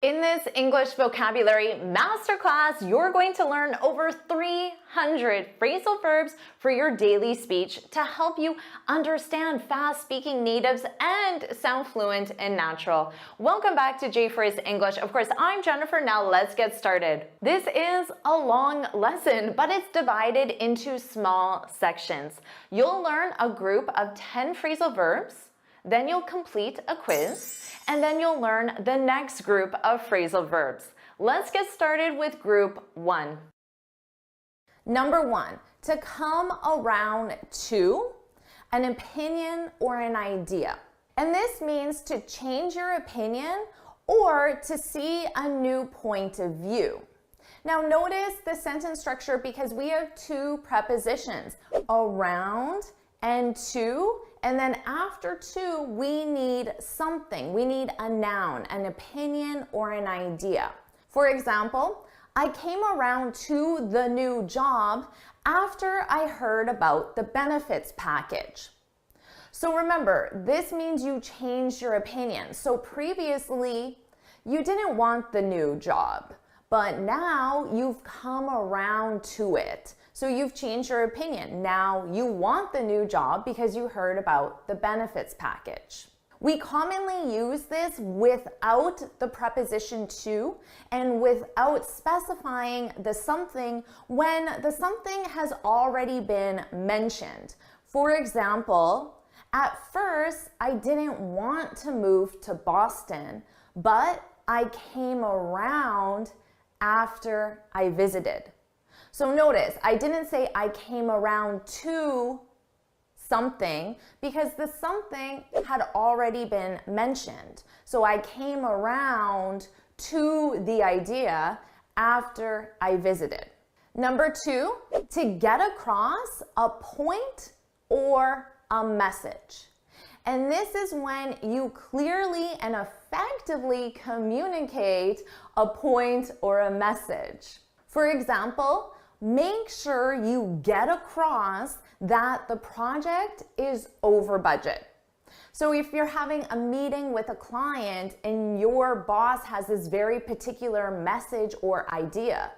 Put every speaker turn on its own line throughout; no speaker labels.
In this English vocabulary masterclass, you're going to learn over 300 phrasal verbs for your daily speech to help you understand fast-speaking natives and sound fluent and natural. Welcome back to JForrest English. Of course, I'm Jennifer. Now let's get started. This is a long lesson, but it's divided into small sections. You'll learn a group of 10 phrasal verbs, then you'll complete a quiz, and then you'll learn the next group of phrasal verbs. Let's get started with group 1. Number 1, to come around to an opinion or an idea. And this means to change your opinion or to see a new point of view. Now notice the sentence structure because we have two prepositions, around and to. And then after to, we need something. We need a noun, an opinion, or an idea. For example, I came around to the new job after I heard about the benefits package. So remember, this means you changed your opinion. So previously, you didn't want the new job, but now you've come around to it. So you've changed your opinion. Now you want the new job because you heard about the benefits package. We commonly use this without the preposition to and without specifying the something when the something has already been mentioned. For example, at first I didn't want to move to Boston, but I came around after I visited. So notice, I didn't say I came around to something because the something had already been mentioned. So I came around to the idea after I visited. Number 2, to get across a point or a message. And this is when you clearly and effectively communicate a point or a message. For example, make sure you get across that the project is over budget. So if you're having a meeting with a client and your boss has this very particular message or idea,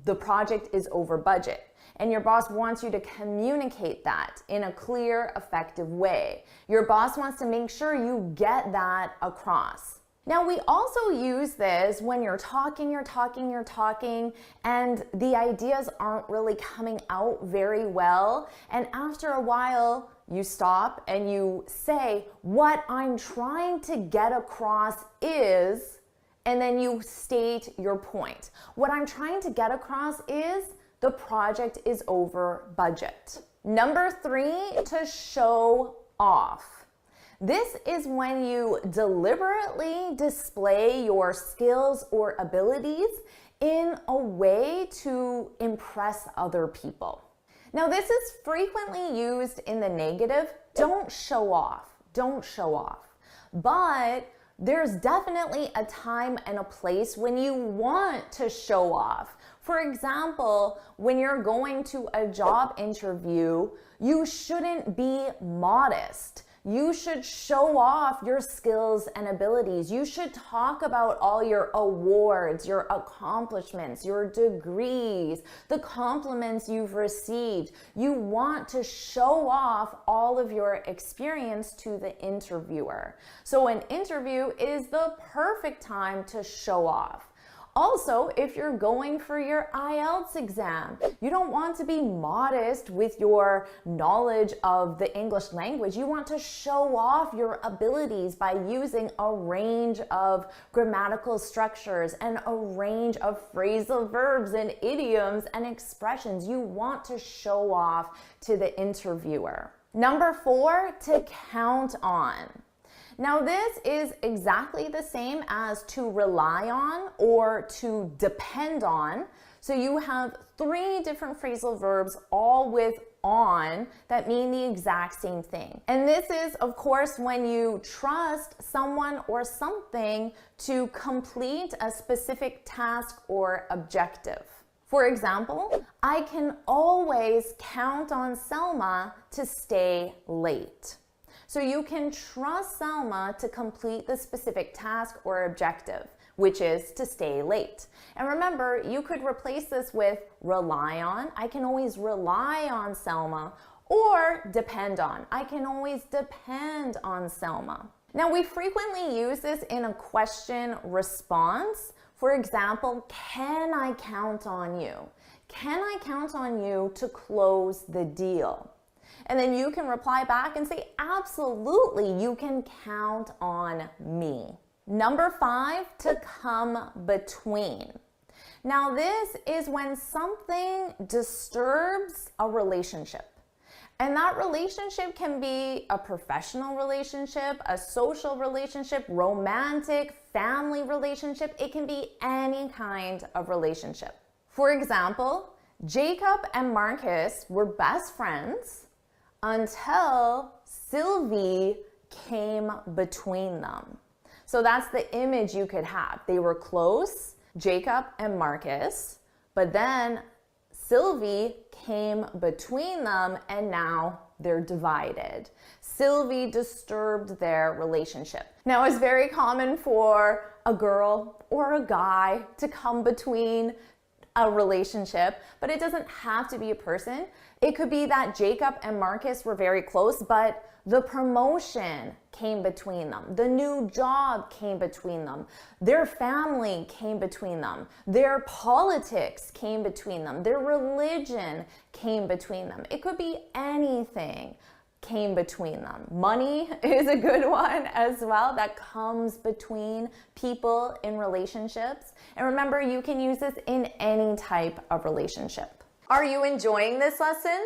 the project is over budget, and your boss wants you to communicate that in a clear, effective way. Your boss wants to make sure you get that across. Now, we also use this when you're talking, and the ideas aren't really coming out very well. And after a while, you stop and you say, what I'm trying to get across is, and then you state your point. What I'm trying to get across is the project is over budget. Number 3, to show off. This is when you deliberately display your skills or abilities in a way to impress other people. Now, this is frequently used in the negative. Don't show off. Don't show off. But there's definitely a time and a place when you want to show off. For example, when you're going to a job interview, you shouldn't be modest. You should show off your skills and abilities. You should talk about all your awards, your accomplishments, your degrees, the compliments you've received. You want to show off all of your experience to the interviewer. So an interview is the perfect time to show off. Also, if you're going for your IELTS exam, you don't want to be modest with your knowledge of the English language. You want to show off your abilities by using a range of grammatical structures and a range of phrasal verbs and idioms and expressions. You want to show off to the interviewer. Number 4, to count on. Now, this is exactly the same as to rely on or to depend on. So you have 3 different phrasal verbs, all with on, that mean the exact same thing. And this is, of course, when you trust someone or something to complete a specific task or objective. For example, I can always count on Selma to stay late. So you can trust Selma to complete the specific task or objective. which is to stay late. And remember, you could replace this with rely on. I can always rely on Selma. Or depend on. I can always depend on Selma. Now, we frequently use this in a question response. For example, can I count on you? Can I count on you to close the deal? And then you can reply back and say, absolutely, you can count on me. Number 5, to come between. Now, this is when something disturbs a relationship. And that relationship can be a professional relationship, a social relationship, romantic, family relationship. It can be any kind of relationship. For example, Jacob and Marcus were best friends until Sylvie came between them. So that's the image you could have. They were close, Jacob and Marcus, but then Sylvie came between them and now they're divided. Sylvie disturbed their relationship. Now, it's very common for a girl or a guy to come between a relationship, but it doesn't have to be a person. It could be that Jacob and Marcus were very close, but the promotion came between them. The new job came between them. Their family came between them. Their politics came between them. Their religion came between them. It could be anything came between them. Money is a good one as well that comes between people in relationships. And remember, you can use this in any type of relationship. Are you enjoying this lesson?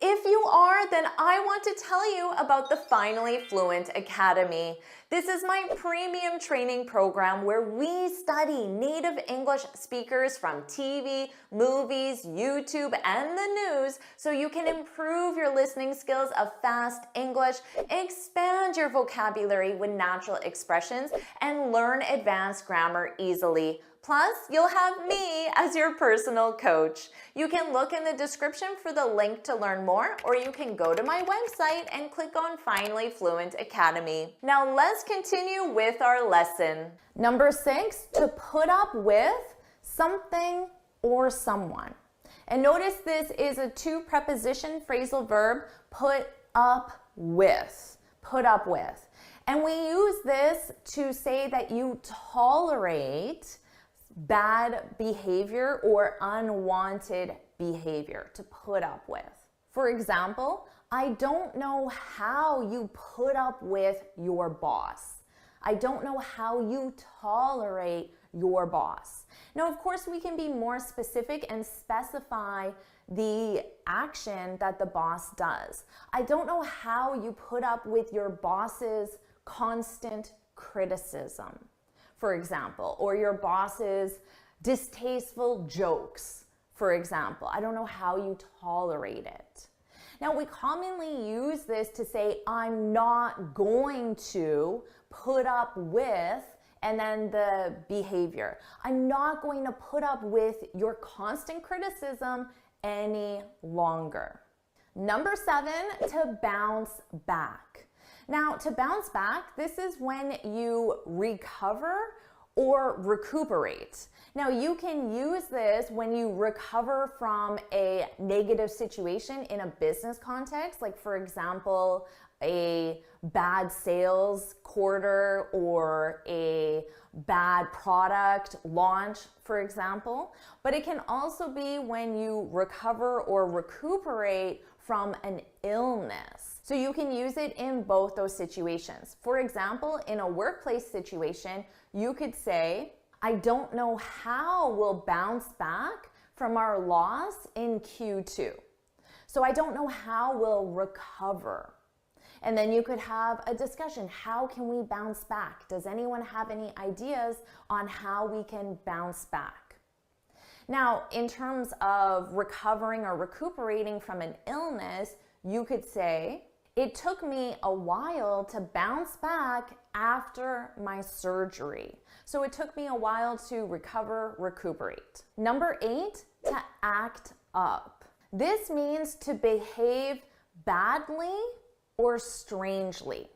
If you are, then I want to tell you about the Finally Fluent Academy. This is my premium training program where we study native English speakers from TV, movies, YouTube, and the news so you can improve your listening skills of fast English, expand your vocabulary with natural expressions, and learn advanced grammar easily. Plus, you'll have me as your personal coach. You can look in the description for the link to learn more, or you can go to my website and click on Finally Fluent Academy. Now let's continue with our lesson. Number 6, to put up with something or someone. And notice this is a 2-preposition phrasal verb, put up with. Put up with. And we use this to say that you tolerate bad behavior or unwanted behavior, to put up with. For example, I don't know how you put up with your boss. I don't know how you tolerate your boss. Now, of course, we can be more specific and specify the action that the boss does. I don't know how you put up with your boss's constant criticism, for example, or your boss's distasteful jokes, for example. I don't know how you tolerate it. Now, we commonly use this to say, I'm not going to put up with, and then the behavior. I'm not going to put up with your constant criticism any longer. Number 7, to bounce back. Now, to bounce back, this is when you recover or recuperate. Now, you can use this when you recover from a negative situation in a business context, like for example, a bad sales quarter or a bad product launch, for example. But it can also be when you recover or recuperate from an illness. So you can use it in both those situations. For example, in a workplace situation, you could say, I don't know how we'll bounce back from our loss in Q2. So I don't know how we'll recover. And then you could have a discussion. How can we bounce back? Does anyone have any ideas on how we can bounce back? Now, in terms of recovering or recuperating from an illness, you could say, it took me a while to bounce back after my surgery. So it took me a while to recover, recuperate. Number 8, to act up. This means to behave badly or strangely.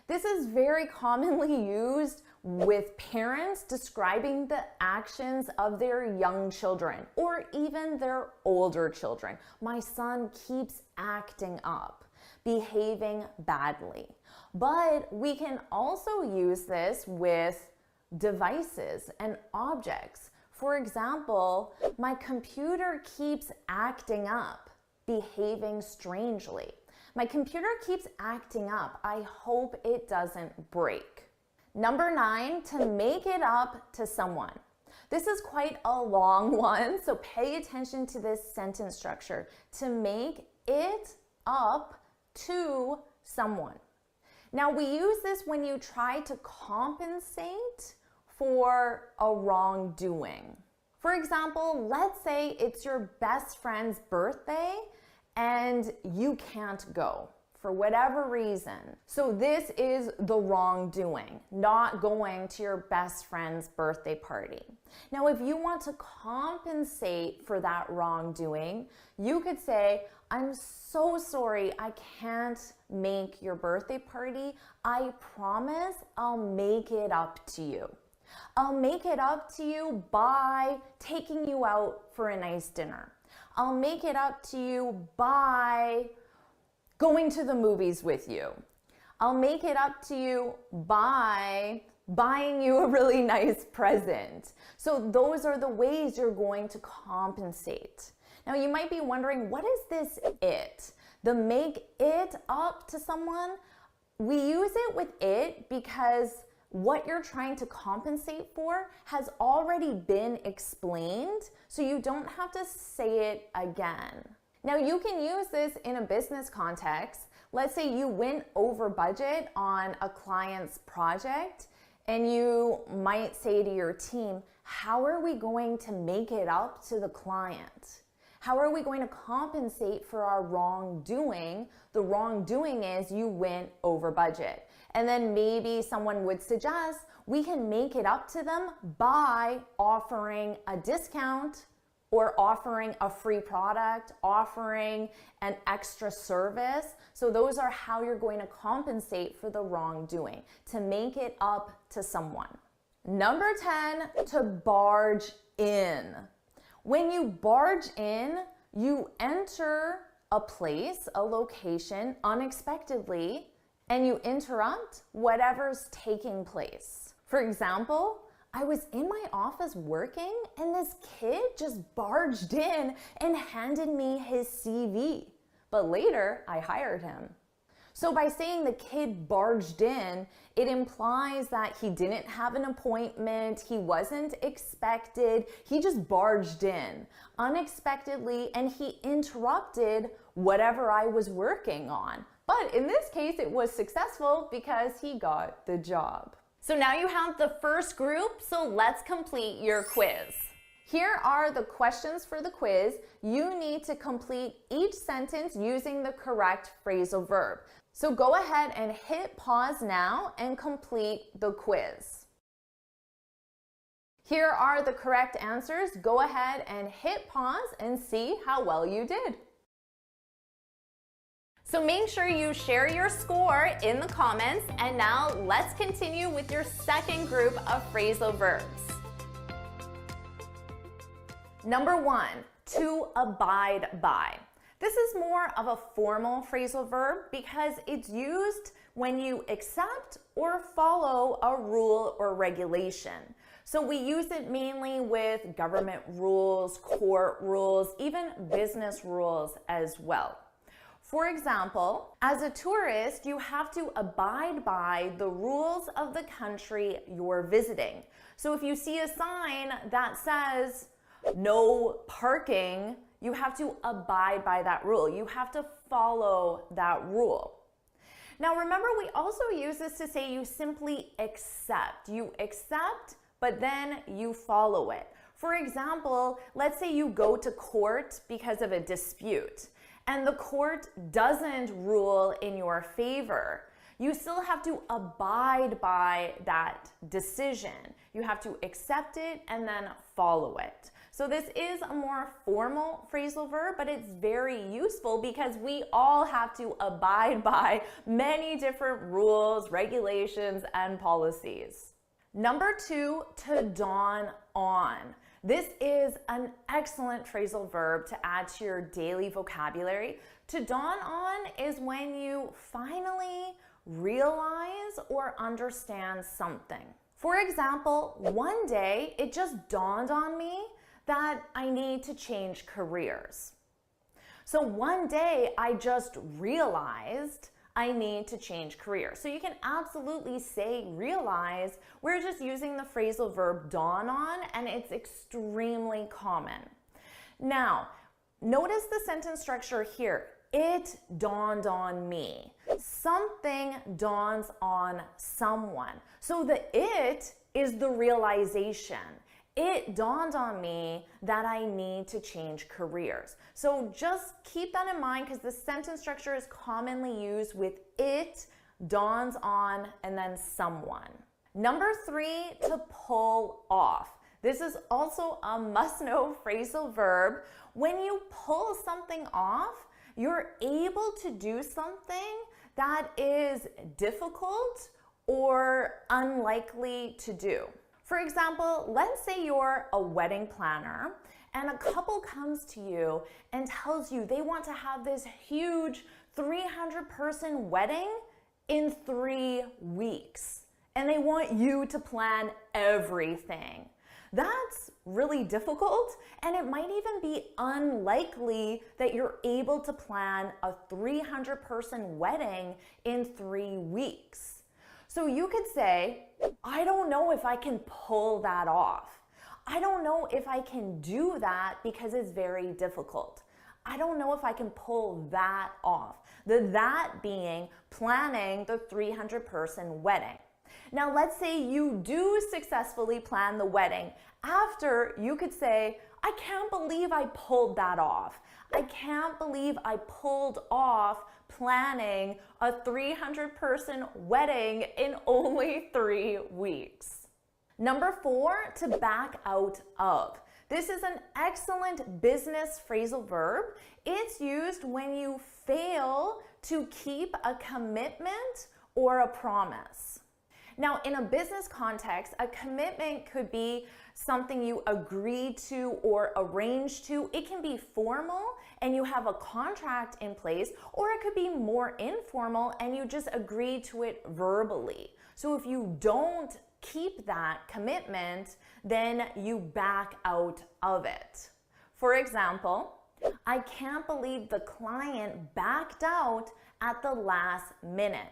This is very commonly used with parents describing the actions of their young children or even their older children. My son keeps acting up, behaving badly. But we can also use this with devices and objects. For example, my computer keeps acting up, behaving strangely. My computer keeps acting up. I hope it doesn't break. Number 9, to make it up to someone. This is quite a long one, so pay attention to this sentence structure. To make it up to someone. Now, we use this when you try to compensate for a wrongdoing. For example, let's say it's your best friend's birthday and you can't go for whatever reason. So this is the wrongdoing, not going to your best friend's birthday party. Now, if you want to compensate for that wrongdoing, you could say, I'm so sorry, I can't make your birthday party. I promise I'll make it up to you. I'll make it up to you by taking you out for a nice dinner. I'll make it up to you by going to the movies with you. I'll make it up to you by buying you a really nice present. So those are the ways you're going to compensate. Now you might be wondering, what is this it? The make it up to someone? We use it with it because what you're trying to compensate for has already been explained, so you don't have to say it again. Now you can use this in a business context. Let's say you went over budget on a client's project and you might say to your team, how are we going to make it up to the client? How are we going to compensate for our wrongdoing? The wrongdoing is you went over budget. And then maybe someone would suggest we can make it up to them by offering a discount or offering a free product, offering an extra service. So those are how you're going to compensate for the wrongdoing, to make it up to someone. Number 10, to barge in. When you barge in, you enter a place, a location unexpectedly, and you interrupt whatever's taking place. For example, I was in my office working and this kid just barged in and handed me his CV. But later, I hired him. So by saying the kid barged in, it implies that he didn't have an appointment, he wasn't expected, he just barged in unexpectedly and he interrupted whatever I was working on. But in this case, it was successful because he got the job. So now you have the first group, so let's complete your quiz. Here are the questions for the quiz. You need to complete each sentence using the correct phrasal verb. So go ahead and hit pause now and complete the quiz. Here are the correct answers. Go ahead and hit pause and see how well you did. So make sure you share your score in the comments, and now let's continue with your second group of phrasal verbs. Number 1, to abide by. This is more of a formal phrasal verb because it's used when you accept or follow a rule or regulation. So we use it mainly with government rules, court rules, even business rules as well. For example, as a tourist, you have to abide by the rules of the country you're visiting. So if you see a sign that says no parking, you have to abide by that rule. You have to follow that rule. Now remember, we also use this to say you simply accept. You accept, but then you follow it. For example, let's say you go to court because of a dispute, and the court doesn't rule in your favor. You still have to abide by that decision. You have to accept it and then follow it. So this is a more formal phrasal verb, but it's very useful because we all have to abide by many different rules, regulations, and policies. Number 2, to dawn on. This is an excellent phrasal verb to add to your daily vocabulary. To dawn on is when you finally realize or understand something. For example, one day it just dawned on me that I need to change careers. So one day I just realized I need to change careers. So you can absolutely say realize. We're just using the phrasal verb dawn on, and it's extremely common. Now, notice the sentence structure here. It dawned on me. Something dawns on someone. So the it is the realization. It dawned on me that I need to change careers. So just keep that in mind because the sentence structure is commonly used with it, dawns on, and then someone. Number 3, to pull off. This is also a must-know phrasal verb. When you pull something off, you're able to do something that is difficult or unlikely to do. For example, let's say you're a wedding planner and a couple comes to you and tells you they want to have this huge 300-person wedding in 3 weeks. And they want you to plan everything. That's really difficult, and it might even be unlikely that you're able to plan a 300-person wedding in 3 weeks. So you could say, I don't know if I can pull that off. I don't know if I can do that because it's very difficult. I don't know if I can pull that off. That being planning the 300-person wedding. Now let's say you do successfully plan the wedding. After, you could say, I can't believe I pulled that off. I can't believe I pulled off planning a 300-person wedding in only 3 weeks. Number 4, to back out of. This is an excellent business phrasal verb. It's used when you fail to keep a commitment or a promise. Now, in a business context, a commitment could be something you agreed to or arranged to. It can be formal and you have a contract in place, or it could be more informal and you just agree to it verbally. So if you don't keep that commitment, then you back out of it. For example, I can't believe the client backed out at the last minute.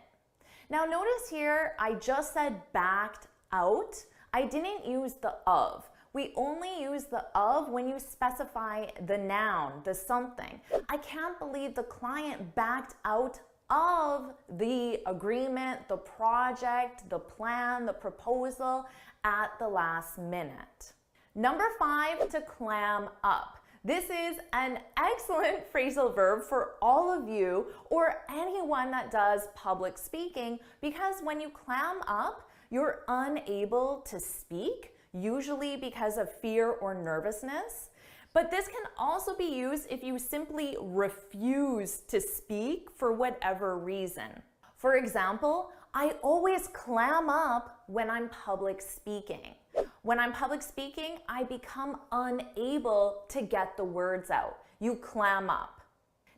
Now notice here, I just said backed out. I didn't use the of. We only use the of when you specify the noun, the something. I can't believe the client backed out of the agreement, the project, the plan, the proposal at the last minute. Number 5, to clam up. This is an excellent phrasal verb for all of you or anyone that does public speaking, because when you clam up, you're unable to speak, usually because of fear or nervousness. But this can also be used if you simply refuse to speak for whatever reason. For example, I always clam up when I'm public speaking. When I'm public speaking, I become unable to get the words out. You clam up.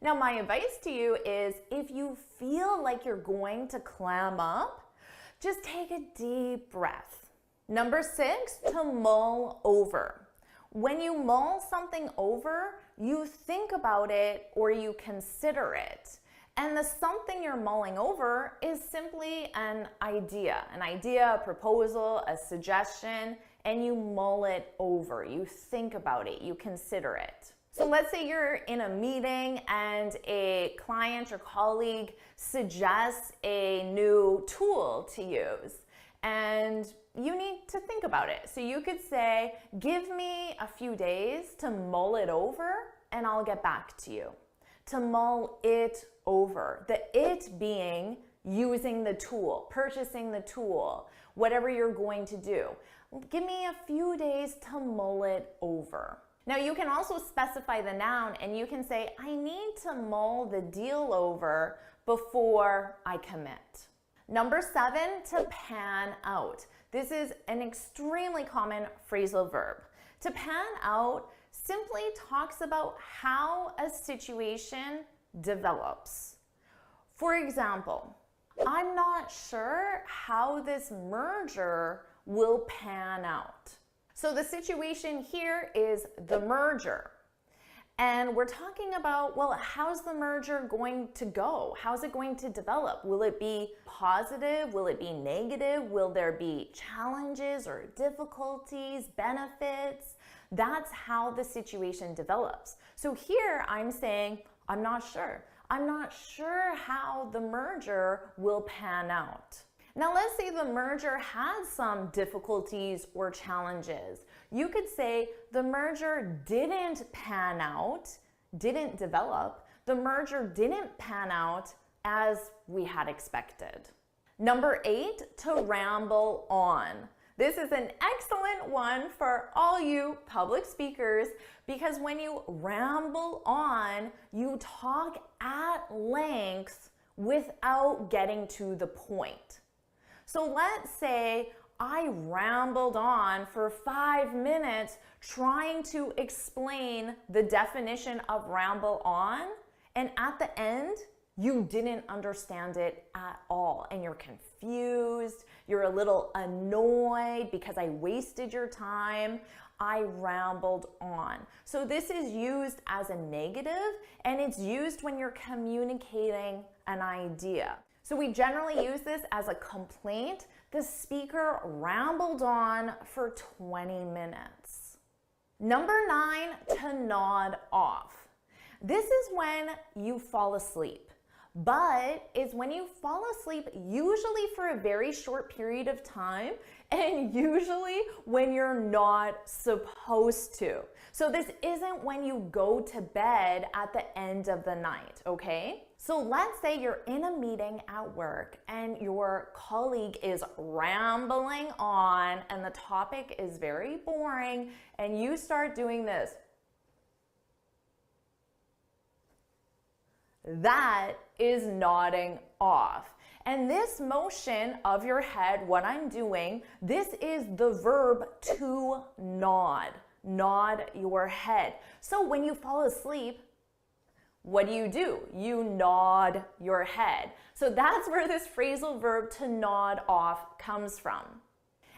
Now, my advice to you is if you feel like you're going to clam up, just take a deep breath. Number 6, to mull over. When you mull something over, you think about it or you consider it. And the something you're mulling over is simply an idea, a proposal, a suggestion, and you mull it over. You think about it, you consider it. So let's say you're in a meeting and a client or colleague suggests a new tool to use, and you need to think about it. So you could say, give me a few days to mull it over and I'll get back to you. To mull it over. The it being using the tool, purchasing the tool, whatever you're going to do. Give me a few days to mull it over. Now you can also specify the noun and you can say, I need to mull the deal over before I commit. Number 7, to pan out. This is an extremely common phrasal verb. To pan out simply talks about how a situation develops. For example, I'm not sure how this merger will pan out. So the situation here is the merger. And we're talking about, well, how's the merger going to go? How's it going to develop? Will it be positive? Will it be negative? Will there be challenges or difficulties, benefits? That's how the situation develops. So here I'm saying, I'm not sure. I'm not sure how the merger will pan out. Now let's say the merger has some difficulties or challenges. You could say the merger didn't pan out, didn't develop. The merger didn't pan out as we had expected. Number 8, to ramble on. This is an excellent one for all you public speakers because when you ramble on, you talk at length without getting to the point. So let's say I rambled on for 5 minutes trying to explain the definition of ramble on, and at the end, you didn't understand it at all, and you're confused, you're a little annoyed because I wasted your time. I rambled on. So this is used as a negative, and it's used when you're communicating an idea. So we generally use this as a complaint. The speaker rambled on for 20 minutes. Number 9, to nod off. This is when you fall asleep, but it's when you fall asleep usually for a very short period of time and usually when you're not supposed to. So this isn't when you go to bed at the end of the night, okay? So let's say you're in a meeting at work and your colleague is rambling on and the topic is very boring and you start doing this. That is nodding off. And this motion of your head, what I'm doing, this is the verb to nod. Nod your head. So when you fall asleep, what do? You nod your head. So that's where this phrasal verb to nod off comes from.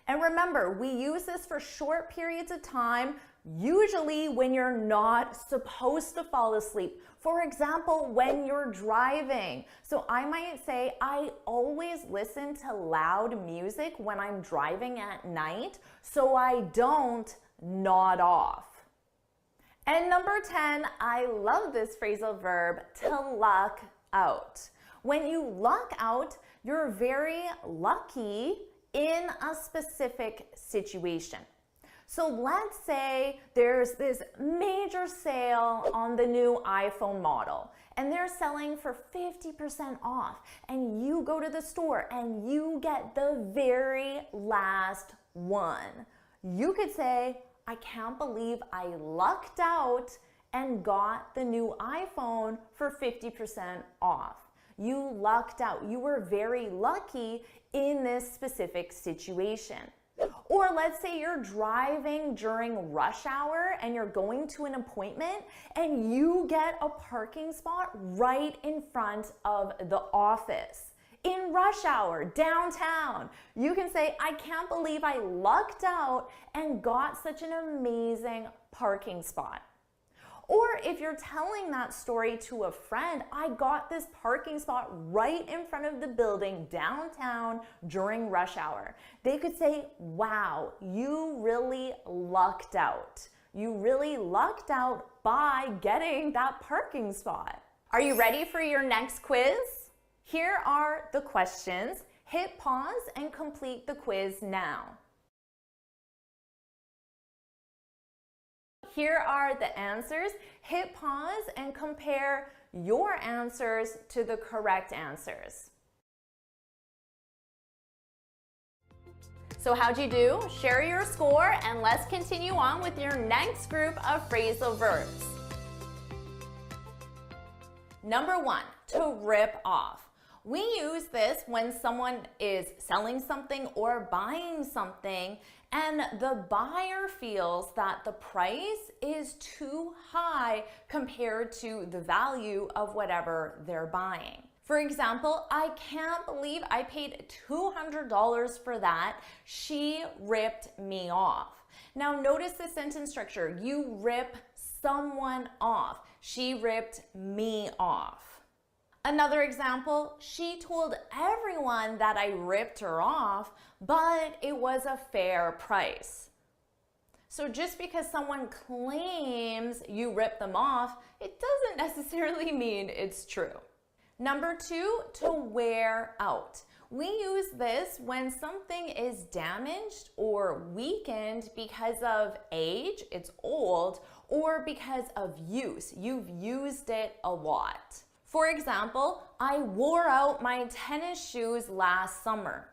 And remember, we use this for short periods of time, usually when you're not supposed to fall asleep. For example, when you're driving. So I might say, I always listen to loud music when I'm driving at night, so I don't nod off. And number 10, I love this phrasal verb, to luck out. When you luck out, you're very lucky in a specific situation. So let's say there's this major sale on the new iPhone model and they're selling for 50% off and you go to the store and you get the very last one. You could say, I can't believe I lucked out and got the new iPhone for 50% off. You lucked out. You were very lucky in this specific situation. Or let's say you're driving during rush hour and you're going to an appointment and you get a parking spot right in front of the office. In rush hour, downtown, you can say, I can't believe I lucked out and got such an amazing parking spot. Or if you're telling that story to a friend, I got this parking spot right in front of the building downtown during rush hour. They could say, wow, you really lucked out. You really lucked out by getting that parking spot. Are you ready for your next quiz? Here are the questions. Hit pause and complete the quiz now. Here are the answers. Hit pause and compare your answers to the correct answers. So how'd you do? Share your score and let's continue on with your next group of phrasal verbs. Number 1, to rip off. We use this when someone is selling something or buying something and the buyer feels that the price is too high compared to the value of whatever they're buying. For example, I can't believe I paid $200 for that. She ripped me off. Now notice the sentence structure. You rip someone off. She ripped me off. Another example, she told everyone that I ripped her off, but it was a fair price. So just because someone claims you ripped them off, it doesn't necessarily mean it's true. Number 2, to wear out. We use this when something is damaged or weakened because of age, it's old, or because of use. You've used it a lot. For example, I wore out my tennis shoes last summer.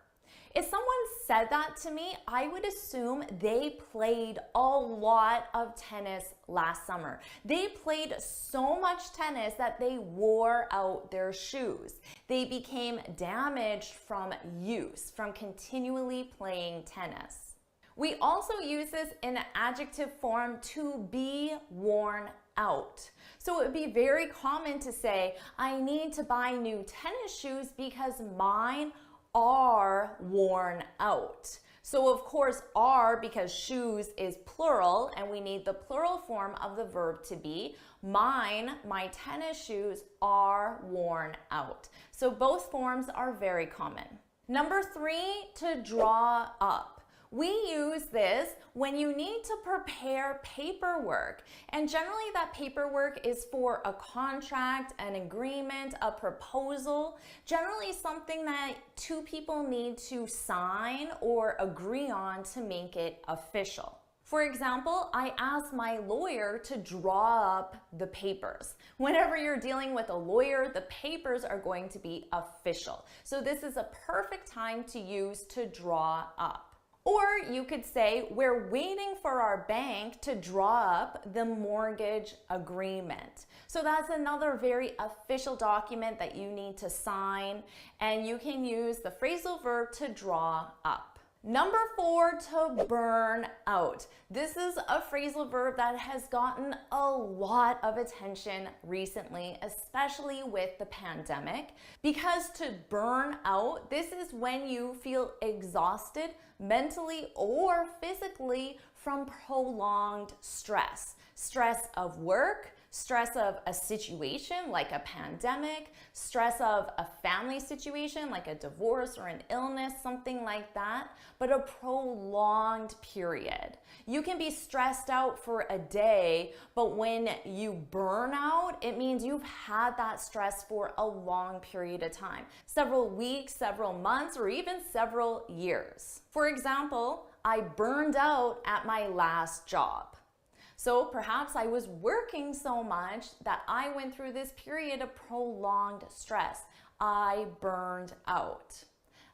If someone said that to me, I would assume they played a lot of tennis last summer. They played so much tennis that they wore out their shoes. They became damaged from use, from continually playing tennis. We also use this in an adjective form, to be worn out. So it would be very common to say, I need to buy new tennis shoes because mine are worn out. So of course are, because shoes is plural and we need the plural form of the verb to be. Mine, my tennis shoes are worn out. So both forms are very common. Number 3, to draw up. We use this when you need to prepare paperwork, and generally that paperwork is for a contract, an agreement, a proposal, generally something that 2 people need to sign or agree on to make it official. For example, I asked my lawyer to draw up the papers. Whenever you're dealing with a lawyer, the papers are going to be official. So this is a perfect time to use to draw up. Or you could say, we're waiting for our bank to draw up the mortgage agreement. So that's another very official document that you need to sign, and you can use the phrasal verb to draw up. Number 4, to burn out. This is a phrasal verb that has gotten a lot of attention recently, especially with the pandemic, because to burn out, this is when you feel exhausted mentally or physically from prolonged stress. Stress of work, stress of a situation like a pandemic, stress of a family situation like a divorce or an illness, something like that, but a prolonged period. You can be stressed out for a day, but when you burn out, it means you've had that stress for a long period of time, several weeks, several months, or even several years. For example, I burned out at my last job. So perhaps I was working so much that I went through this period of prolonged stress. I burned out.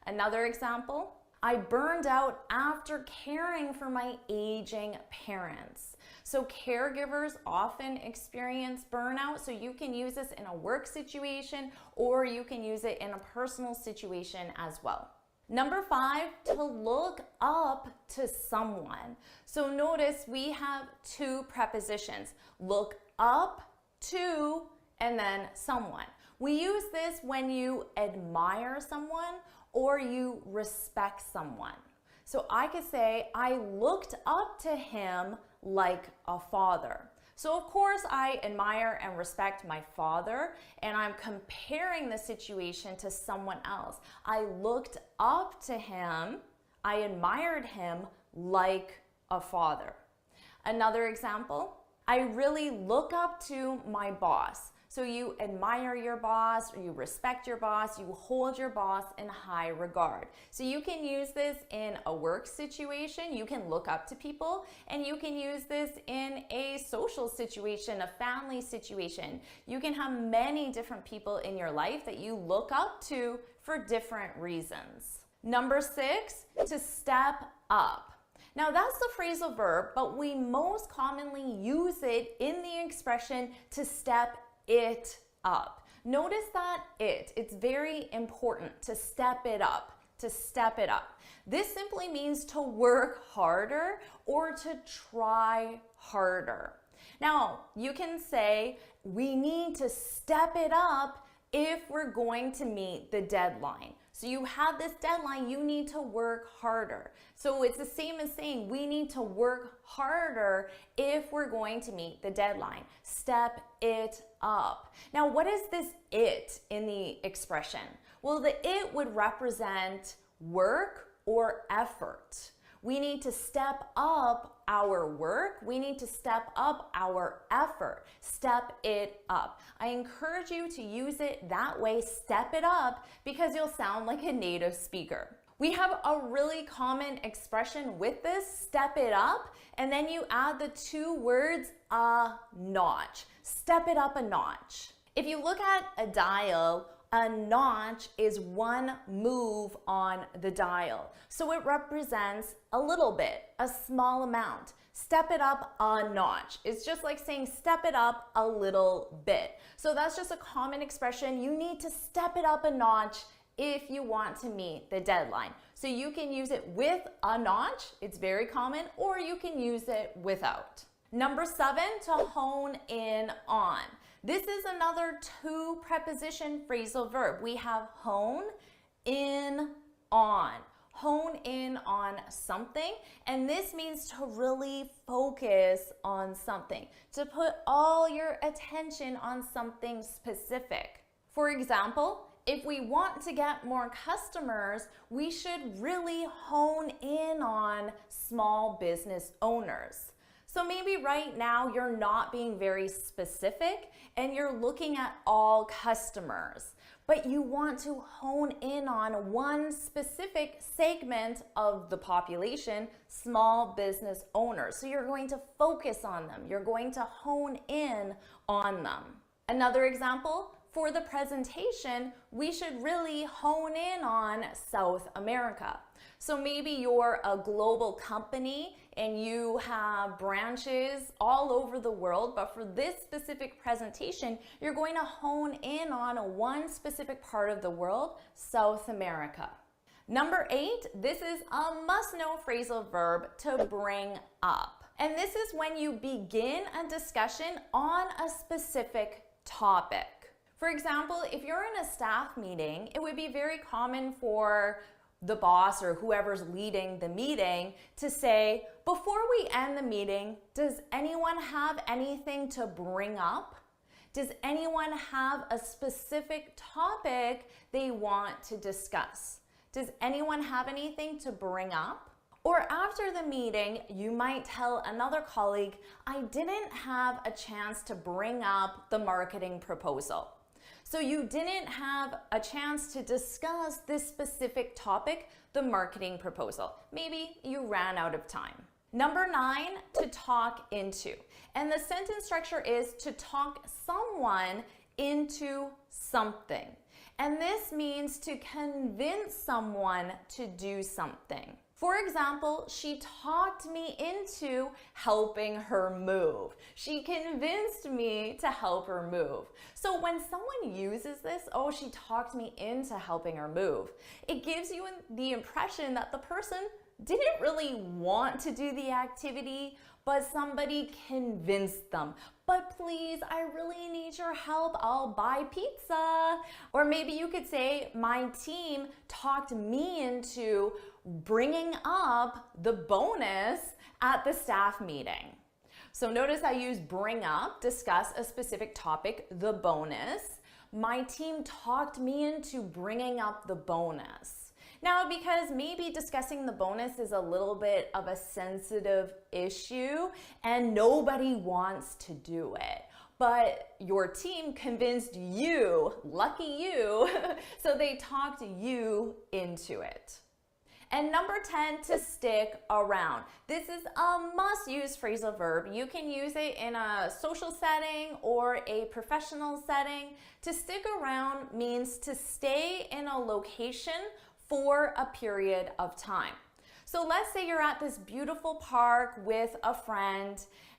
Another example, I burned out after caring for my aging parents. So caregivers often experience burnout, so you can use this in a work situation or you can use it in a personal situation as well. Number 5, to look up to someone. So notice we have 2 prepositions, look up to and then someone. We use this when you admire someone or you respect someone. So I could say, I looked up to him like a father. So of course I admire and respect my father, and I'm comparing the situation to someone else. I looked up to him, I admired him like a father. Another example, I really look up to my boss. So you admire your boss, or you respect your boss, you hold your boss in high regard. So you can use this in a work situation, you can look up to people, and you can use this in a social situation, a family situation. You can have many different people in your life that you look up to for different reasons. Number 6, to step up. Now that's the phrasal verb, but we most commonly use it in the expression to step it up. Notice that it's very important to step it up. To step it up. This simply means to work harder or to try harder. Now, you can say, we need to step it up if we're going to meet the deadline. So you have this deadline, you need to work harder. So it's the same as saying we need to work harder if we're going to meet the deadline. Step it up. Now, what is this it in the expression? Well, the it would represent work or effort. We need to step up our work. We need to step up our effort. Step it up. I encourage you to use it that way, step it up, because you'll sound like a native speaker. We have a really common expression with this, step it up, and then you add the two words, a notch. Step it up a notch. If you look at a dial, a notch is one move on the dial. So it represents a little bit, a small amount. Step it up a notch. It's just like saying step it up a little bit. So that's just a common expression. You need to step it up a notch if you want to meet the deadline. So you can use it with a notch, it's very common, or you can use it without. Number 7, to hone in on. This is another two preposition phrasal verb. We have hone in on. Hone in on something, and this means to really focus on something, to put all your attention on something specific. For example, if we want to get more customers, we should really hone in on small business owners. So maybe right now you're not being very specific and you're looking at all customers, but you want to hone in on one specific segment of the population, small business owners. So you're going to focus on them. You're going to hone in on them. Another example, for the presentation, we should really hone in on South America. So maybe you're a global company and you have branches all over the world, but for this specific presentation, you're going to hone in on one specific part of the world, South America. Number 8, this is a must-know phrasal verb, to bring up. And this is when you begin a discussion on a specific topic. For example, if you're in a staff meeting, it would be very common for the boss or whoever's leading the meeting to say, before we end the meeting, does anyone have anything to bring up? Does anyone have a specific topic they want to discuss? Does anyone have anything to bring up? Or after the meeting, you might tell another colleague, I didn't have a chance to bring up the marketing proposal. So you didn't have a chance to discuss this specific topic, the marketing proposal. Maybe you ran out of time. Number 9, to talk into. And the sentence structure is to talk someone into something. And this means to convince someone to do something. For example, she talked me into helping her move. She convinced me to help her move. So when someone uses this, oh, she talked me into helping her move, it gives you the impression that the person didn't really want to do the activity, but somebody convinced them. But please, I really need your help. I'll buy pizza. Or maybe you could say, my team talked me into bringing up the bonus at the staff meeting. So notice I use bring up, discuss a specific topic, the bonus. My team talked me into bringing up the bonus. Now, because maybe discussing the bonus is a little bit of a sensitive issue and nobody wants to do it, but your team convinced you, lucky you, so they talked you into it. And number 10, to stick around. This is a must-use phrasal verb. You can use it in a social setting or a professional setting. To stick around means to stay in a location for a period of time. So let's say you're at this beautiful park with a friend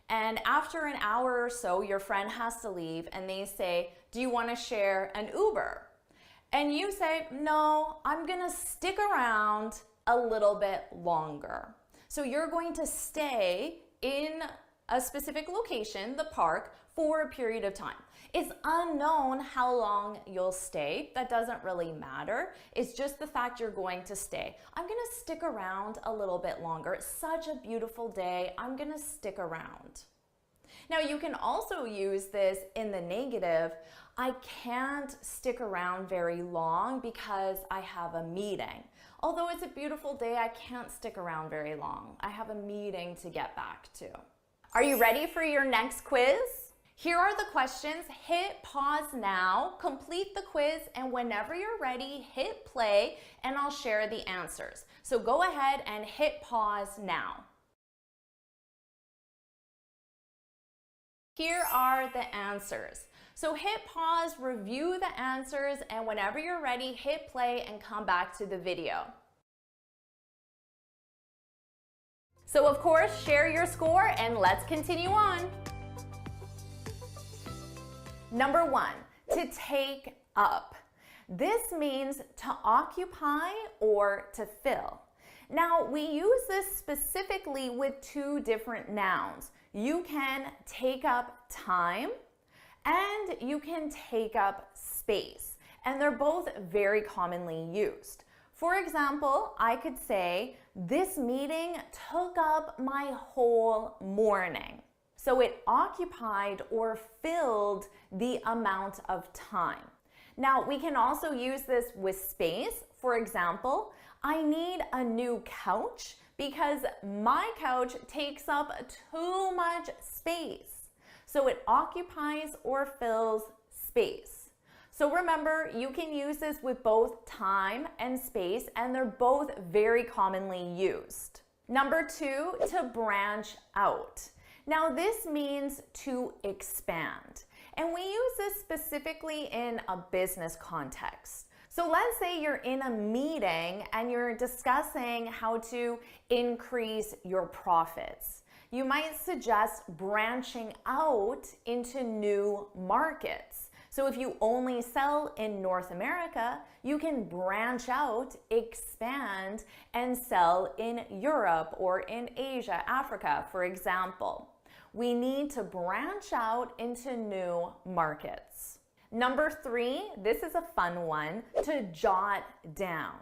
And after an hour or so, your friend has to leave and they say, do you want to share an Uber? And you say, no, I'm going to stick around a little bit longer. So you're going to stay in a specific location, the park, for a period of time. It's unknown how long you'll stay. That doesn't really matter. It's just the fact you're going to stay. I'm going to stick around a little bit longer. It's such a beautiful day. I'm going to stick around. Now, you can also use this in the negative. I can't stick around very long because I have a meeting. Although it's a beautiful day, I can't stick around very long. I have a meeting to get back to. Are you ready for your next quiz? Here are the questions. Hit pause now, complete the quiz, and whenever you're ready, hit play, and I'll share the answers. So go ahead and hit pause now. Here are the answers. So hit pause, review the answers, and whenever you're ready, hit play and come back to the video. So of course, share your score and let's continue on. Number 1, to take up. This means to occupy or to fill. Now, we use this specifically with 2 different nouns. You can take up time and you can take up space, and they're both very commonly used. For example, I could say, this meeting took up my whole morning. So it occupied or filled the amount of time. Now, we can also use this with space. For example, I need a new couch because my couch takes up too much space. So it occupies or fills space. So remember, you can use this with both time and space, and they're both very commonly used. Number 2, to branch out. Now this means to expand, and we use this specifically in a business context. So let's say you're in a meeting and you're discussing how to increase your profits. You might suggest branching out into new markets. So if you only sell in North America, you can branch out, expand, and sell in Europe or in Asia, Africa, for example. We need to branch out into new markets. Number 3, this is a fun one, to jot down.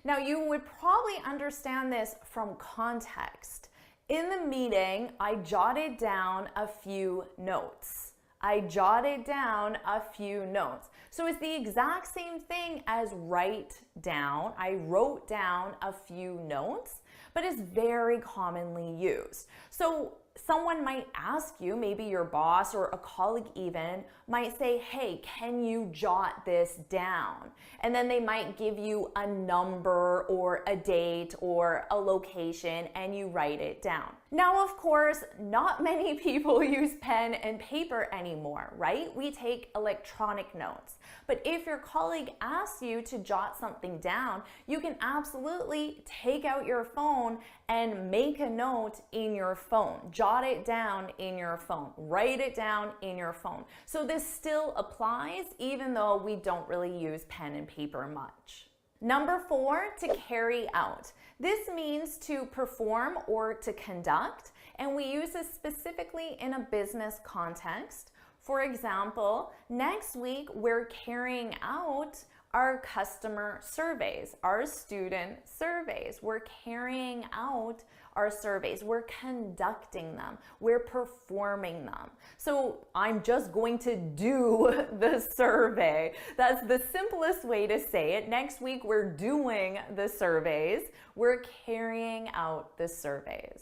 Now you would probably understand this from context. In the meeting, I jotted down a few notes. I jotted down a few notes. So it's the exact same thing as write down. I wrote down a few notes, but it's very commonly used. So someone might ask you, maybe your boss or a colleague even, might say, hey, can you jot this down? And then they might give you a number or a date or a location and you write it down. Now, of course, not many people use pen and paper anymore, right? We take electronic notes. But if your colleague asks you to jot something down, you can absolutely take out your phone and make a note in your phone. Jot it down in your phone. Write it down in your phone. So this still applies even though we don't really use pen and paper much. Number 4, to carry out. This means to perform or to conduct, and we use this specifically in a business context. For example, next week we're carrying out our customer surveys, our student surveys. We're carrying out our surveys. We're conducting them. We're performing them. So I'm just going to do the survey. That's the simplest way to say it. Next week, we're doing the surveys. We're carrying out the surveys.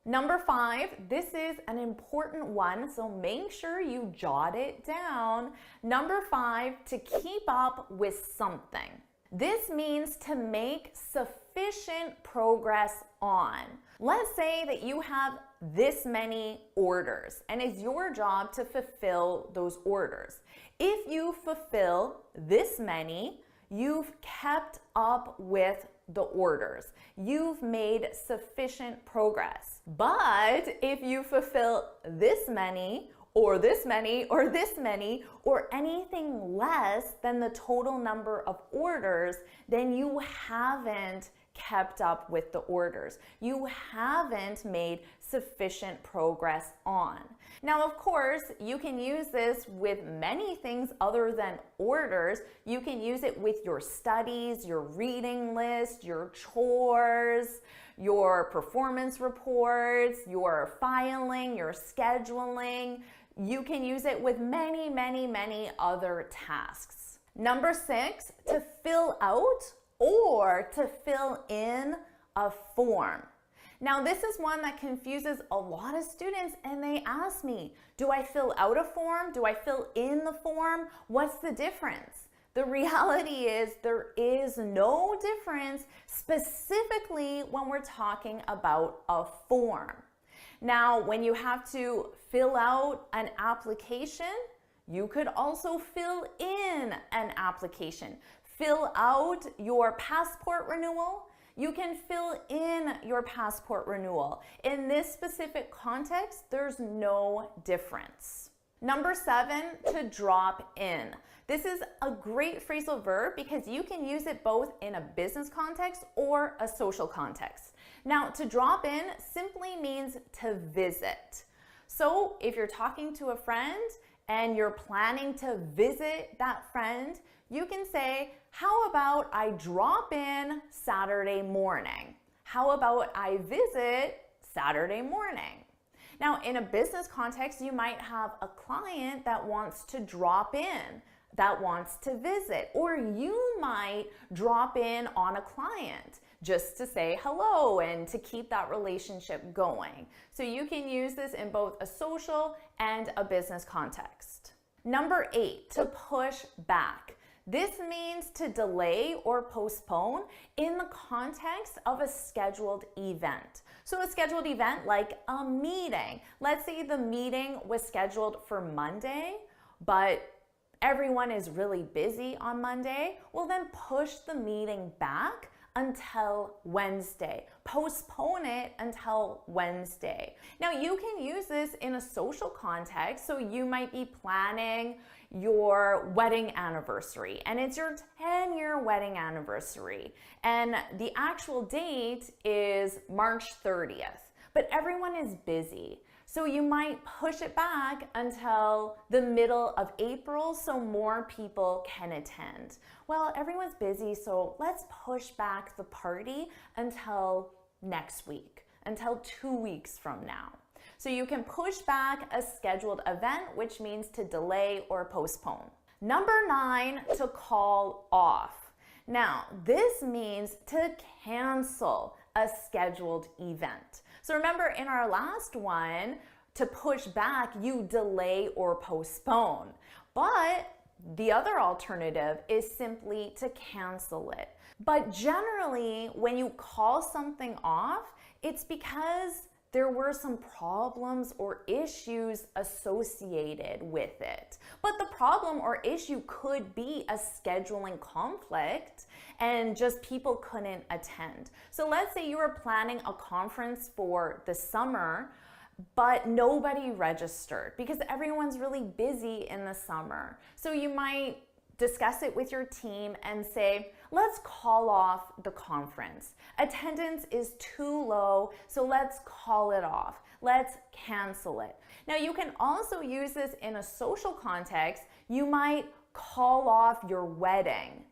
Number 5, this is an important one, so make sure you jot it down. Number 5, to keep up with something. This means to make sufficient progress on. Let's say that you have this many orders and it's your job to fulfill those orders. If you fulfill this many, you've kept up with the orders. You've made sufficient progress. But if you fulfill this many, or this many, or this many, or anything less than the total number of orders, then you haven't kept up with the orders. You haven't made sufficient progress on. Now, of course, you can use this with many things other than orders. You can use it with your studies, your reading list, your chores, your performance reports, your filing, your scheduling. You can use it with many, many, many other tasks. Number 6, to fill out or to fill in a form. Now, this is one that confuses a lot of students, and they ask me, do I fill out a form? Do I fill in the form? What's the difference? The reality is there is no difference, specifically when we're talking about a form. Now, when you have to fill out an application, you could also fill in an application. Fill out your passport renewal. You can fill in your passport renewal. In this specific context, there's no difference. Number 7, to drop in. This is a great phrasal verb because you can use it both in a business context or a social context. Now, to drop in simply means to visit. So if you're talking to a friend and you're planning to visit that friend, you can say, how about I drop in Saturday morning? How about I visit Saturday morning? Now, in a business context, you might have a client that wants to drop in, that wants to visit, or you might drop in on a client just to say hello and to keep that relationship going. So you can use this in both a social and a business context. Number 8, to push back. This means to delay or postpone in the context of a scheduled event. So a scheduled event like a meeting. Let's say the meeting was scheduled for Monday, but everyone is really busy on Monday. Well, then push the meeting back until Wednesday. Postpone it until Wednesday. Now, you can use this in a social context. So you might be planning your wedding anniversary, and it's your 10-year wedding anniversary, and the actual date is March 30th, but everyone is busy. So you might push it back until the middle of April so more people can attend. Well, everyone's busy, so let's push back the party until next week, until 2 weeks from now. So you can push back a scheduled event, which means to delay or postpone. Number 9, to call off. Now, this means to cancel a scheduled event. So remember in our last one, to push back, you delay or postpone. But the other alternative is simply to cancel it. But generally, when you call something off, it's because there were some problems or issues associated with it. But the problem or issue could be a scheduling conflict and just people couldn't attend. So let's say you were planning a conference for the summer, but nobody registered because everyone's really busy in the summer. So you might discuss it with your team and say, let's call off the conference. Attendance is too low, so let's call it off. Let's cancel it. Now, you can also use this in a social context. You might call off your wedding.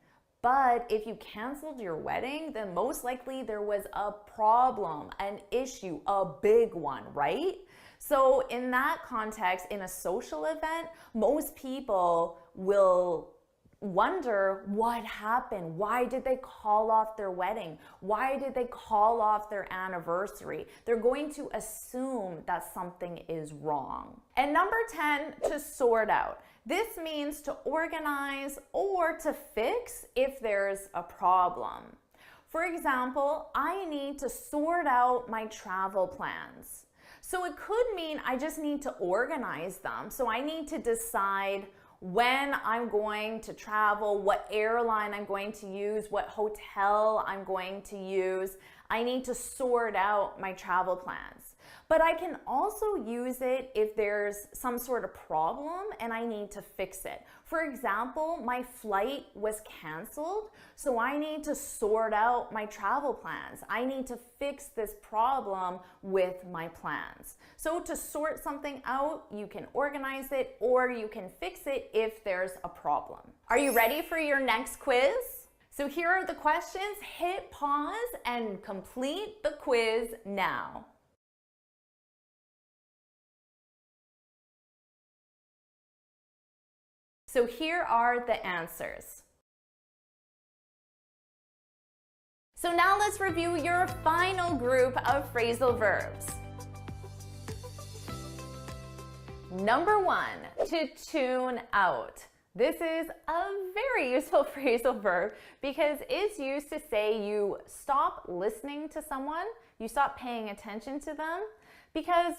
But if you canceled your wedding, then most likely there was a problem, an issue, a big one, right? So in that context, in a social event, most people will wonder what happened. Why did they call off their wedding? Why did they call off their anniversary? They're going to assume that something is wrong. And number 10, to sort out. This means to organize or to fix if there's a problem. For example, I need to sort out my travel plans. So it could mean I just need to organize them. So I need to decide when I'm going to travel, what airline I'm going to use, what hotel I'm going to use. I need to sort out my travel plans. But I can also use it if there's some sort of problem and I need to fix it. For example, my flight was canceled, so I need to sort out my travel plans. I need to fix this problem with my plans. So to sort something out, you can organize it or you can fix it if there's a problem. Are you ready for your next quiz? So here are the questions. Hit pause and complete the quiz now. So here are the answers. So now let's review your final group of phrasal verbs. Number 1, to tune out. This is a very useful phrasal verb because it's used to say you stop listening to someone, you stop paying attention to them because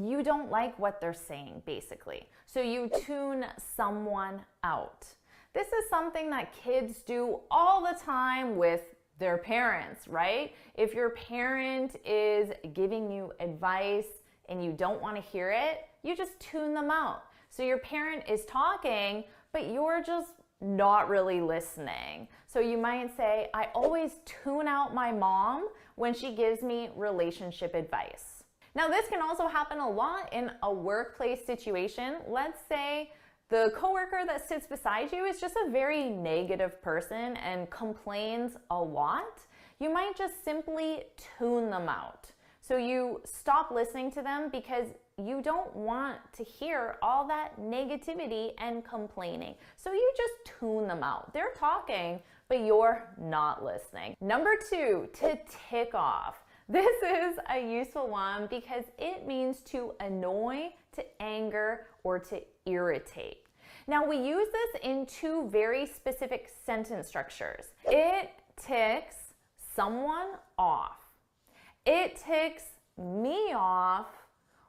you don't like what they're saying, basically. So you tune someone out. This is something that kids do all the time with their parents, right? If your parent is giving you advice and you don't want to hear it, you just tune them out. So your parent is talking, but you're just not really listening. So you might say, I always tune out my mom when she gives me relationship advice. Now, this can also happen a lot in a workplace situation. Let's say the coworker that sits beside you is just a very negative person and complains a lot. You might just simply tune them out. So you stop listening to them because you don't want to hear all that negativity and complaining. So you just tune them out. They're talking, but you're not listening. Number 2, to tick off. This is a useful one because it means to annoy, to anger, or to irritate. Now, we use this in 2 very specific sentence structures. It ticks someone off. It ticks me off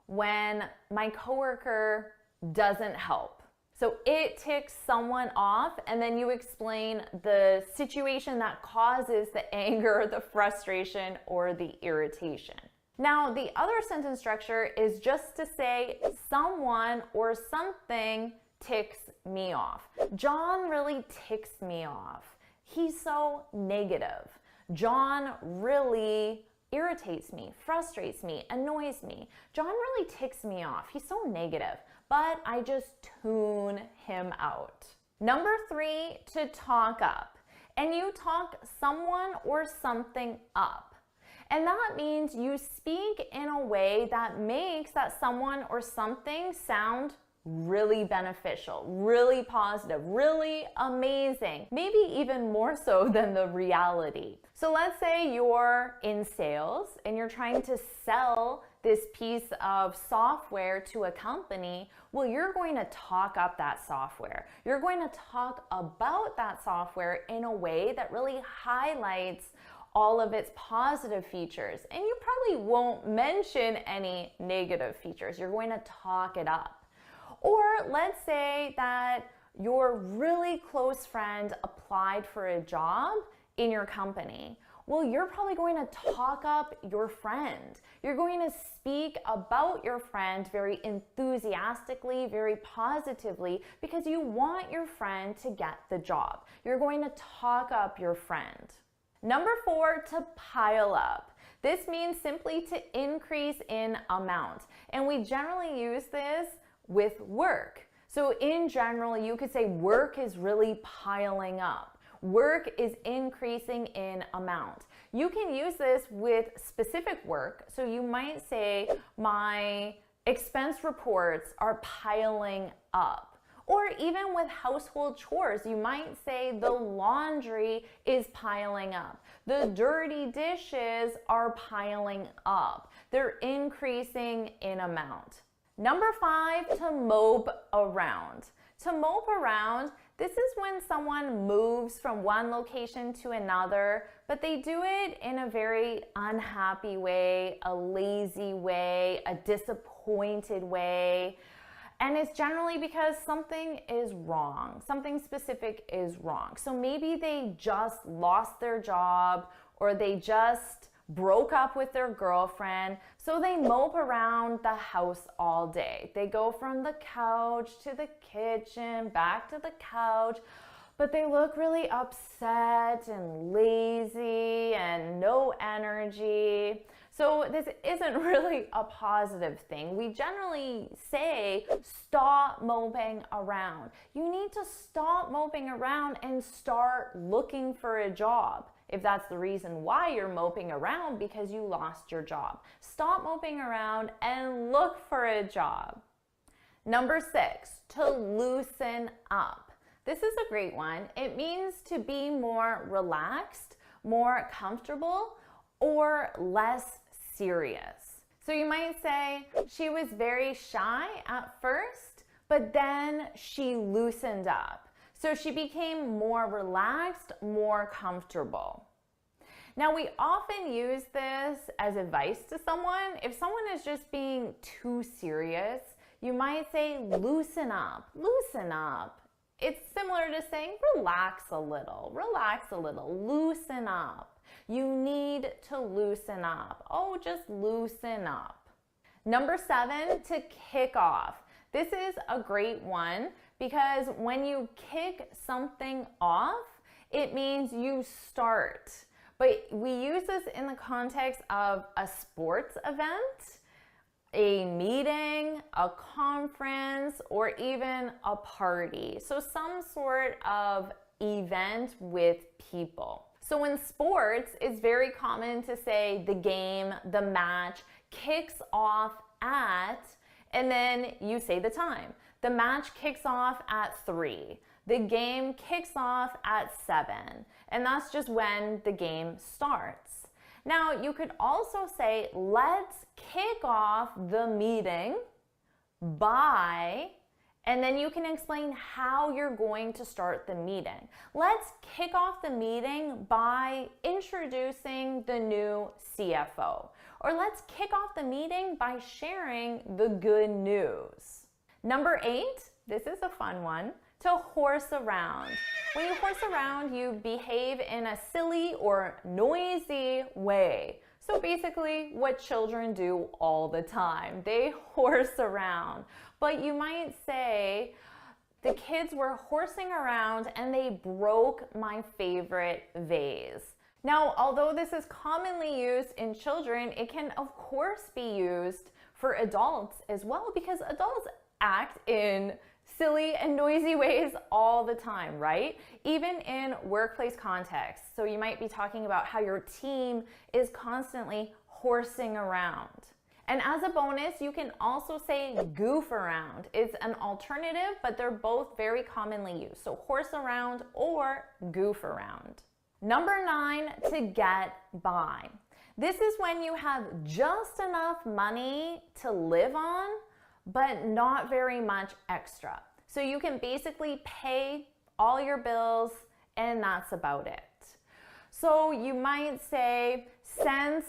when my coworker doesn't help. So it ticks someone off, and then you explain the situation that causes the anger, the frustration, or the irritation. Now, the other sentence structure is just to say someone or something ticks me off. John really ticks me off. He's so negative. John really irritates me, frustrates me, annoys me. John really ticks me off. He's so negative, but I just tune him out. Number 3, to talk up. And you talk someone or something up. And that means you speak in a way that makes that someone or something sound really beneficial, really positive, really amazing, maybe even more so than the reality. So let's say you're in sales and you're trying to sell this piece of software to a company. Well, you're going to talk up that software. You're going to talk about that software in a way that really highlights all of its positive features. And you probably won't mention any negative features. You're going to talk it up. Or let's say that your really close friend applied for a job in your company. Well, you're probably going to talk up your friend. You're going to speak about your friend very enthusiastically, very positively, because you want your friend to get the job. You're going to talk up your friend. Number 4, to pile up. This means simply to increase in amount. And we generally use this with work. So in general, you could say work is really piling up. Work is increasing in amount. You can use this with specific work. So you might say, my expense reports are piling up. Or even with household chores, you might say the laundry is piling up. The dirty dishes are piling up. They're increasing in amount. Number 5, to mope around. To mope around, this is when someone moves from one location to another, but they do it in a very unhappy way, a lazy way, a disappointed way. And it's generally because something is wrong. Something specific is wrong. So maybe they just lost their job, or they just broke up with their girlfriend, so they mope around the house all day. They go from the couch to the kitchen, back to the couch, but they look really upset and lazy and no energy. So this isn't really a positive thing. We generally say, stop moping around. You need to stop moping around and start looking for a job. If that's the reason why you're moping around because you lost your job. Stop moping around and look for a job. Number 6, to loosen up. This is a great one. It means to be more relaxed, more comfortable, or less serious. So you might say, she was very shy at first, but then she loosened up. So she became more relaxed, more comfortable. Now, we often use this as advice to someone. If someone is just being too serious, you might say, loosen up, loosen up. It's similar to saying, relax a little, loosen up. You need to loosen up. Oh, just loosen up. Number 7, to kick off. This is a great one because when you kick something off, it means you start. But we use this in the context of a sports event, a meeting, a conference, or even a party. So some sort of event with people. So in sports, it's very common to say the game, the match kicks off at, and then you say the time. The match kicks off at 3. The game kicks off at 7. And that's just when the game starts. Now, you could also say, let's kick off the meeting by, and then you can explain how you're going to start the meeting. Let's kick off the meeting by introducing the new CFO. Or let's kick off the meeting by sharing the good news. Number 8, this is a fun one, to horse around. When you horse around, you behave in a silly or noisy way. So basically what children do all the time. They horse around. But you might say, the kids were horsing around and they broke my favorite vase. Now, although this is commonly used in children, it can of course be used for adults as well, because adults act in silly and noisy ways all the time, right? Even in workplace contexts. So you might be talking about how your team is constantly horsing around. And as a bonus, you can also say goof around. It's an alternative, but they're both very commonly used. So horse around or goof around. Number 9, to get by. This is when you have just enough money to live on, but not very much extra. So you can basically pay all your bills and that's about it. So you might say, since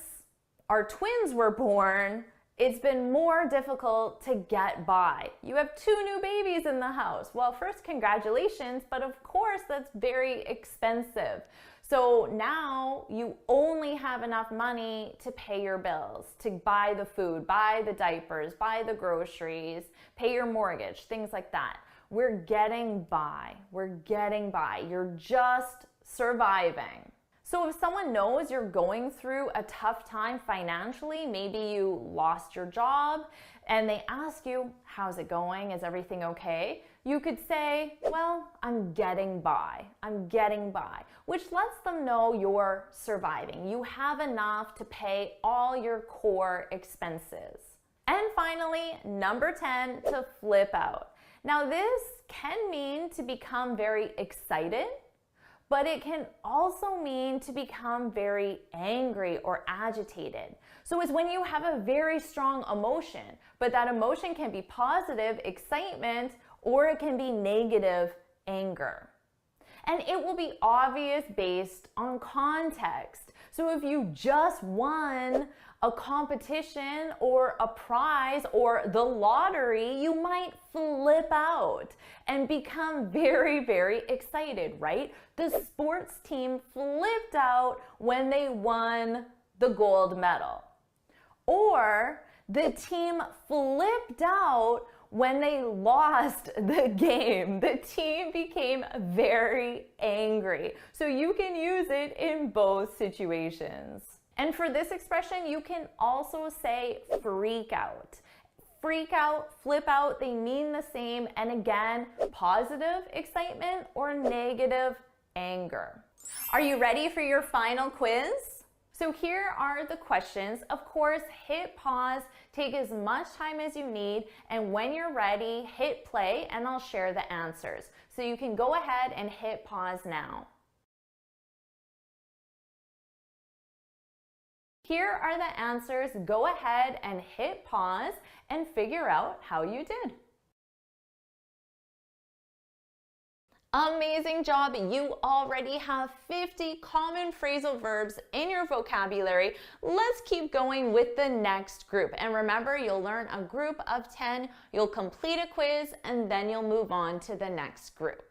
our twins were born, it's been more difficult to get by. You have 2 new babies in the house. Well, first, congratulations, but of course that's very expensive. So now you only have enough money to pay your bills, to buy the food, buy the diapers, buy the groceries, pay your mortgage, things like that. We're getting by. We're getting by. You're just surviving. So if someone knows you're going through a tough time financially, maybe you lost your job, and they ask you, how's it going? Is everything okay? You could say, well, I'm getting by. I'm getting by, which lets them know you're surviving. You have enough to pay all your core expenses. And finally, number 10, to flip out. Now, this can mean to become very excited, but it can also mean to become very angry or agitated. So it's when you have a very strong emotion, but that emotion can be positive, excitement, or it can be negative, anger. And it will be obvious based on context. So if you just won a competition or a prize or the lottery, you might flip out and become very, very excited, right? The sports team flipped out when they won the gold medal. Or the team flipped out when they lost the game. The team became very angry. So you can use it in both situations. And for this expression, you can also say freak out. Freak out, flip out, they mean the same. And again, positive excitement or negative anger. Are you ready for your final quiz? So here are the questions. Of course, hit pause, take as much time as you need, and when you're ready, hit play and I'll share the answers. So you can go ahead and hit pause now. Here are the answers. Go ahead and hit pause and figure out how you did. Amazing job! You already have 50 common phrasal verbs in your vocabulary. Let's keep going with the next group. And remember, you'll learn a group of 10, you'll complete a quiz, and then you'll move on to the next group.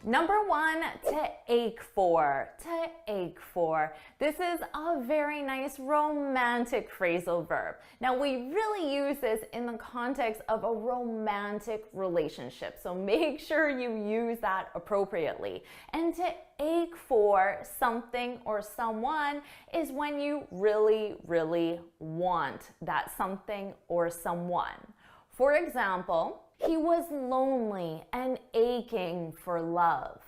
Number 1, to ache for. To ache for. This is a very nice romantic phrasal verb. Now, we really use this in the context of a romantic relationship, so make sure you use that appropriately. And to ache for something or someone is when you really, really want that something or someone. For example, he was lonely and aching for love.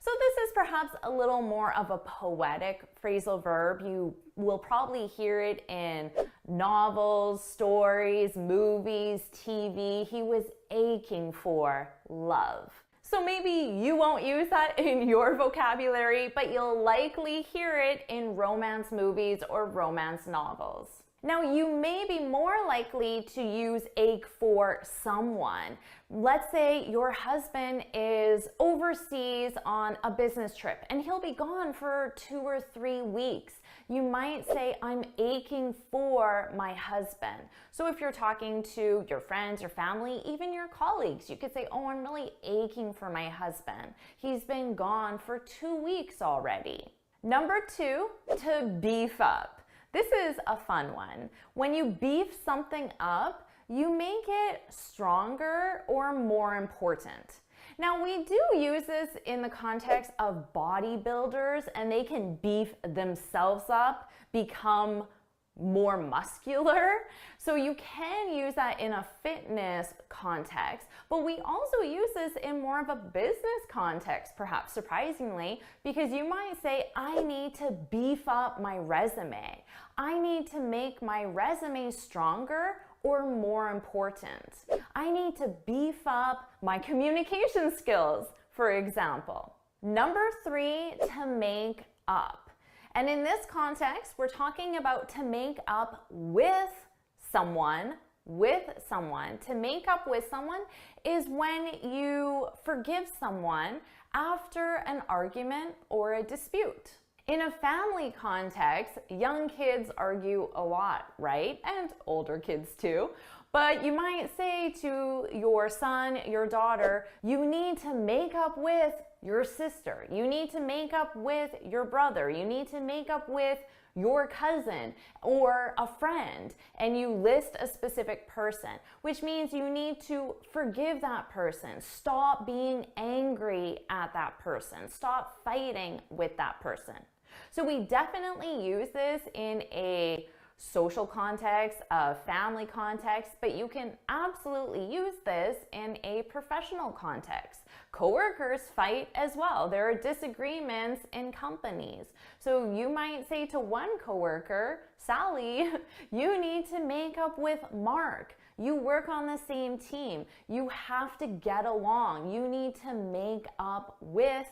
So this is perhaps a little more of a poetic phrasal verb. You will probably hear it in novels, stories, movies, TV. He was aching for love. So maybe you won't use that in your vocabulary, but you'll likely hear it in romance movies or romance novels. Now, you may be more likely to use ache for someone. Let's say your husband is overseas on a business trip and he'll be gone for 2 or 3 weeks. You might say, I'm aching for my husband. So if you're talking to your friends, your family, even your colleagues, you could say, oh, I'm really aching for my husband. He's been gone for 2 weeks already. Number 2, to beef up. This is a fun one. When you beef something up, you make it stronger or more important. Now, we do use this in the context of bodybuilders, and they can beef themselves up, become more muscular. So you can use that in a fitness context, but we also use this in more of a business context, perhaps surprisingly, because you might say, I need to beef up my resume. I need to make my resume stronger or more important. I need to beef up my communication skills, for example. Number 3, to make up. And in this context, we're talking about to make up with someone. To make up with someone is when you forgive someone after an argument or a dispute. In a family context, young kids argue a lot, right? And older kids too. But you might say to your son, your daughter, you need to make up with your sister. You need to make up with your brother. You need to make up with your cousin or a friend, and you list a specific person, which means you need to forgive that person. Stop being angry at that person. Stop fighting with that person. So we definitely use this in a social context, a family context, but you can absolutely use this in a professional context. Coworkers fight as well. There are disagreements in companies. So you might say to one coworker, Sally, you need to make up with Mark. You work on the same team. You have to get along. You need to make up with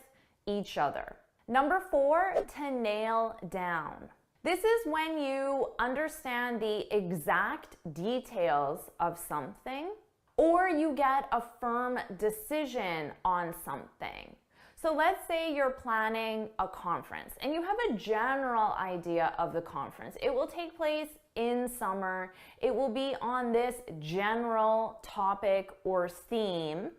each other. Number 4, to nail down. This is when you understand the exact details of something, or you get a firm decision on something. So let's say you're planning a conference and you have a general idea of the conference. It will take place in summer. It will be on this general topic or theme.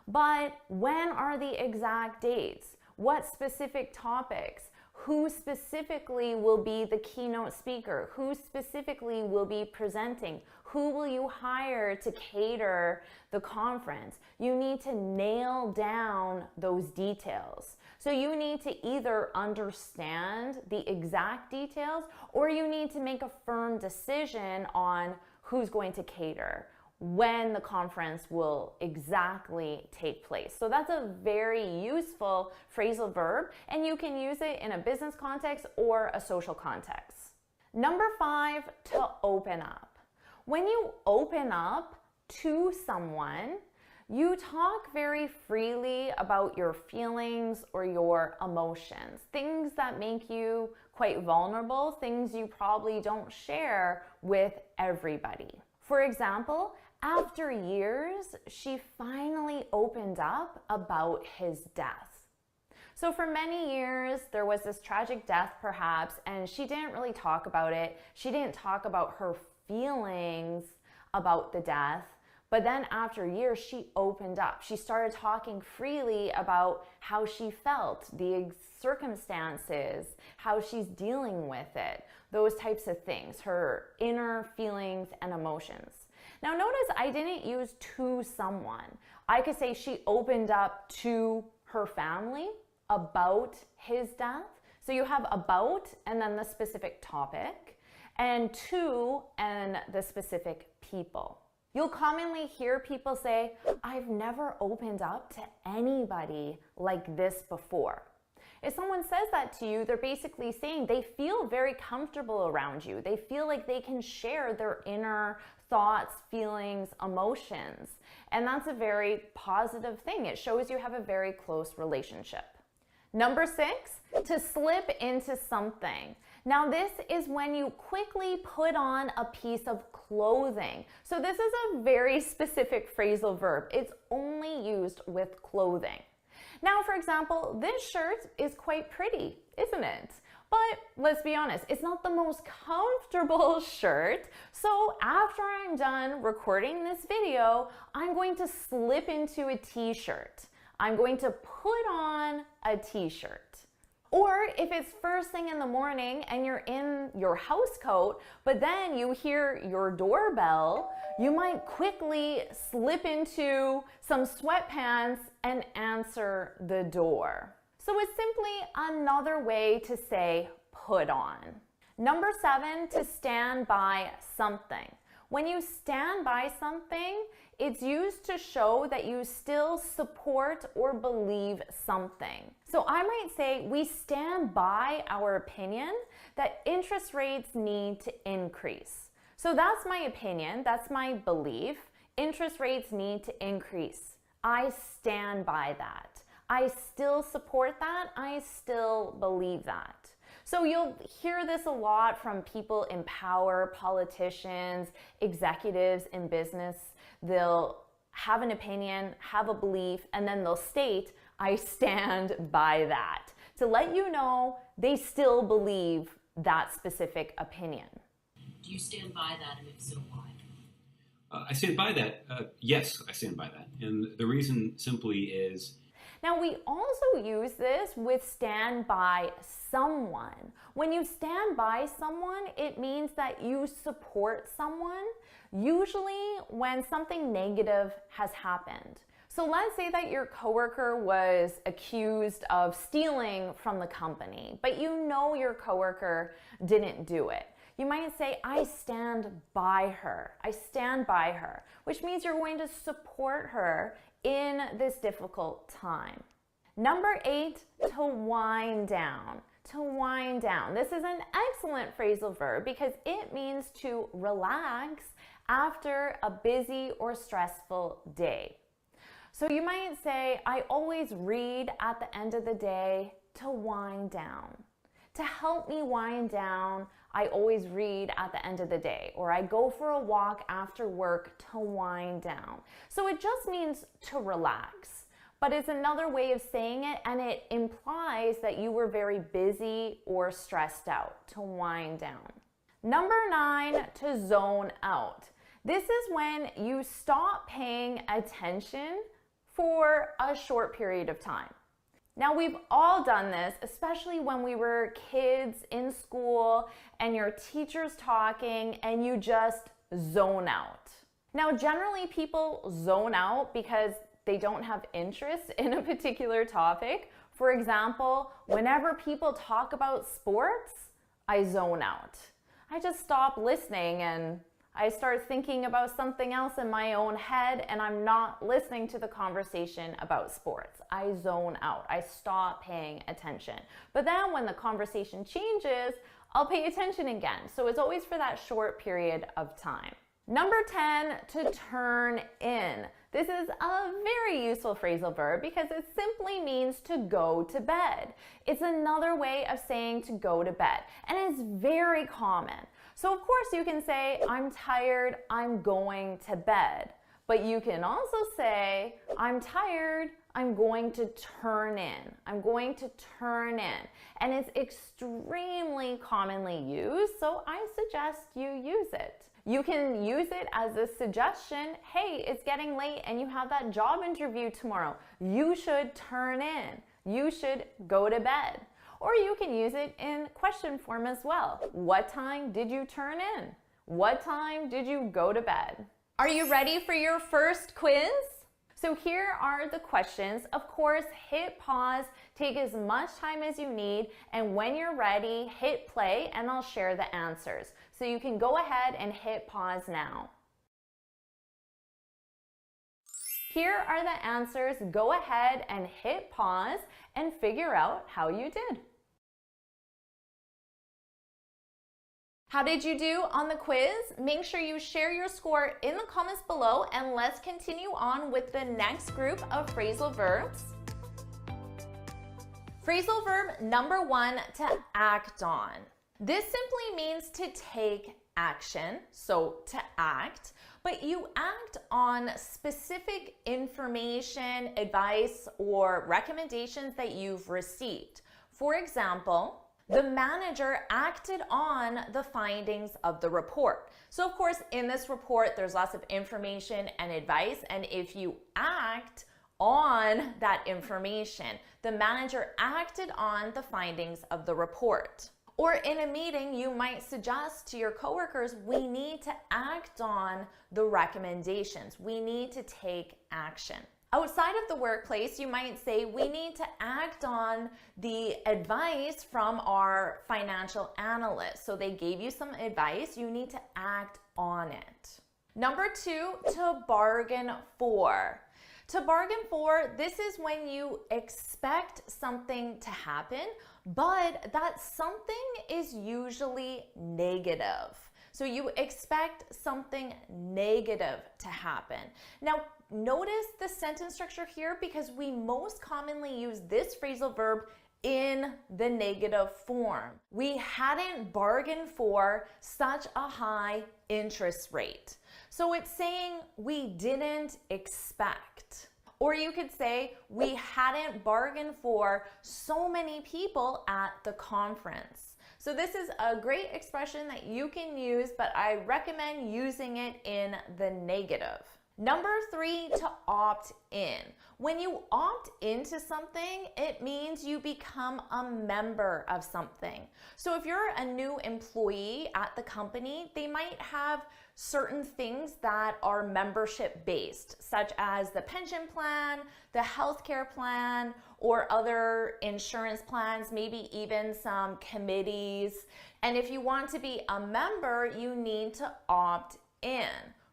But when are the exact dates? What specific topics? Who specifically will be the keynote speaker? Who specifically will be presenting? Who will you hire to cater the conference? You need to nail down those details. So you need to either understand the exact details or you need to make a firm decision on who's going to cater, when the conference will exactly take place. So that's a very useful phrasal verb, and you can use it in a business context or a social context. Number 5, to open up. When you open up to someone, you talk very freely about your feelings or your emotions, things that make you quite vulnerable, things you probably don't share with everybody. For example, after years, she finally opened up about his death. So for many years, there was this tragic death perhaps, and she didn't really talk about it. She didn't talk about her feelings about the death. But then after years, she opened up. She started talking freely about how she felt, the circumstances, how she's dealing with it, those types of things, her inner feelings and emotions. Now notice I didn't use to someone. I could say she opened up to her family about his death. So you have about and then the specific topic, and to and the specific people. You'll commonly hear people say, I've never opened up to anybody like this before. If someone says that to you, they're basically saying they feel very comfortable around you. They feel like they can share their inner thoughts, feelings, emotions. And that's a very positive thing. It shows you have a very close relationship. Number 6, to slip into something. Now this is when you quickly put on a piece of clothing. So this is a very specific phrasal verb. It's only used with clothing. Now, for example, this shirt is quite pretty, isn't it? But let's be honest, it's not the most comfortable shirt. So after I'm done recording this video, I'm going to slip into a t-shirt. I'm going to put on a t-shirt. Or if it's first thing in the morning and you're in your house coat, but then you hear your doorbell, you might quickly slip into some sweatpants and answer the door. So it's simply another way to say put on. Number 7, to stand by something. When you stand by something, it's used to show that you still support or believe something. So I might say we stand by our opinion that interest rates need to increase. So that's my opinion, that's my belief. Interest rates need to increase. I stand by that. I still support that. I still believe that. So you'll hear this a lot from people in power, politicians, executives in business. They'll have an opinion, have a belief, and then they'll state, I stand by that, to let you know they still believe that specific opinion.
Do you stand by that, and if so, why?
I stand by that. Yes, I stand by that. And the reason simply is...
Now, we also use this with stand by someone. When you stand by someone, it means that you support someone, usually when something negative has happened. So let's say that your coworker was accused of stealing from the company, but you know your coworker didn't do it. You might say, I stand by her. I stand by her, which means you're going to support her in this difficult time. Number 8, to wind down. To wind down. This is an excellent phrasal verb because it means to relax after a busy or stressful day. So you might say, I always read at the end of the day to wind down. To help me wind down, I always read at the end of the day, or I go for a walk after work to wind down. So it just means to relax. but it's another way of saying it, and it implies that you were very busy or stressed out, to wind down. Number 9, to zone out. This is when you stop paying attention for a short period of time. Now, we've all done this, especially when we were kids in school and your teacher's talking and you just zone out. Now, generally people zone out because they don't have interest in a particular topic. For example, whenever people talk about sports, I zone out. I just stop listening and I start thinking about something else in my own head, and I'm not listening to the conversation about sports. I zone out. I stop paying attention. But then when the conversation changes, I'll pay attention again. So it's always for that short period of time. Number 10, to turn in. This is a very useful phrasal verb because it simply means to go to bed. It's another way of saying to go to bed, and it's very common. So of course you can say, I'm tired, I'm going to bed. But you can also say, I'm tired, I'm going to turn in. I'm going to turn in. And it's extremely commonly used, so I suggest you use it. You can use it as a suggestion. Hey, it's getting late and you have that job interview tomorrow. You should turn in. You should go to bed. Or you can use it in question form as well. What time did you turn in? What time did you go to bed? Are you ready for your first quiz? So here are the questions. Of course, hit pause, take as much time as you need, and when you're ready, hit play and I'll share the answers. So you can go ahead and hit pause now. Here are the answers. Go ahead and hit pause and figure out how you did. How did you do on the quiz? Make sure you share your score in the comments below, and let's continue on with the next group of phrasal verbs. Phrasal verb number 1, to act on. This simply means to take action, so to act, but you act on specific information, advice, or recommendations that you've received. For example, the manager acted on the findings of the report. So of course, in this report, there's lots of information and advice, and if you act on that information, the manager acted on the findings of the report. Or in a meeting, you might suggest to your coworkers, we need to act on the recommendations. We need to take action. Outside of the workplace, you might say, we need to act on the advice from our financial analyst. So they gave you some advice, you need to act on it. Number 2, to bargain for. To bargain for, this is when you expect something to happen, but that something is usually negative. So you expect something negative to happen. Now, notice the sentence structure here because we most commonly use this phrasal verb in the negative form. We hadn't bargained for such a high interest rate. So it's saying we didn't expect. Or you could say we hadn't bargained for so many people at the conference. So this is a great expression that you can use, but I recommend using it in the negative. Number 3, to opt in. When you opt into something, it means you become a member of something. So if you're a new employee at the company, they might have certain things that are membership based, such as the pension plan, the healthcare plan, or other insurance plans, maybe even some committees. And if you want to be a member, you need to opt in.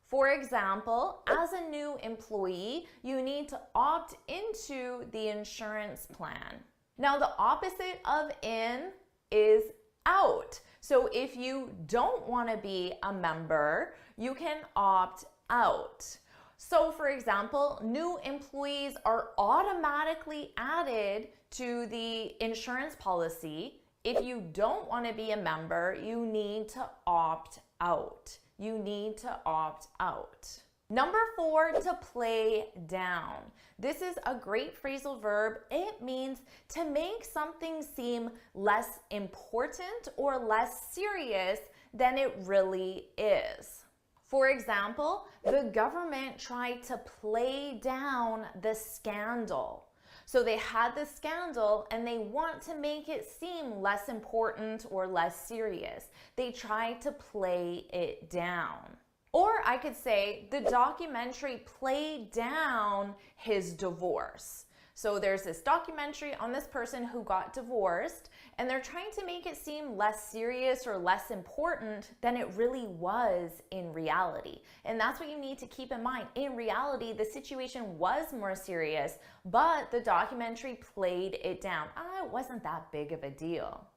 For example, as a new employee, you need to opt into the insurance plan. Now, the opposite of in is out. So if you don't want to be a member, you can opt out. So for example, new employees are automatically added to the insurance policy. If you don't want to be a member, you need to opt out. You need to opt out. Number 4, to play down. This is a great phrasal verb. It means to make something seem less important or less serious than it really is. For example, the government tried to play down the scandal. So they had the scandal and they want to make it seem less important or less serious. They tried to play it down. Or I could say the documentary played down his divorce. So there's this documentary on this person who got divorced, and they're trying to make it seem less serious or less important than it really was in reality. And that's what you need to keep in mind. In reality, the situation was more serious, but the documentary played it down. It wasn't that big of a deal.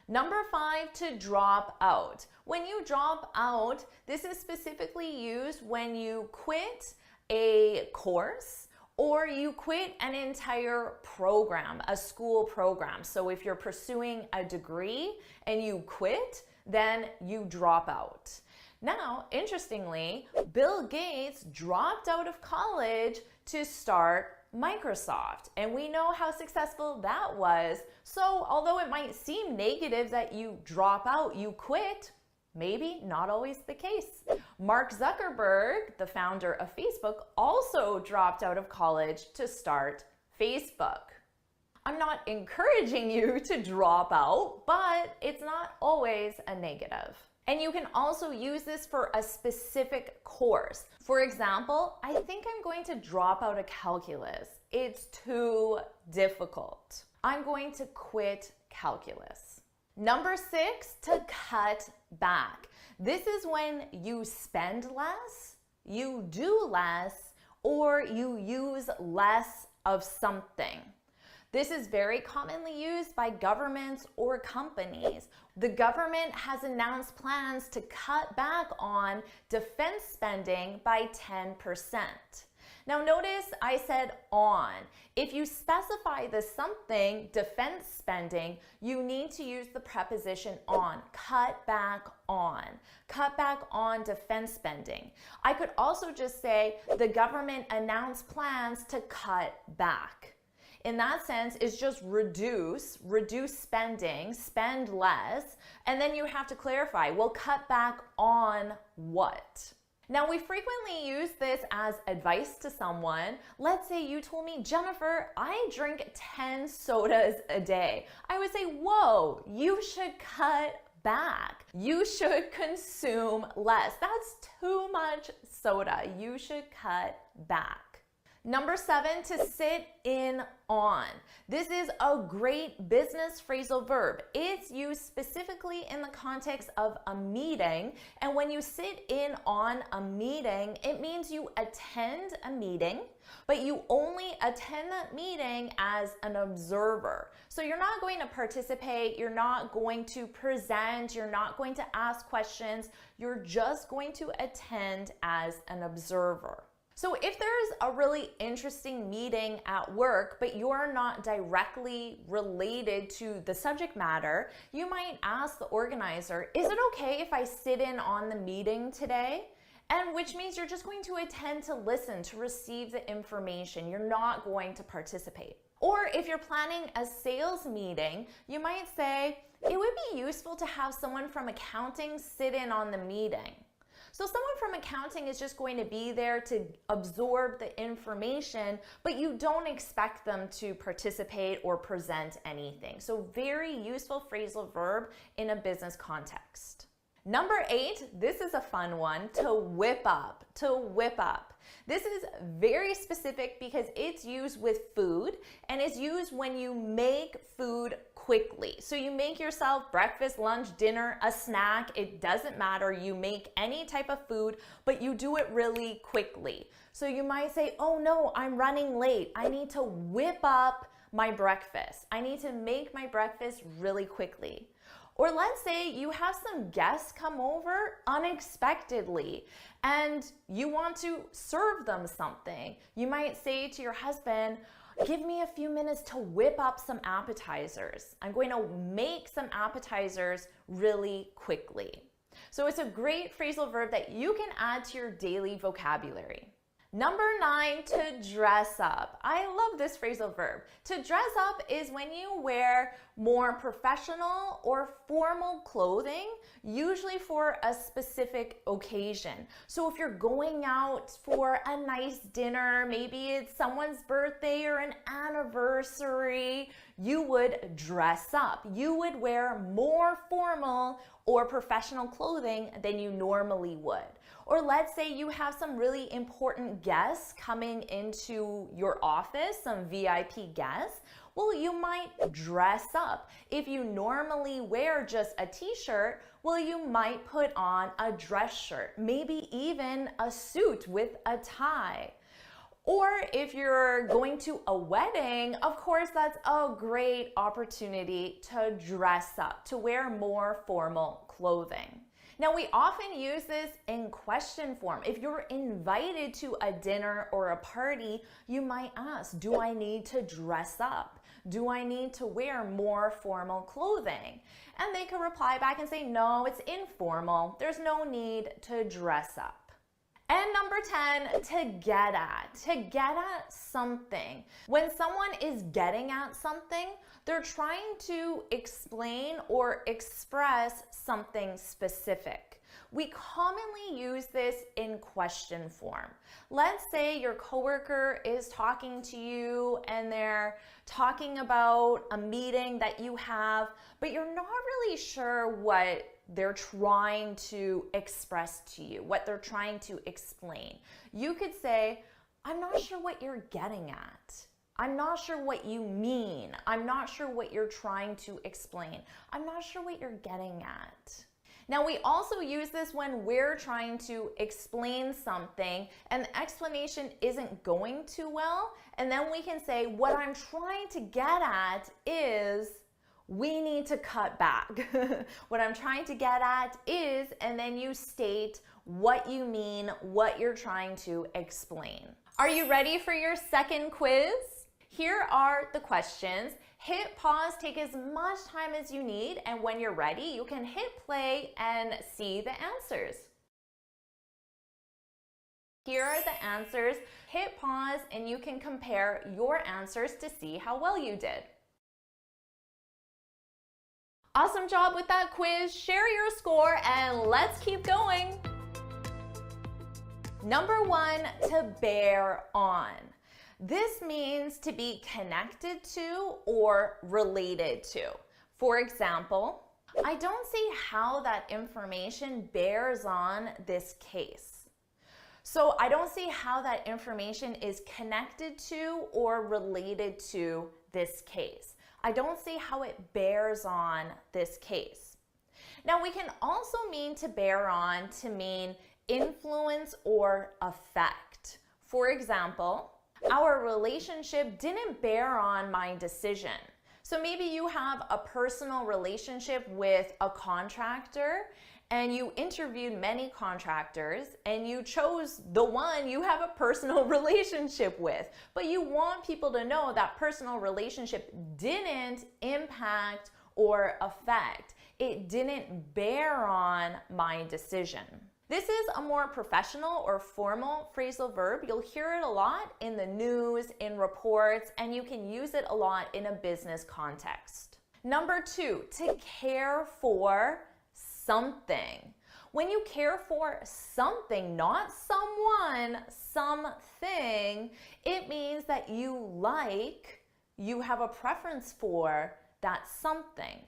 Number 5, to drop out. When you drop out, this is specifically used when you quit a course or you quit an entire program, a school program. So if you're pursuing a degree and you quit, then you drop out. Now, interestingly, Bill Gates dropped out of college to start Microsoft, and we know how successful that was. So although it might seem negative that you drop out, you quit, maybe not always the case. Mark Zuckerberg, the founder of Facebook, also dropped out of college to start Facebook. I'm not encouraging you to drop out, but it's not always a negative. And you can also use this for a specific course. For example, I think I'm going to drop out of calculus. It's too difficult. I'm going to quit calculus. Number 6, to cut back. This is when you spend less, you do less, or you use less of something. This is very commonly used by governments or companies. The government has announced plans to cut back on defense spending by 10%. Now notice I said on. If you specify the something, defense spending, you need to use the preposition on. Cut back on. Cut back on defense spending. I could also just say the government announced plans to cut back. In that sense, it's just reduce spending, spend less, and then you have to clarify, well, cut back on what? Now, we frequently use this as advice to someone. Let's say you told me, Jennifer, I drink 10 sodas a day. I would say, whoa, you should cut back. You should consume less. That's too much soda. You should cut back. Number 7, to sit in on. This is a great business phrasal verb. It's used specifically in the context of a meeting. And when you sit in on a meeting, it means you attend a meeting, but you only attend that meeting as an observer. So you're not going to participate, you're not going to present, you're not going to ask questions, you're just going to attend as an observer. So if there's a really interesting meeting at work, but you're not directly related to the subject matter, you might ask the organizer, is it okay if I sit in on the meeting today? And which means you're just going to attend to listen, to receive the information. You're not going to participate. Or if you're planning a sales meeting, you might say, it would be useful to have someone from accounting sit in on the meeting. So someone from accounting is just going to be there to absorb the information, but you don't expect them to participate or present anything. So very useful phrasal verb in a business context. Number 8, this is a fun one, to whip up, to whip up. This is very specific because it's used with food and it's used when you make food quickly. So you make yourself breakfast, lunch, dinner, a snack, it doesn't matter. You make any type of food, but you do it really quickly. So you might say, oh no, I'm running late. I need to whip up my breakfast. I need to make my breakfast really quickly. Or let's say you have some guests come over unexpectedly and you want to serve them something. You might say to your husband, give me a few minutes to whip up some appetizers. I'm going to make some appetizers really quickly. So it's a great phrasal verb that you can add to your daily vocabulary. Number 9, to dress up. I love this phrasal verb. To dress up is when you wear more professional or formal clothing, usually for a specific occasion. So if you're going out for a nice dinner, maybe it's someone's birthday or an anniversary, you would dress up. You would wear more formal or professional clothing than you normally would. Or let's say you have some really important guests coming into your office, some VIP guests. Well, you might dress up. If you normally wear just a t-shirt, well, you might put on a dress shirt, maybe even a suit with a tie. Or if you're going to a wedding, of course, that's a great opportunity to dress up, to wear more formal clothing. Now, we often use this in question form. If you're invited to a dinner or a party, you might ask, do I need to dress up? Do I need to wear more formal clothing? And they could reply back and say, no, it's informal. There's no need to dress up. And number 10, to get at something. When someone is getting at something, they're trying to explain or express something specific. We commonly use this in question form. Let's say your coworker is talking to you and they're talking about a meeting that you have, but you're not really sure what they're trying to express to you, what they're trying to explain. You could say, I'm not sure what you're getting at. I'm not sure what you mean. I'm not sure what you're trying to explain. I'm not sure what you're getting at. Now, we also use this when we're trying to explain something and the explanation isn't going too well, and then we can say, what I'm trying to get at is, we need to cut back. What I'm trying to get at is, and then you state what you mean, what you're trying to explain. Are you ready for your second quiz? Here are the questions. Hit pause, take as much time as you need, and when you're ready, you can hit play and see the answers. Here are the answers. Hit pause and you can compare your answers to see how well you did. Awesome job with that quiz. Share your score and let's keep going. Number 1, to bear on. This means to be connected to or related to. For example, I don't see how that information bears on this case. So I don't see how that information is connected to or related to this case. I don't see how it bears on this case. Now, we can also mean to bear on to mean influence or affect. For example, our relationship didn't bear on my decision. So maybe you have a personal relationship with a contractor and you interviewed many contractors and you chose the one you have a personal relationship with, but you want people to know that personal relationship didn't impact or affect. It didn't bear on my decision. This is a more professional or formal phrasal verb. You'll hear it a lot in the news, in reports, and you can use it a lot in a business context. Number 2, to care for something. When you care for something, not someone, something, it means that you have a preference for that something.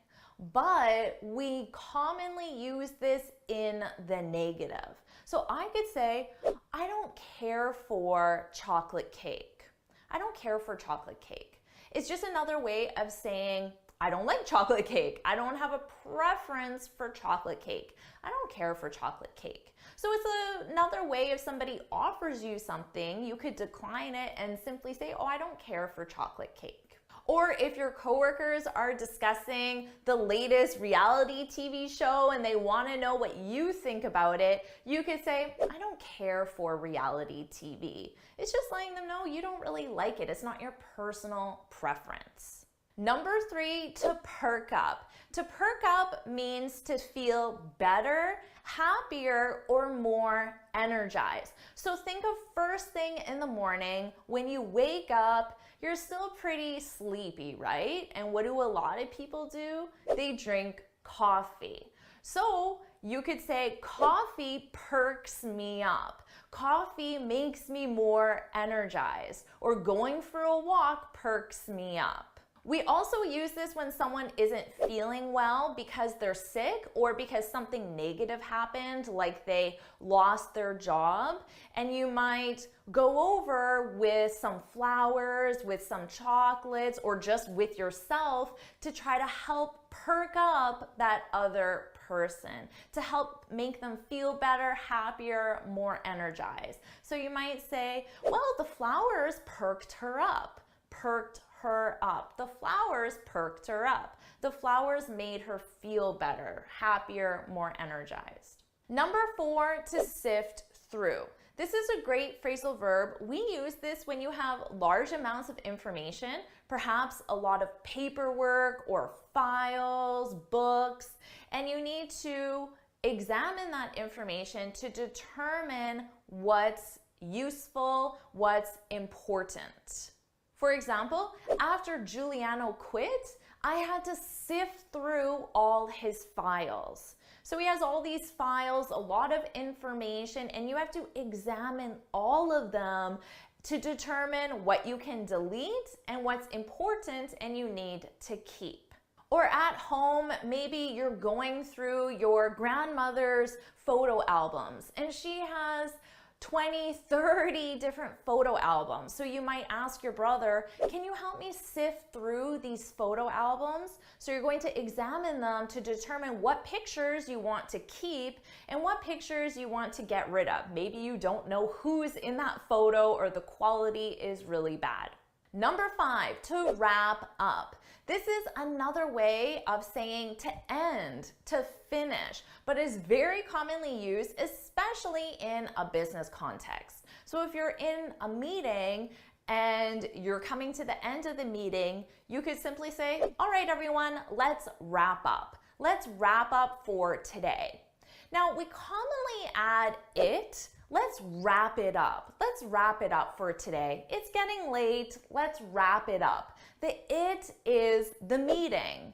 But we commonly use this in the negative. So I could say, I don't care for chocolate cake. I don't care for chocolate cake. It's just another way of saying, I don't like chocolate cake. I don't have a preference for chocolate cake. I don't care for chocolate cake. So it's another way if somebody offers you something, you could decline it and simply say, oh, I don't care for chocolate cake. Or if your coworkers are discussing the latest reality TV show and they want to know what you think about it, you could say, I don't care for reality TV. It's just letting them know you don't really like it. It's not your personal preference. Number 3, to perk up. To perk up means to feel better, happier, or more energized. So think of first thing in the morning, when you wake up, you're still pretty sleepy, right? And what do a lot of people do? They drink coffee. So you could say, coffee perks me up. Coffee makes me more energized. Or going for a walk perks me up. We also use this when someone isn't feeling well because they're sick or because something negative happened, like they lost their job. And you might go over with some flowers, with some chocolates, or just with yourself to try to help perk up that other person, to help make them feel better, happier, more energized. So you might say, well, the flowers perked her up. Perked her up. The flowers perked her up. The flowers made her feel better, happier, more energized. Number 4, to sift through. This is a great phrasal verb. We use this when you have large amounts of information, perhaps a lot of paperwork or files, books, and you need to examine that information to determine what's useful, what's important. For example, after Giuliano quit, I had to sift through all his files. So he has all these files, a lot of information, and you have to examine all of them to determine what you can delete and what's important and you need to keep. Or at home, maybe you're going through your grandmother's photo albums and she has 20, 30 different photo albums. So you might ask your brother, can you help me sift through these photo albums? So you're going to examine them to determine what pictures you want to keep and what pictures you want to get rid of. Maybe you don't know who's in that photo or the quality is really bad. Number 5, to wrap up. This is another way of saying to end, to finish, but is very commonly used, especially in a business context. So if you're in a meeting and you're coming to the end of the meeting, you could simply say, all right, everyone, let's wrap up. Let's wrap up for today. Now, we commonly add it. Let's wrap it up. Let's wrap it up for today. It's getting late. Let's wrap it up. The it is the meeting,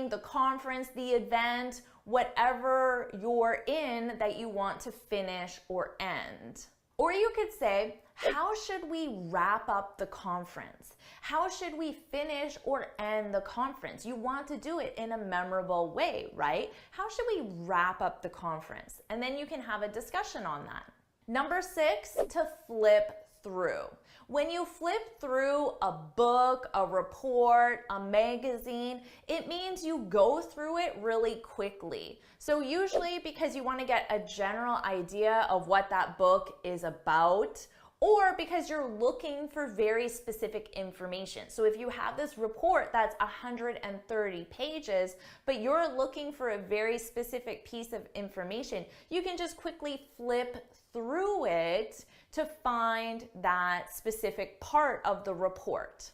the conference, the event, whatever you're in that you want to finish or end. Or you could say, how should we wrap up the conference? How should we finish or end the conference? You want to do it in a memorable way, right? How should we wrap up the conference? And then you can have a discussion on that. Number 6, to flip through. When you flip through a book, a report, a magazine, it means you go through it really quickly. So usually because you want to get a general idea of what that book is about, or because you're looking for very specific information. So if you have this report that's 130 pages, but you're looking for a very specific piece of information, you can just quickly flip through it to find that specific part of the report.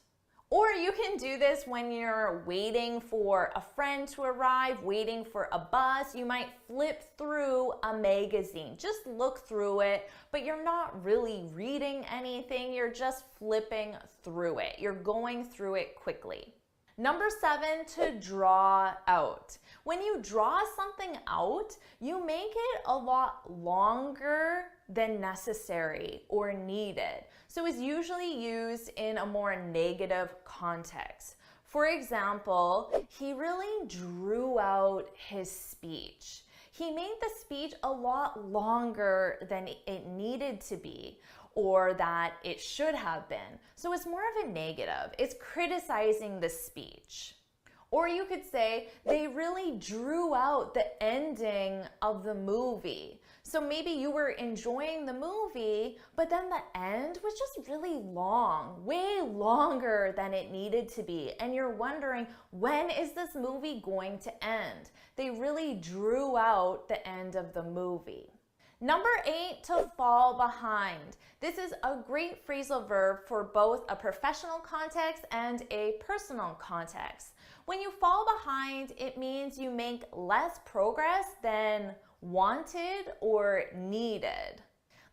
Or you can do this when you're waiting for a friend to arrive, waiting for a bus. You might flip through a magazine. Just look through it, but you're not really reading anything. You're just flipping through it. You're going through it quickly. Number 7, to draw out. When you draw something out, you make it a lot longer than necessary or needed. So it's usually used in a more negative context. For example, he really drew out his speech. He made the speech a lot longer than it needed to be, or that it should have been. So it's more of a negative. It's criticizing the speech. Or you could say, they really drew out the ending of the movie. So maybe you were enjoying the movie, but then the end was just really long, way longer than it needed to be. And you're wondering, when is this movie going to end? They really drew out the end of the movie. Number 8, to fall behind. This is a great phrasal verb for both a professional context and a personal context. When you fall behind, it means you make less progress than wanted or needed.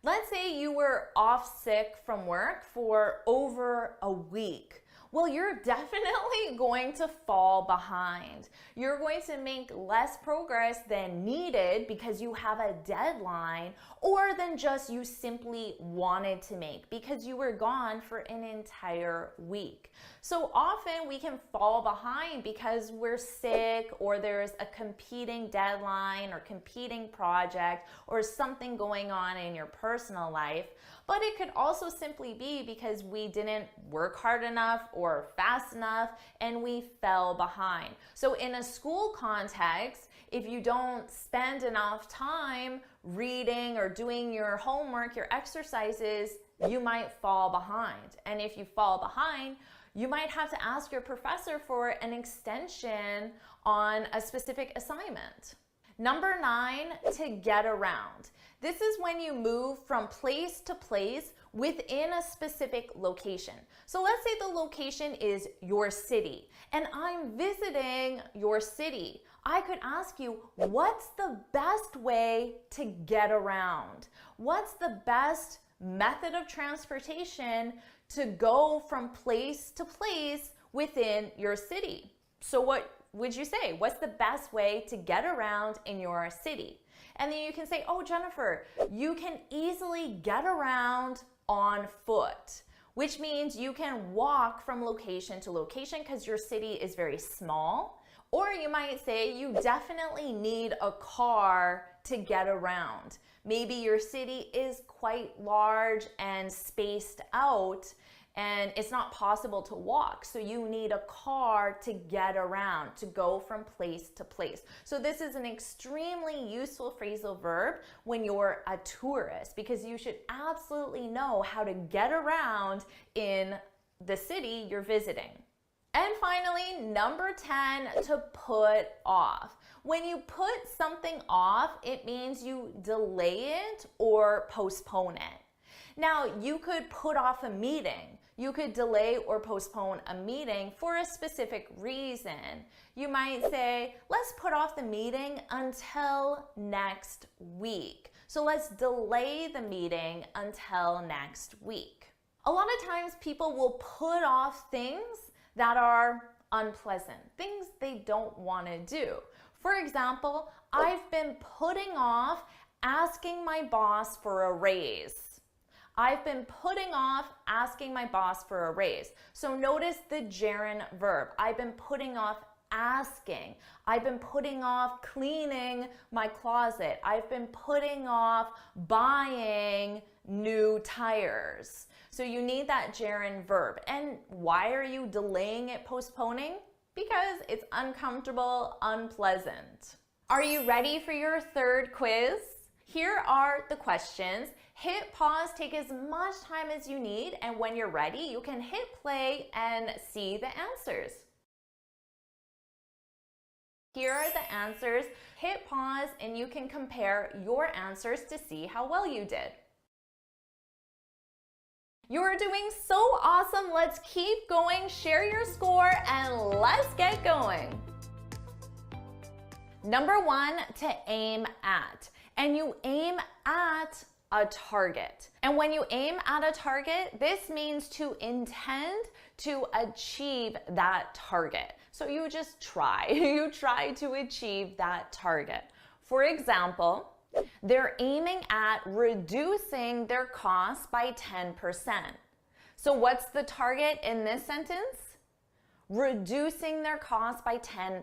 Let's say you were off sick from work for over a week. Well, you're definitely going to fall behind. You're going to make less progress than needed because you have a deadline, or than just you simply wanted to make because you were gone for an entire week. So often we can fall behind because we're sick, or there's a competing deadline or competing project or something going on in your personal life. But it could also simply be because we didn't work hard enough or fast enough and we fell behind. So in a school context, if you don't spend enough time reading or doing your homework, your exercises, you might fall behind. And if you fall behind, you might have to ask your professor for an extension on a specific assignment. Number 9, to get around. This is when you move from place to place within a specific location. So let's say the location is your city and I'm visiting your city. I could ask you, what's the best way to get around? What's the best method of transportation to go from place to place within your city? So what would you say? What's the best way to get around in your city? And then you can say, oh, Jennifer, you can easily get around on foot, which means you can walk from location to location because your city is very small. Or you might say you definitely need a car to get around. Maybe your city is quite large and spaced out, and it's not possible to walk. So you need a car to get around, to go from place to place. So this is an extremely useful phrasal verb when you're a tourist, because you should absolutely know how to get around in the city you're visiting. And finally, number 10, to put off. When you put something off, it means you delay it or postpone it. Now, you could put off a meeting. You could delay or postpone a meeting for a specific reason. You might say, let's put off the meeting until next week. So let's delay the meeting until next week. A lot of times people will put off things that are unpleasant, things they don't want to do. For example, I've been putting off asking my boss for a raise. I've been putting off asking my boss for a raise. So notice the gerund verb. I've been putting off asking. I've been putting off cleaning my closet. I've been putting off buying new tires. So you need that gerund verb. And why are you delaying it, postponing? Because it's uncomfortable, unpleasant. Are you ready for your third quiz? Here are the questions. Hit pause, take as much time as you need, and when you're ready, you can hit play and see the answers. Here are the answers. Hit pause and you can compare your answers to see how well you did. You're doing so awesome. Let's keep going. Share your score and let's get going. Number 1, to aim at. And you aim at a target. And when you aim at a target, this means to intend to achieve that target. So you just try. You try to achieve that target. For example, they're aiming at reducing their costs by 10%. So what's the target in this sentence? Reducing their costs by 10%.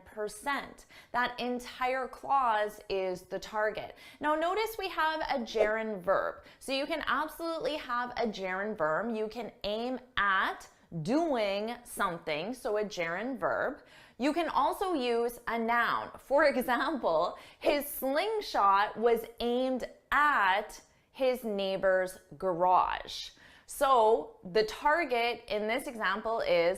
That entire clause is the target. Now notice we have a gerund verb. So you can absolutely have a gerund verb. You can aim at doing something, so a gerund verb. You can also use a noun. For example, his slingshot was aimed at his neighbor's garage. So the target in this example is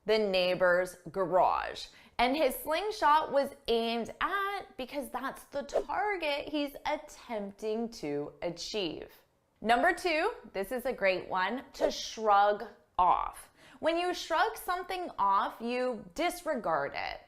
the neighbor's garage. And his slingshot was aimed at because that's the target he's attempting to achieve. Number 2, this is a great one, to shrug off. When you shrug something off, you disregard it.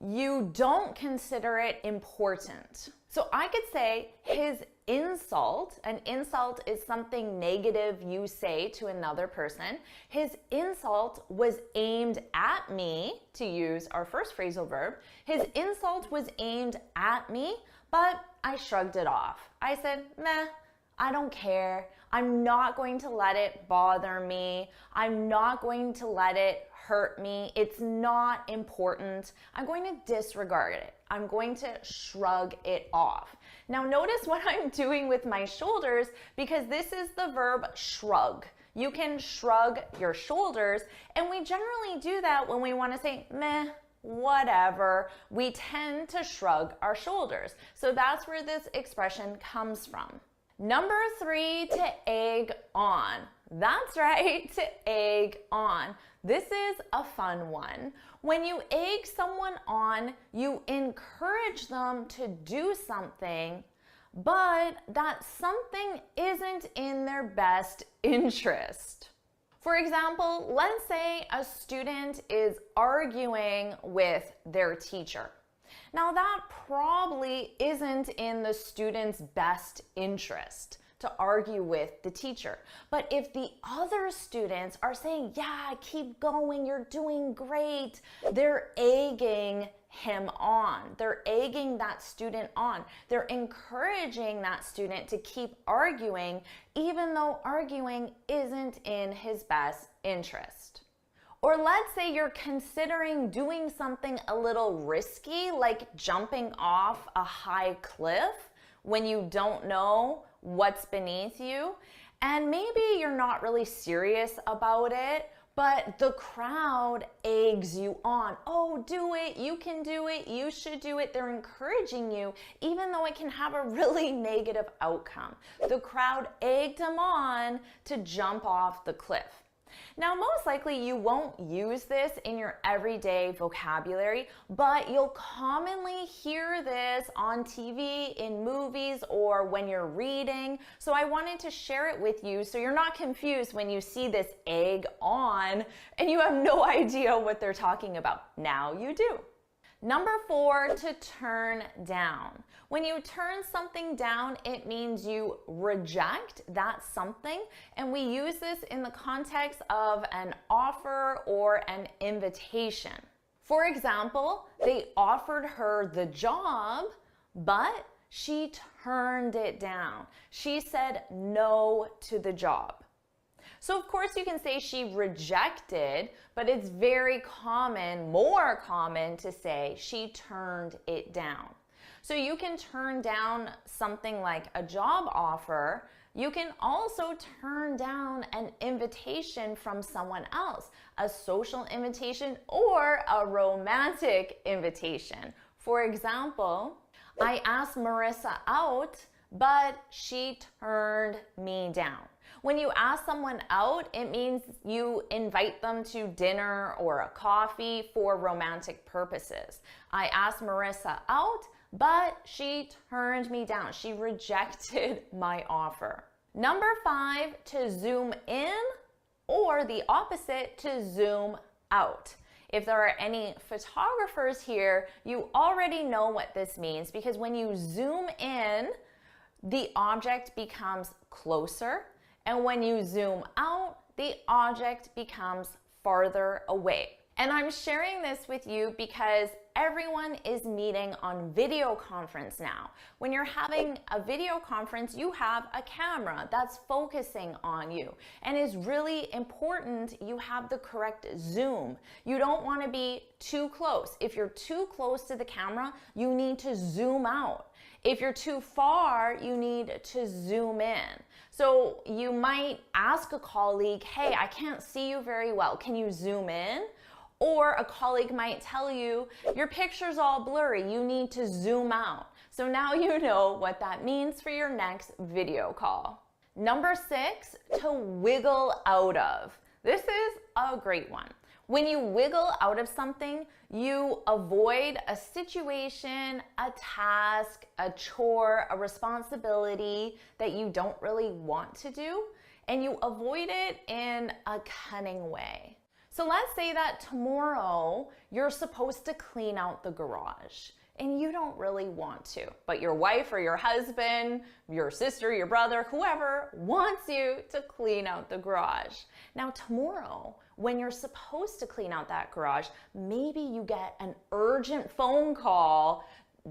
You don't consider it important. So I could say his insult, an insult is something negative you say to another person. His insult was aimed at me, to use our first phrasal verb. His insult was aimed at me, but I shrugged it off. I said, meh, I don't care. I'm not going to let it bother me. I'm not going to let it hurt me. It's not important. I'm going to disregard it. I'm going to shrug it off. Now notice what I'm doing with my shoulders because this is the verb shrug. You can shrug your shoulders, and we generally do that when we want to say meh, whatever. We tend to shrug our shoulders. So that's where this expression comes from. Number 3, to egg on. That's right, to egg on. This is a fun one. When you egg someone on, you encourage them to do something, but that something isn't in their best interest. For example, let's say a student is arguing with their teacher. Now that probably isn't in the student's best interest to argue with the teacher. But if the other students are saying, yeah, keep going, you're doing great, they're egging him on. They're egging that student on. They're encouraging that student to keep arguing, even though arguing isn't in his best interest. Or let's say you're considering doing something a little risky, like jumping off a high cliff when you don't know what's beneath you. And maybe you're not really serious about it, but the crowd eggs you on. Oh, do it, you can do it, you should do it. They're encouraging you, even though it can have a really negative outcome. The crowd egged him on to jump off the cliff. Now, most likely you won't use this in your everyday vocabulary, but you'll commonly hear this on TV, in movies, or when you're reading. So I wanted to share it with you so you're not confused when you see this egg on and you have no idea what they're talking about. Now you do. Number 4, to turn down. When you turn something down, it means you reject that something, and we use this in the context of an offer or an invitation. For example, they offered her the job, but she turned it down. She said no to the job. So of course you can say she rejected, but it's very common, more common to say she turned it down. So you can turn down something like a job offer. You can also turn down an invitation from someone else, a social invitation or a romantic invitation. For example, I asked Marissa out, but she turned me down. When you ask someone out, it means you invite them to dinner or a coffee for romantic purposes. I asked Marissa out, but she turned me down. She rejected my offer. Number 5, to zoom in, or the opposite, to zoom out. If there are any photographers here, you already know what this means because when you zoom in, the object becomes closer. And when you zoom out, the object becomes farther away. And I'm sharing this with you because everyone is meeting on video conference now. When you're having a video conference, you have a camera that's focusing on you. And it's really important you have the correct zoom. You don't want to be too close. If you're too close to the camera, you need to zoom out. If you're too far, you need to zoom in. So you might ask a colleague, hey, I can't see you very well. Can you zoom in? Or a colleague might tell you, your picture's all blurry. You need to zoom out. So now you know what that means for your next video call. Number 6, to wiggle out of. This is a great one. When you wiggle out of something, you avoid a situation, a task, a chore, a responsibility that you don't really want to do, and you avoid it in a cunning way. So let's say that tomorrow you're supposed to clean out the garage and you don't really want to, but your wife or your husband, your sister, your brother, whoever wants you to clean out the garage. Now tomorrow, when you're supposed to clean out that garage, maybe you get an urgent phone call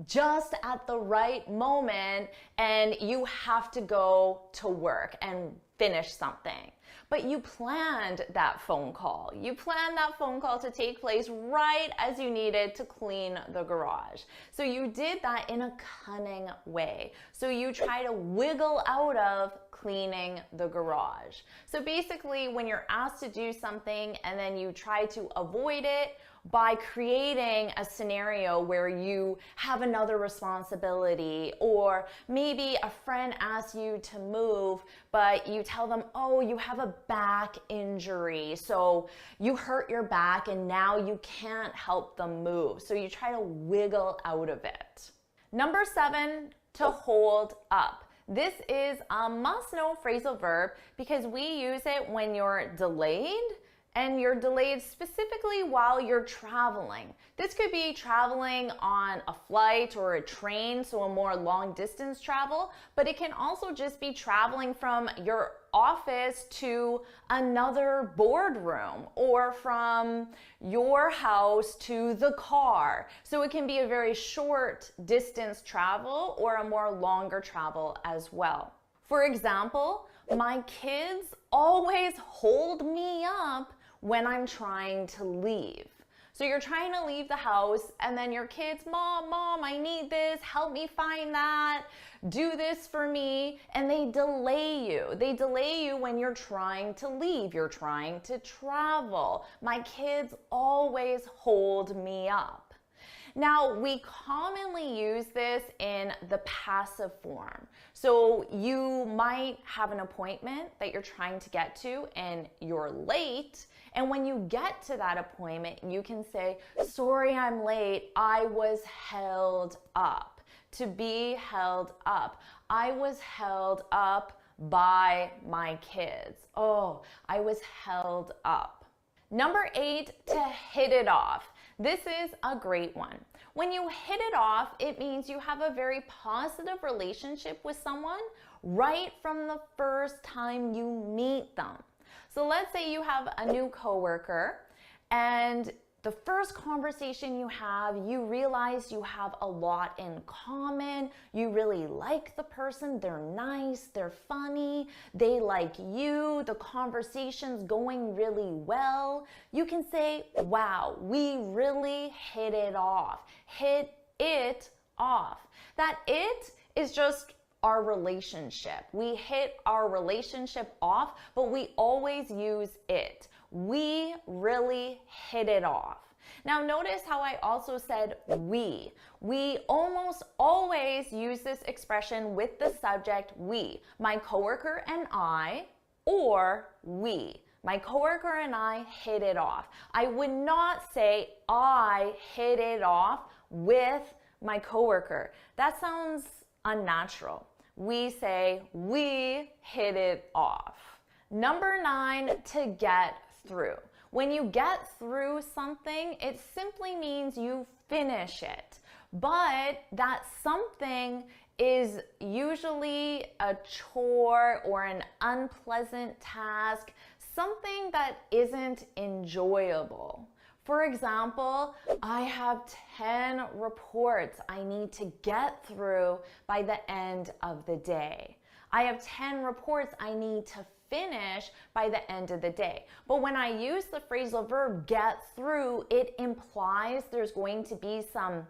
just at the right moment and you have to go to work and finish something. But you planned that phone call. You planned that phone call to take place right as you needed to clean the garage. So you did that in a cunning way. So you try to wiggle out of cleaning the garage. So basically, when you're asked to do something and then you try to avoid it by creating a scenario where you have another responsibility, or maybe a friend asks you to move, but you tell them, oh, you have a back injury, so you hurt your back and now you can't help them move. So you try to wiggle out of it. Number 7, to hold up. This is a must-know phrasal verb because we use it when you're delayed, and you're delayed specifically while you're traveling. This could be traveling on a flight or a train, so a more long distance travel, but it can also just be traveling from your office to another boardroom or from your house to the car. So it can be a very short distance travel or a more longer travel as well. For example, my kids always hold me up when I'm trying to leave. So you're trying to leave the house and then your kids, Mom, I need this, help me find that, do this for me, and they delay you. They delay you when you're trying to leave, you're trying to travel. My kids always hold me up. Now, we commonly use this in the passive form. So you might have an appointment that you're trying to get to and you're late. And when you get to that appointment, you can say, sorry, I'm late. I was held up. To be held up. I was held up by my kids. Oh, I was held up. Number 8, to hit it off. This is a great one. When you hit it off, it means you have a very positive relationship with someone right from the first time you meet them. So let's say you have a new coworker and the first conversation you have, you realize you have a lot in common. You really like the person. They're nice. They're funny. They like you. The conversation's going really well. You can say, wow, we really hit it off. Hit it off. That it is just our relationship. We hit our relationship off, but we always use it. We really hit it off. Now notice how I also said we. We almost always use this expression with the subject we. My coworker and I, or we. My coworker and I hit it off. I would not say I hit it off with my coworker. That sounds unnatural. We say we hit it off. Number 9, to get through. When you get through something, it simply means you finish it. But that something is usually a chore or an unpleasant task, something that isn't enjoyable. For example, I have 10 reports I need to get through by the end of the day. I have 10 reports I need to finish by the end of the day. But when I use the phrasal verb get through, it implies there's going to be some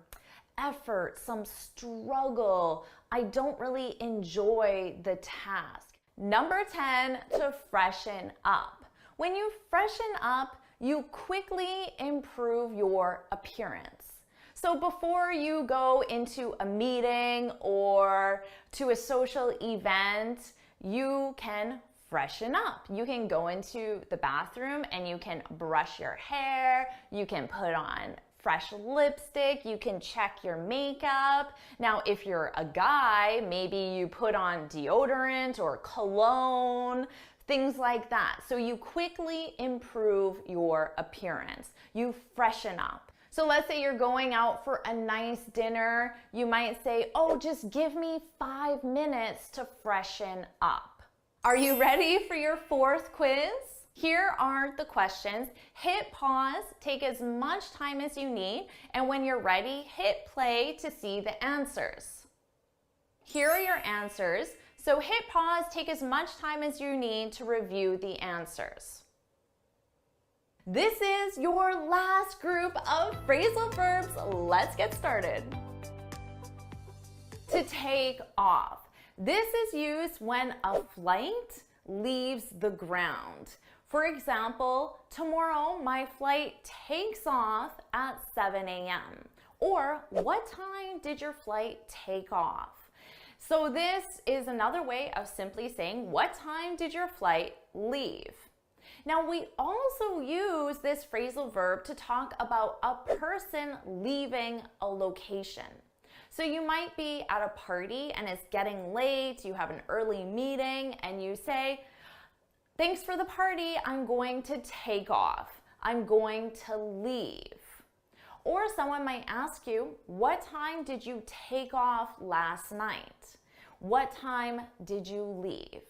effort, some struggle. I don't really enjoy the task. Number 10, to freshen up. When you freshen up, you quickly improve your appearance. So before you go into a meeting or to a social event, you can freshen up. You can go into the bathroom and you can brush your hair, you can put on fresh lipstick, you can check your makeup. Now, if you're a guy, maybe you put on deodorant or cologne, things like that. So you quickly improve your appearance. You freshen up. So let's say you're going out for a nice dinner. You might say, oh, just give me 5 minutes to freshen up. Are you ready for your fourth quiz? Here are the questions. Hit pause, take as much time as you need, and when you're ready, hit play to see the answers. Here are your answers. So hit pause, take as much time as you need to review the answers. This is your last group of phrasal verbs. Let's get started. To take off. This is used when a flight leaves the ground. For example, tomorrow my flight takes off at 7 a.m. Or what time did your flight take off? So this is another way of simply saying, what time did your flight leave? Now, we also use this phrasal verb to talk about a person leaving a location. So you might be at a party and it's getting late, you have an early meeting, and you say, thanks for the party, I'm going to take off. I'm going to leave. Or someone might ask you, what time did you take off last night? What time did you leave?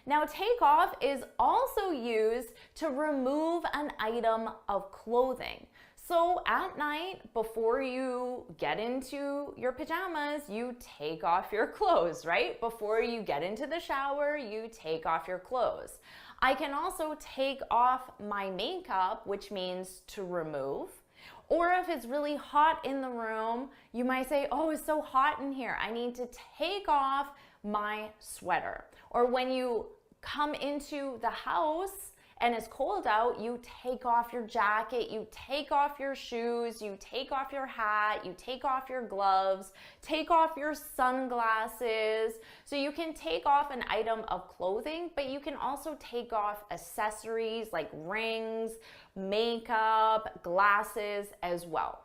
Now, take off is also used to remove an item of clothing. So at night, before you get into your pajamas, you take off your clothes, right? Before you get into the shower, you take off your clothes. I can also take off my makeup, which means to remove. Or if it's really hot in the room, you might say, oh, it's so hot in here, I need to take off my sweater. Or when you come into the house and it's cold out, you take off your jacket, you take off your shoes, you take off your hat, you take off your gloves, take off your sunglasses. So you can take off an item of clothing, but you can also take off accessories like rings, makeup, glasses as well.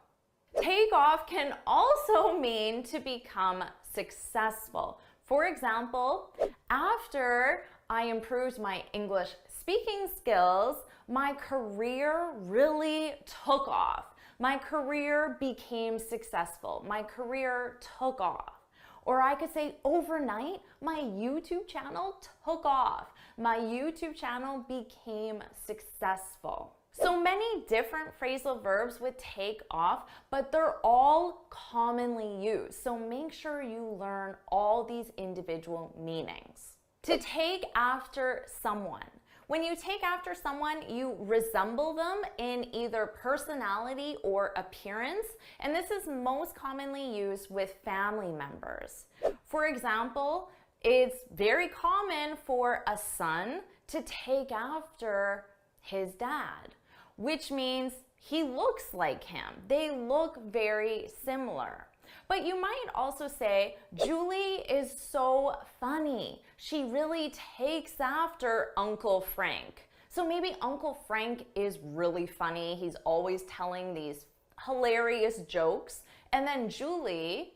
Take off can also mean to become successful. For example, after I improved my English speaking skills, my career really took off. My career became successful. My career took off. Or I could say overnight, my YouTube channel took off. My YouTube channel became successful. So many different phrasal verbs with take off, but they're all commonly used. So make sure you learn all these individual meanings. To take after someone. When you take after someone, you resemble them in either personality or appearance, and this is most commonly used with family members. For example, it's very common for a son to take after his dad, which means he looks like him. They look very similar. But you might also say, Julie is so funny. She really takes after Uncle Frank. So maybe Uncle Frank is really funny. He's always telling these hilarious jokes. And then Julie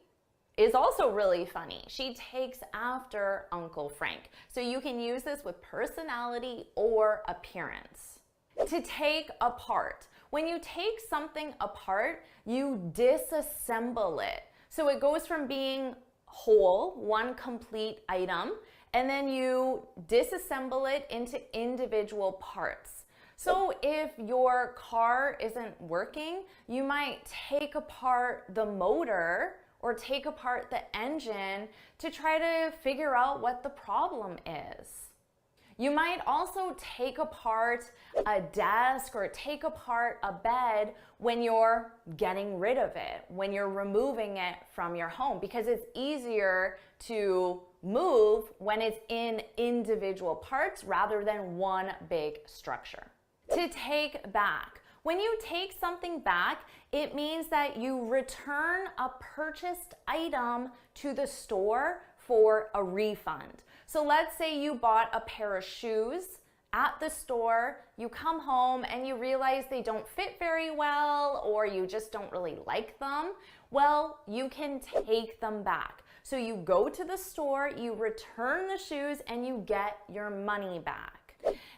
is also really funny. She takes after Uncle Frank. So you can use this with personality or appearance. To take apart. When you take something apart, you disassemble it. So it goes from being whole, one complete item, and then you disassemble it into individual parts. So if your car isn't working, you might take apart the motor or take apart the engine to try to figure out what the problem is. You might also take apart a desk or take apart a bed when you're getting rid of it, when you're removing it from your home, because it's easier to move when it's in individual parts rather than one big structure. To take back. When you take something back, it means that you return a purchased item to the store for a refund. So let's say you bought a pair of shoes at the store, you come home and you realize they don't fit very well or you just don't really like them. Well, you can take them back. So you go to the store, you return the shoes, and you get your money back.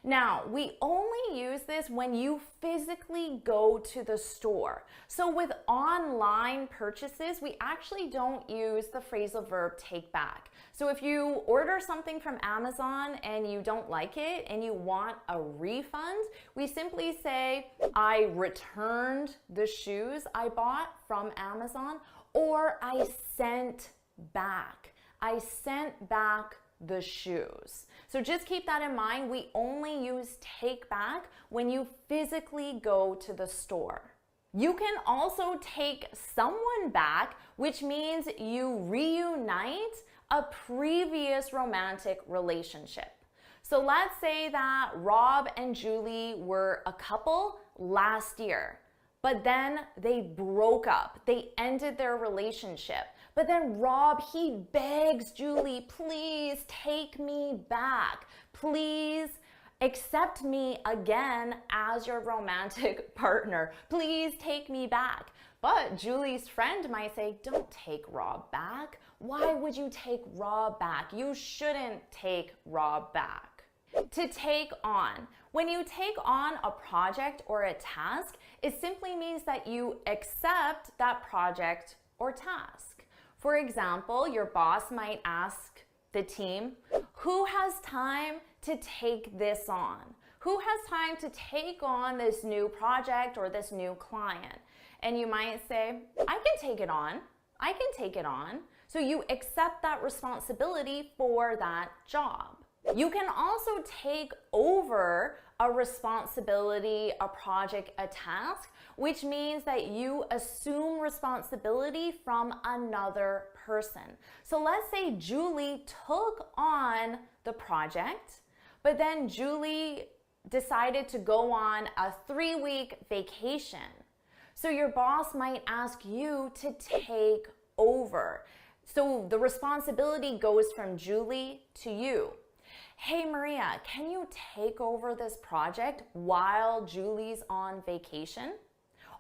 Now, we only use this when you physically go to the store. So with online purchases, we actually don't use the phrasal verb take back. So if you order something from Amazon and you don't like it and you want a refund, we simply say, I returned the shoes I bought from Amazon, or I sent back. I sent back the shoes. So just keep that in mind. We only use take back when you physically go to the store. You can also take someone back, which means you reunite a previous romantic relationship. So let's say that Rob and Julie were a couple last year, but then they broke up. They ended their relationship. But then Rob, he begs Julie, please take me back. Please accept me again as your romantic partner. Please take me back. But Julie's friend might say, don't take Rob back. Why would you take Rob back? You shouldn't take Rob back. To take on. When you take on a project or a task, it simply means that you accept that project or task. For example, your boss might ask the team, who has time to take this on? Who has time to take on this new project or this new client? And you might say, I can take it on. I can take it on. So you accept that responsibility for that job. You can also take over a responsibility, a project, a task, which means that you assume responsibility from another person. So let's say Julie took on the project, but then Julie decided to go on a 3-week vacation. So your boss might ask you to take over. So the responsibility goes from Julie to you. Hey Maria, can you take over this project while Julie's on vacation?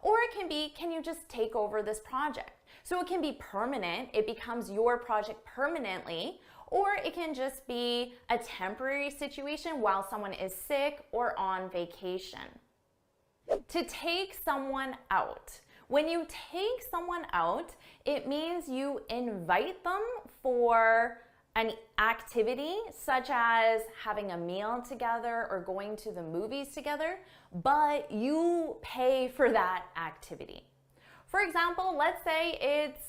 Or it can be, can you just take over this project? So it can be permanent, it becomes your project permanently, or it can just be a temporary situation while someone is sick or on vacation. To take someone out. When you take someone out, it means you invite them for an activity such as having a meal together or going to the movies together, but you pay for that activity. For example, let's say it's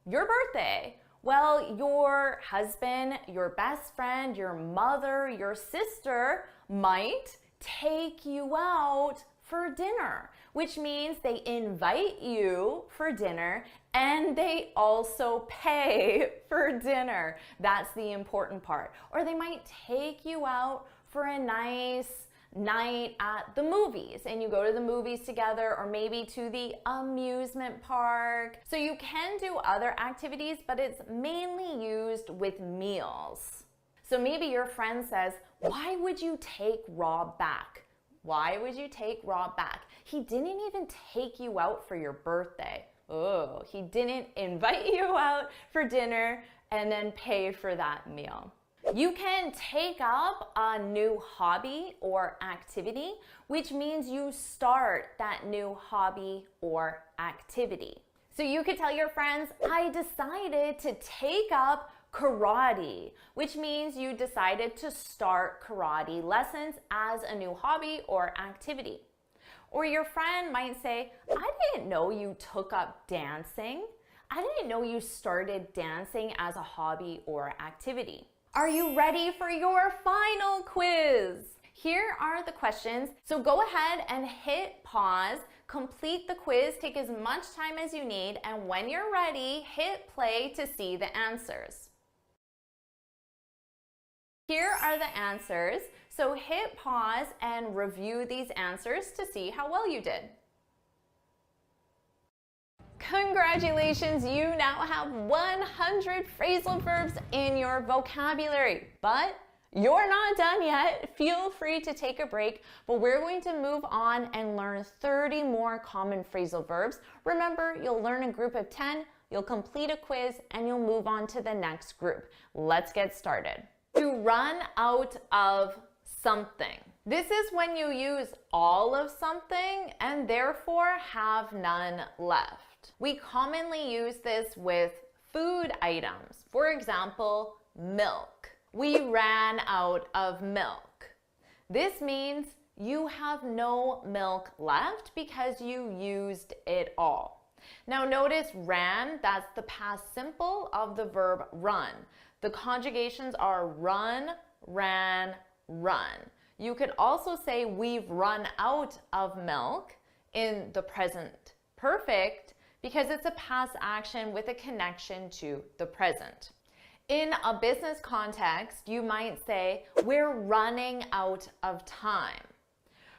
your birthday. Well, your husband, your best friend, your mother, your sister might take you out for dinner, which means they invite you for dinner and they also pay for dinner. That's the important part. Or they might take you out for a nice night at the movies and you go to the movies together, or maybe to the amusement park. So you can do other activities, but it's mainly used with meals. So maybe your friend says, why would you take Rob back? Why would you take Rob back? He didn't even take you out for your birthday. Oh, he didn't invite you out for dinner and then pay for that meal. You can take up a new hobby or activity, which means you start that new hobby or activity. So you could tell your friends, I decided to take up karate, which means you decided to start karate lessons as a new hobby or activity. Or your friend might say, I didn't know you took up dancing. I didn't know you started dancing as a hobby or activity. Are you ready for your final quiz? Here are the questions. So go ahead and hit pause, complete the quiz, take as much time as you need, and when you're ready, hit play to see the answers. Here are the answers. So hit pause and review these answers to see how well you did. Congratulations, you now have 100 phrasal verbs in your vocabulary, but you're not done yet. Feel free to take a break, but we're going to move on and learn 30 more common phrasal verbs. Remember, you'll learn a group of 10, you'll complete a quiz, and you'll move on to the next group. Let's get started. To run out of something. This is when you use all of something and therefore have none left. We commonly use this with food items. For example, milk. We ran out of milk. This means you have no milk left because you used it all. Now notice ran, that's the past simple of the verb run. The conjugations are run, ran, run. You could also say we've run out of milk in the present perfect because it's a past action with a connection to the present. In a business context, you might say, we're running out of time.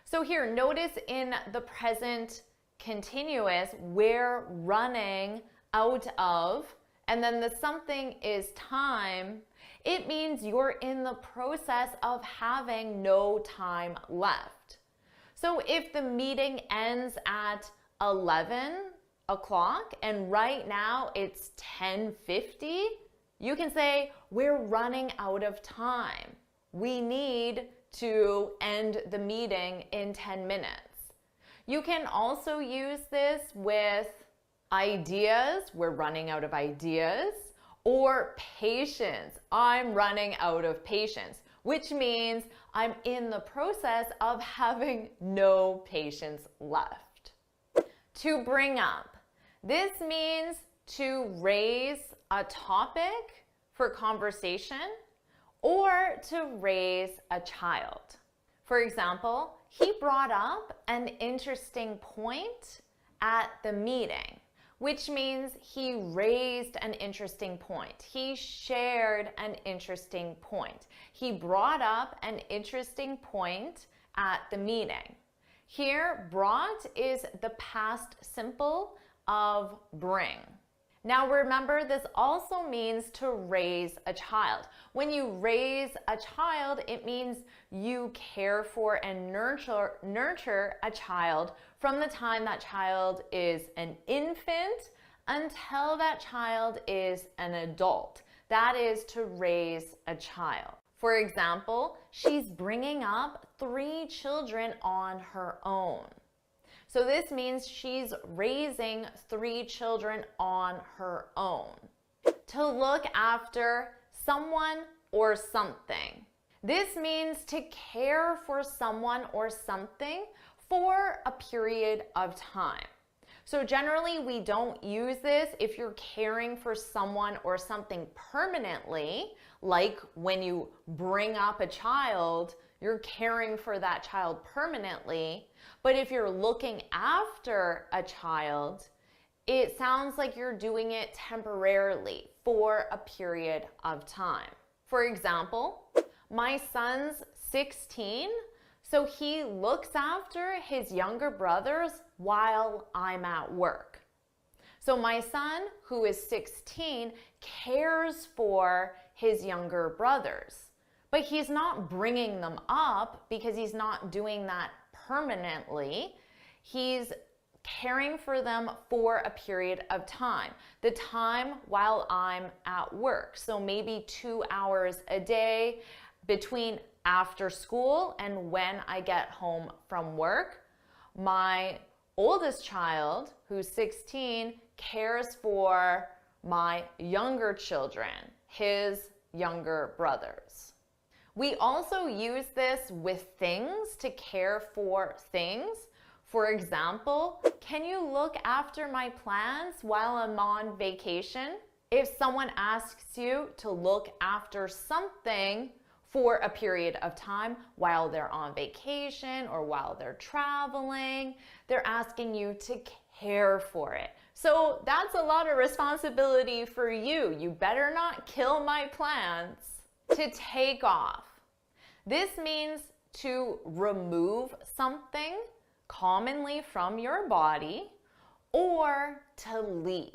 So here, notice in the present continuous, we're running out of, and then the something is time. It means you're in the process of having no time left. So if the meeting ends at 11 o'clock and right now it's 10:50, you can say, we're running out of time. We need to end the meeting in 10 minutes. You can also use this with ideas. We're running out of ideas. Or patience. I'm running out of patience, which means I'm in the process of having no patience left. To bring up. This means to raise a topic for conversation or to raise a child. For example, he brought up an interesting point at the meeting, which means he raised an interesting point. He shared an interesting point. He brought up an interesting point at the meeting. Here, brought is the past simple of bring. Now remember, this also means to raise a child. When you raise a child, it means you care for and nurture a child from the time that child is an infant until that child is an adult. That is to raise a child. For example, she's bringing up 3 children on her own. So this means she's raising 3 children on her own. To look after someone or something. This means to care for someone or something for a period of time. So generally we don't use this if you're caring for someone or something permanently, like when you bring up a child, you're caring for that child permanently. But if you're looking after a child, it sounds like you're doing it temporarily for a period of time. For example, my son's 16, so he looks after his younger brothers while I'm at work. So my son, who is 16, cares for his younger brothers, but he's not bringing them up because he's not doing that permanently. He's caring for them for a period of time, the time while I'm at work. So maybe 2 hours a day between after school and when I get home from work. My oldest child, who's 16, cares for my younger children, his younger brothers. We also use this with things, to care for things. For example, can you look after my plants while I'm on vacation? If someone asks you to look after something for a period of time while they're on vacation or while they're traveling, they're asking you to care for it. So that's a lot of responsibility for you. You better not kill my plants. To take off. This means to remove something commonly from your body, or to leave.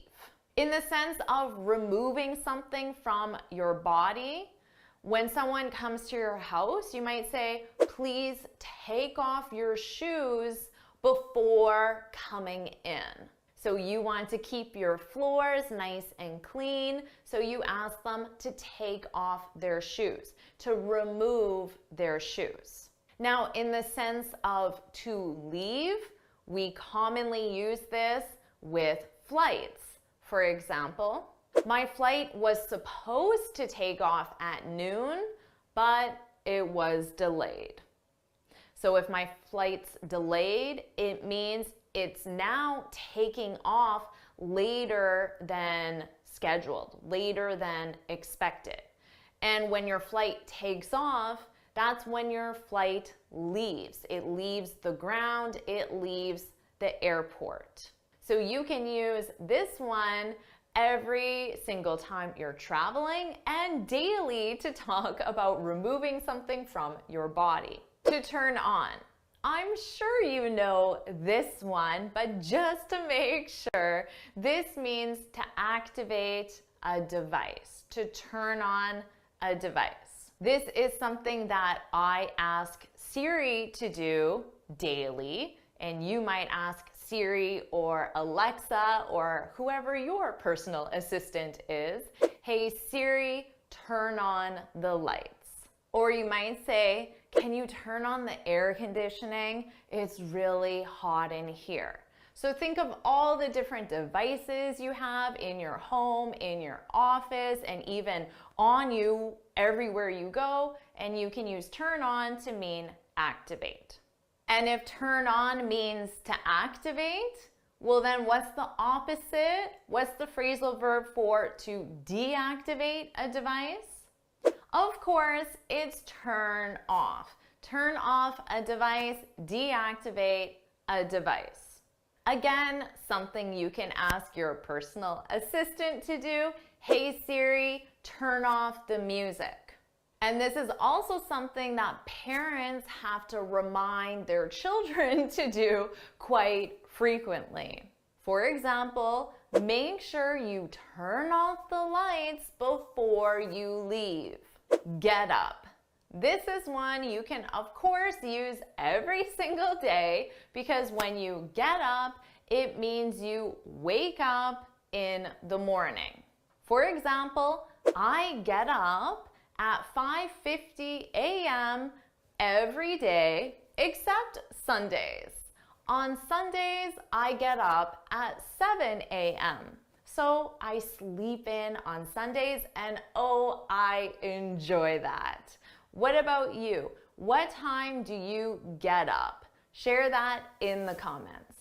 In the sense of removing something from your body, when someone comes to your house, you might say, please take off your shoes before coming in. So you want to keep your floors nice and clean, so you ask them to take off their shoes, to remove their shoes. Now, in the sense of to leave, we commonly use this with flights. For example, my flight was supposed to take off at noon, but it was delayed. So if my flight's delayed, it means it's now taking off later than scheduled, later than expected. And when your flight takes off, that's when your flight leaves. It leaves the ground, it leaves the airport. So you can use this one every single time you're traveling and daily to talk about removing something from your body. To turn on. I'm sure you know this one, but just to make sure, this means to activate a device, to turn on a device. This is something that I ask Siri to do daily, and you might ask Siri or Alexa or whoever your personal assistant is, hey Siri, turn on the lights. Or you might say, can you turn on the air conditioning? It's really hot in here. So think of all the different devices you have in your home, in your office, and even on you everywhere you go, and you can use turn on to mean activate. And if turn on means to activate, well then what's the opposite? What's the phrasal verb for to deactivate a device? Of course, it's turn off. Turn off a device, deactivate a device. Again, something you can ask your personal assistant to do. Hey Siri, turn off the music. And this is also something that parents have to remind their children to do quite frequently. For example, make sure you turn off the lights before you leave. Get up. This is one you can, of course, use every single day because when you get up, it means you wake up in the morning. For example, I get up at 5:50 a.m. every day except Sundays. On Sundays, I get up at 7 a.m. So I sleep in on Sundays and oh, I enjoy that. What about you? What time do you get up? Share that in the comments.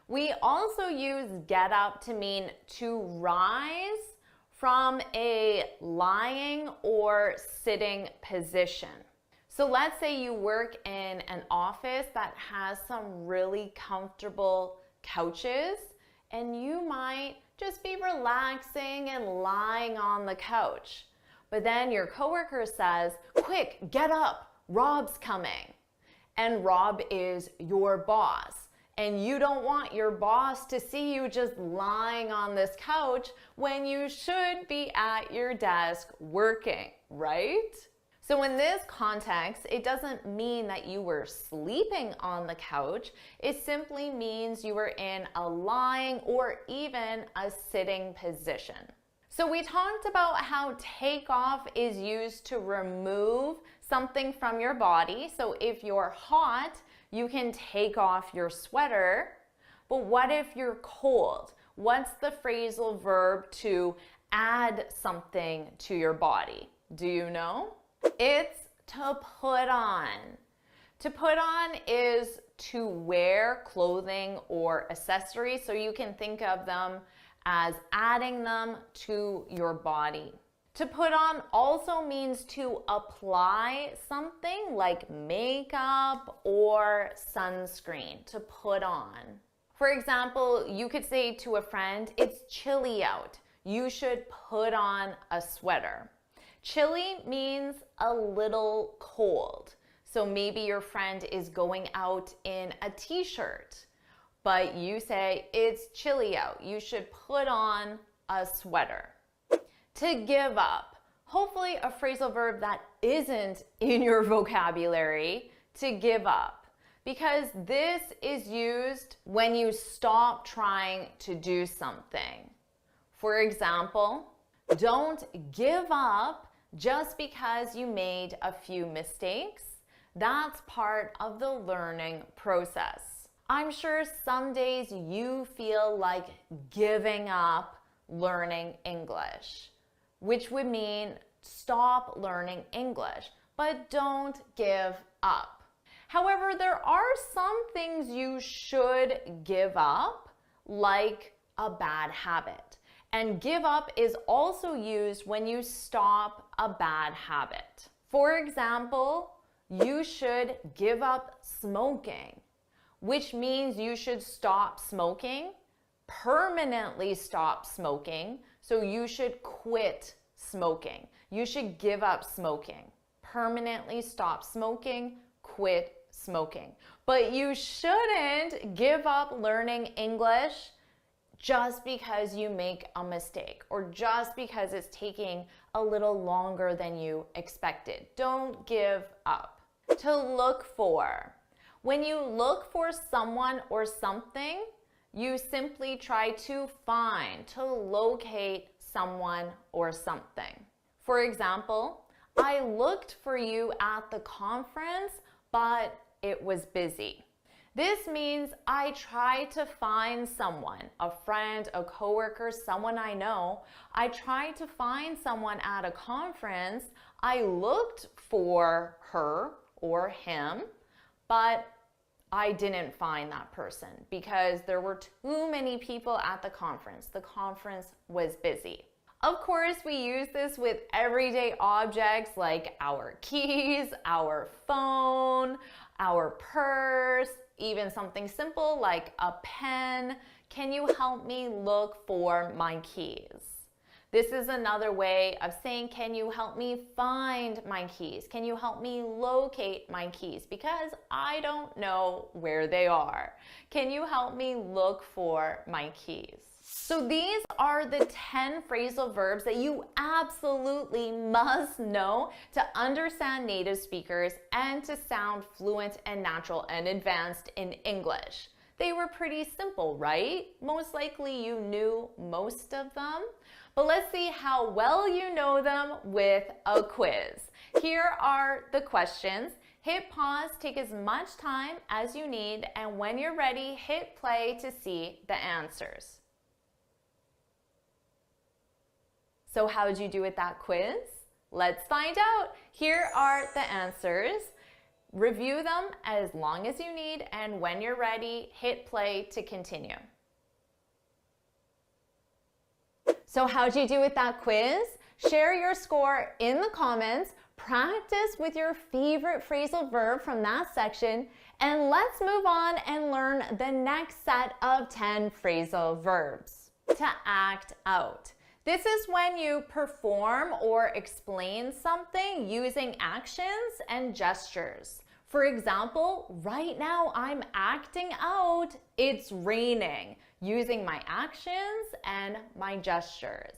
We also use get up to mean to rise from a lying or sitting position. So let's say you work in an office that has some really comfortable couches, and you might just be relaxing and lying on the couch. But then your coworker says, quick, get up, Rob's coming. And Rob is your boss. And you don't want your boss to see you just lying on this couch when you should be at your desk working, right? So in this context, it doesn't mean that you were sleeping on the couch. It simply means you were in a lying or even a sitting position. So we talked about how take off is used to remove something from your body. So if you're hot, you can take off your sweater. But what if you're cold? What's the phrasal verb to add something to your body? Do you know? It's to put on. To put on is to wear clothing or accessories, so you can think of them as adding them to your body. To put on also means to apply something like makeup or sunscreen, to put on. For example, you could say to a friend, it's chilly out. You should put on a sweater. Chilly means a little cold. So maybe your friend is going out in a t-shirt. but you say it's chilly out. You should put on a sweater. To give up. Hopefully a phrasal verb that isn't in your vocabulary, to give up. Because this is used when you stop trying to do something. For example, don't give up just because you made a few mistakes. That's part of the learning process. I'm sure some days you feel like giving up learning English, which would mean stop learning English, but don't give up. However, there are some things you should give up, like a bad habit. And give up is also used when you stop a bad habit. For example, you should give up smoking, which means you should stop smoking, permanently stop smoking, so you should quit smoking. You should give up smoking. Permanently stop smoking, quit smoking. But you shouldn't give up learning English just because you make a mistake or just because it's taking a little longer than you expected. Don't give up. To look for. When you look for someone or something, you simply try to find, to locate someone or something. For example, I looked for you at the conference, but it was busy. This means I tried to find someone, a friend, a coworker, someone I know. I tried to find someone at a conference. I looked for her or him, but I didn't find that person because there were too many people at the conference. The conference was busy. Of course, we use this with everyday objects like our keys, our phone, our purse, even something simple like a pen. Can you help me look for my keys? This is another way of saying, can you help me find my keys? Can you help me locate my keys? Because I don't know where they are. Can you help me look for my keys? So these are the 10 phrasal verbs that you absolutely must know to understand native speakers and to sound fluent and natural and advanced in English. They were pretty simple, right? Most likely you knew most of them. But let's see how well you know them with a quiz. Here are the questions. Hit pause, take as much time as you need, and when you're ready, hit play to see the answers. So how did you do with that quiz? Let's find out. Here are the answers. Review them as long as you need, and when you're ready, hit play to continue. So how'd you do with that quiz? Share your score in the comments, practice with your favorite phrasal verb from that section, and let's move on and learn the next set of 10 phrasal verbs. To act out. This is when you perform or explain something using actions and gestures. For example, right now I'm acting out it's raining using my actions and my gestures.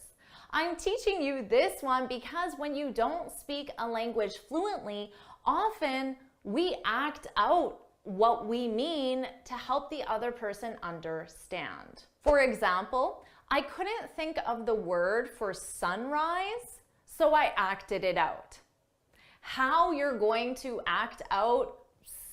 I'm teaching you this one because when you don't speak a language fluently, often we act out what we mean to help the other person understand. For example, I couldn't think of the word for sunrise, so I acted it out. How you're going to act out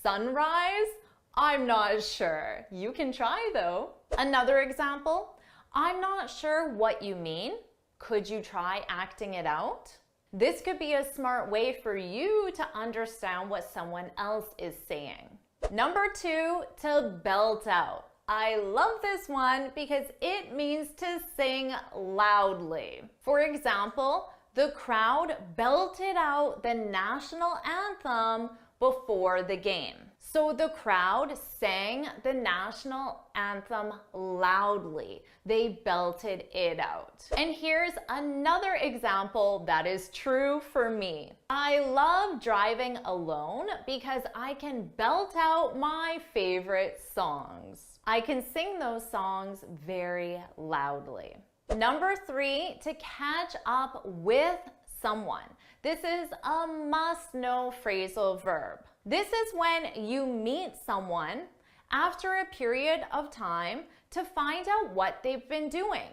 sunrise, I'm not sure. You can try though. Another example, I'm not sure what you mean. Could you try acting it out? This could be a smart way for you to understand what someone else is saying. Number 2, to belt out. I love this one because it means to sing loudly. For example, the crowd belted out the national anthem before the game. So the crowd sang the national anthem loudly. They belted it out. And here's another example that is true for me. I love driving alone because I can belt out my favorite songs. I can sing those songs very loudly. Number 3, to catch up with someone. This is a must-know phrasal verb. This is when you meet someone after a period of time to find out what they've been doing.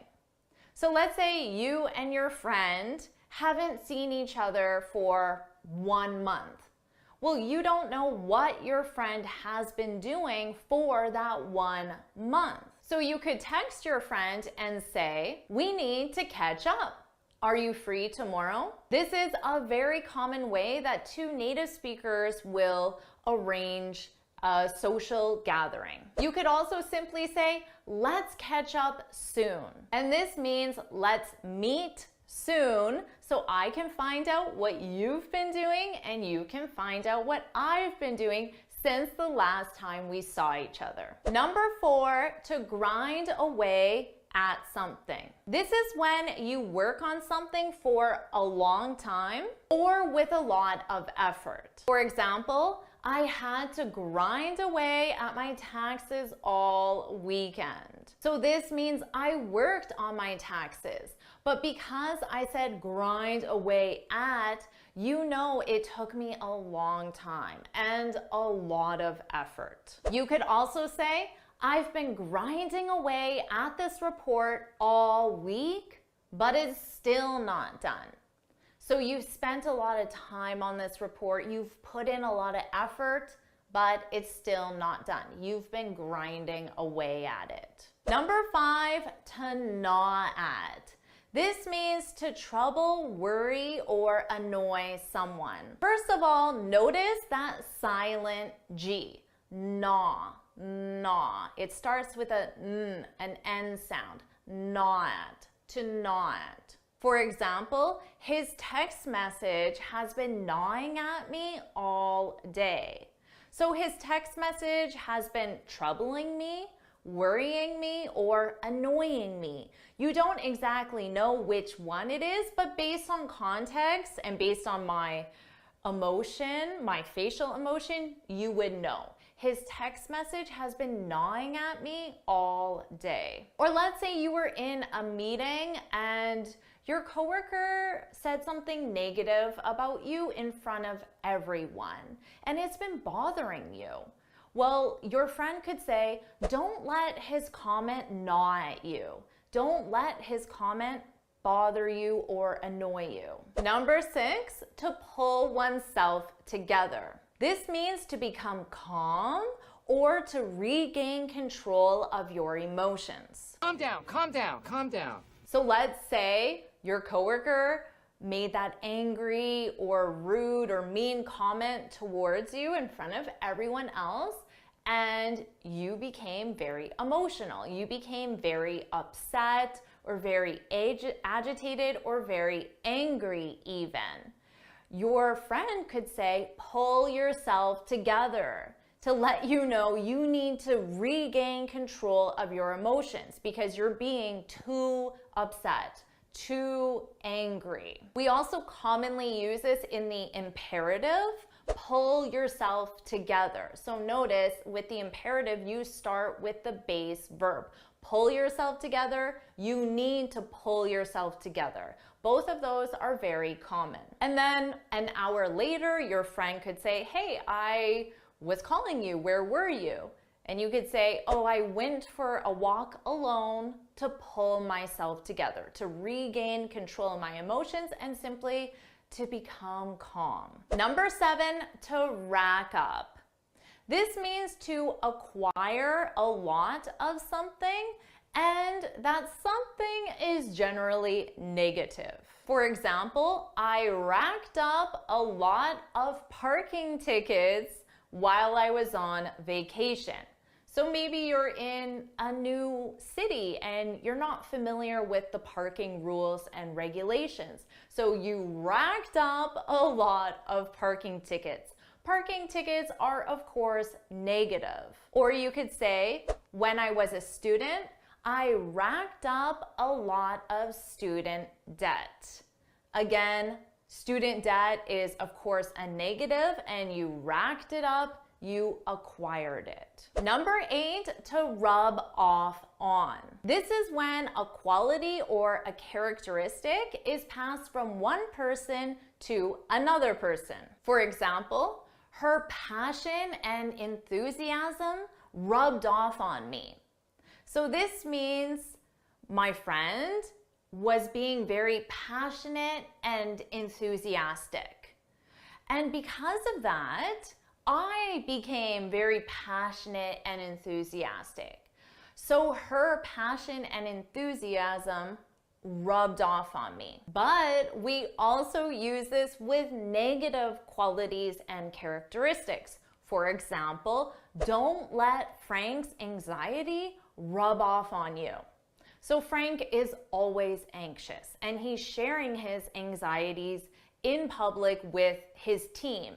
So let's say you and your friend haven't seen each other for 1 month. Well, you don't know what your friend has been doing for that 1 month. So you could text your friend and say, "We need to catch up. Are you free tomorrow?" This is a very common way that 2 native speakers will arrange a social gathering. You could also simply say, "Let's catch up soon." And this means let's meet soon so I can find out what you've been doing and you can find out what I've been doing since the last time we saw each other. Number 4, to grind away at something. This is when you work on something for a long time or with a lot of effort. For example, I had to grind away at my taxes all weekend. So this means I worked on my taxes, but because I said grind away at, you know it took me a long time and a lot of effort. You could also say, "I've been grinding away at this report all week, but it's still not done." So you've spent a lot of time on this report, you've put in a lot of effort, but it's still not done. You've been grinding away at it. Number 5, to gnaw at. This means to trouble, worry, or annoy someone. First of all, notice that silent G, gnaw. Gnaw. It starts with an N sound. Gnaw at. To gnaw at. For example, his text message has been gnawing at me all day. So his text message has been troubling me, worrying me, or annoying me. You don't exactly know which one it is, but based on context and based on my emotion, my facial emotion, you would know. His text message has been gnawing at me all day. Or let's say you were in a meeting and your coworker said something negative about you in front of everyone, and it's been bothering you. Well, your friend could say, "Don't let his comment gnaw at you. Don't let his comment bother you or annoy you." Number 6, to pull oneself together. This means to become calm or to regain control of your emotions.
Calm down, calm down, calm down.
So let's say your coworker made that angry or rude or mean comment towards you in front of everyone else, and you became very emotional. You became very upset or very agitated or very angry even. Your friend could say, "Pull yourself together," to let you know you need to regain control of your emotions because you're being too upset, too angry. We also commonly use this in the imperative, pull yourself together. So notice with the imperative, you start with the base verb. Pull yourself together, you need to pull yourself together. Both of those are very common. And then an hour later, your friend could say, "Hey, I was calling you, where were you?" And you could say, "Oh, I went for a walk alone to pull myself together, to regain control of my emotions and simply to become calm." Number 7, to rack up. This means to acquire a lot of something, and that something is generally negative. For example, I racked up a lot of parking tickets while I was on vacation. So maybe you're in a new city and you're not familiar with the parking rules and regulations. So you racked up a lot of parking tickets. Parking tickets are, of course, negative. Or you could say, when I was a student, I racked up a lot of student debt. Again, student debt is, of course, a negative, and you racked it up, you acquired it. Number 8, to rub off on. This is when a quality or a characteristic is passed from one person to another person. For example, her passion and enthusiasm rubbed off on me. So this means my friend was being very passionate and enthusiastic. And because of that, I became very passionate and enthusiastic. So her passion and enthusiasm rubbed off on me. But we also use this with negative qualities and characteristics. For example, don't let Frank's anxiety rub off on you. So Frank is always anxious, and he's sharing his anxieties in public with his team.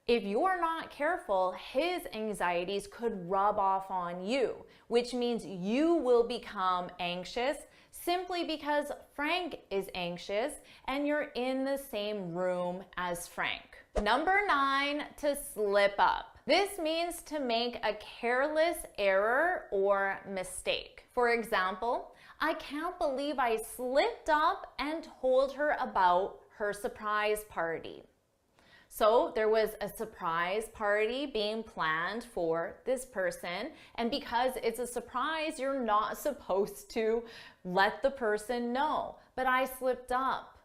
If you're not careful, his anxieties could rub off on you, which means you will become anxious simply because Frank is anxious and you're in the same room as Frank. Number 9, to slip up. This means to make a careless error or mistake. For example, I can't believe I slipped up and told her about her surprise party. So there was a surprise party being planned for this person, and because it's a surprise, you're not supposed to let the person know. But I slipped up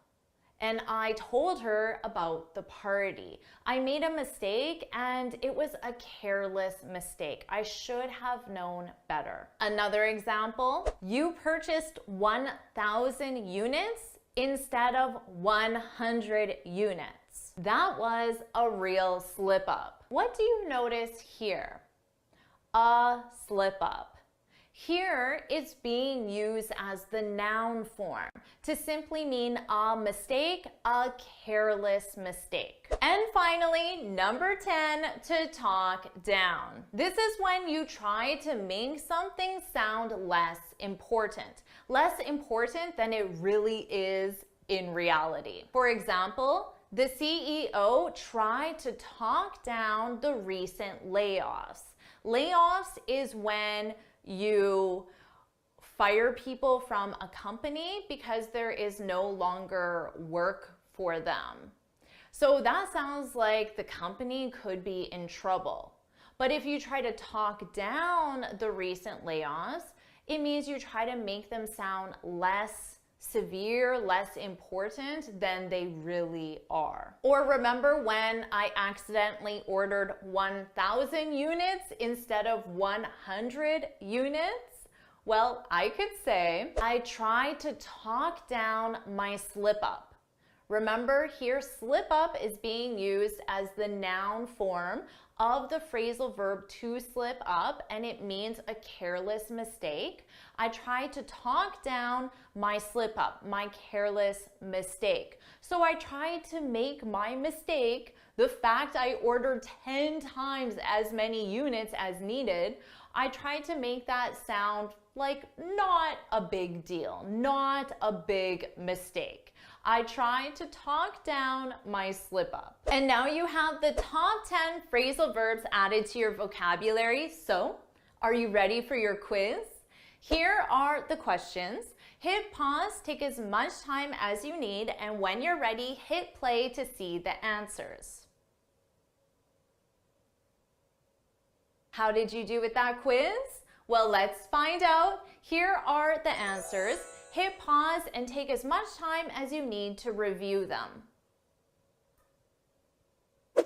and I told her about the party. I made a mistake, and it was a careless mistake. I should have known better. Another example, you purchased 1,000 units instead of 100 units. That was a real slip up. What do you notice here? A slip up. Here it's being used as the noun form to simply mean a mistake, a careless mistake. And finally, number 10, to talk down. This is when you try to make something sound less important than it really is in reality. For example, the CEO tried to talk down the recent layoffs. Layoffs is when you fire people from a company because there is no longer work for them. So that sounds like the company could be in trouble. But if you try to talk down the recent layoffs, it means you try to make them sound less severe, less important than they really are. Or remember when I accidentally ordered 1,000 units instead of 100 units? Well, I could say I tried to talk down my slip up. Remember, here slip up is being used as the noun form of the phrasal verb to slip up, and it means a careless mistake. I tried to talk down my slip up, my careless mistake. So I tried to make my mistake, the fact I ordered 10 times as many units as needed, I tried to make that sound like not a big deal, not a big mistake. I tried to talk down my slip up. And now you have the top 10 phrasal verbs added to your vocabulary. So, are you ready for your quiz? Here are the questions. Hit pause, take as much time as you need, and when you're ready, hit play to see the answers. How did you do with that quiz? Well, let's find out. Here are the answers. Hit pause and take as much time as you need to review them.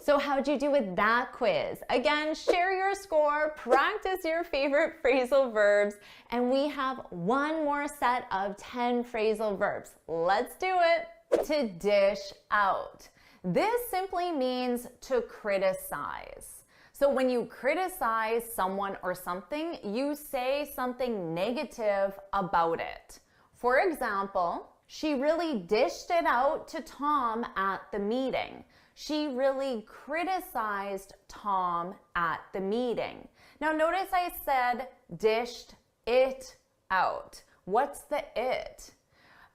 So how'd you do with that quiz? Again, share your score, practice your favorite phrasal verbs, and we have one more set of 10 phrasal verbs. Let's do it. To dish out. This simply means to criticize. So when you criticize someone or something, you say something negative about it. For example, she really dished it out to Tom at the meeting. She really criticized Tom at the meeting. Now notice I said dished it out. What's the it?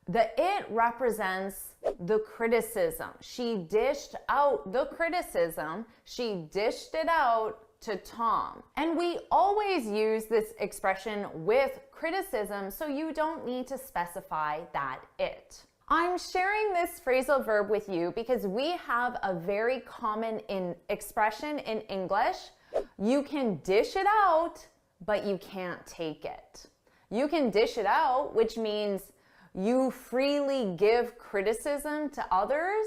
The it represents the criticism. She dished out the criticism. She dished it out to Tom. And we always use this expression with criticism, so you don't need to specify that it. I'm sharing this phrasal verb with you because we have a very common expression in English. You can dish it out, but you can't take it. You can dish it out, which means you freely give criticism to others,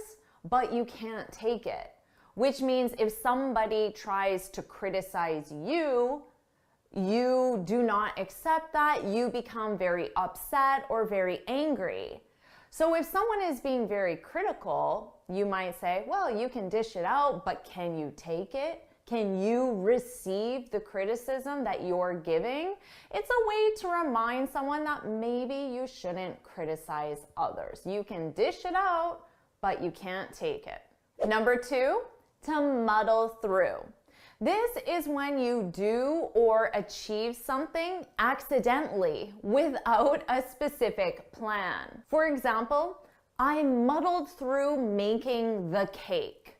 but you can't take it. Which means if somebody tries to criticize you, you do not accept that. You become very upset or very angry. So if someone is being very critical, you might say, well, you can dish it out, but can you take it? Can you receive the criticism that you're giving? It's a way to remind someone that maybe you shouldn't criticize others. You can dish it out, but you can't take it. Number 2, to muddle through. This is when you do or achieve something accidentally without a specific plan. For example, I muddled through making the cake.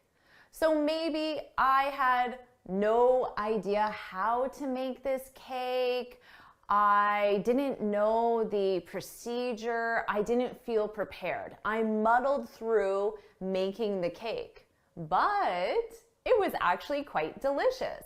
So maybe I had no idea how to make this cake. I didn't know the procedure. I didn't feel prepared. I muddled through making the cake, but it was actually quite delicious.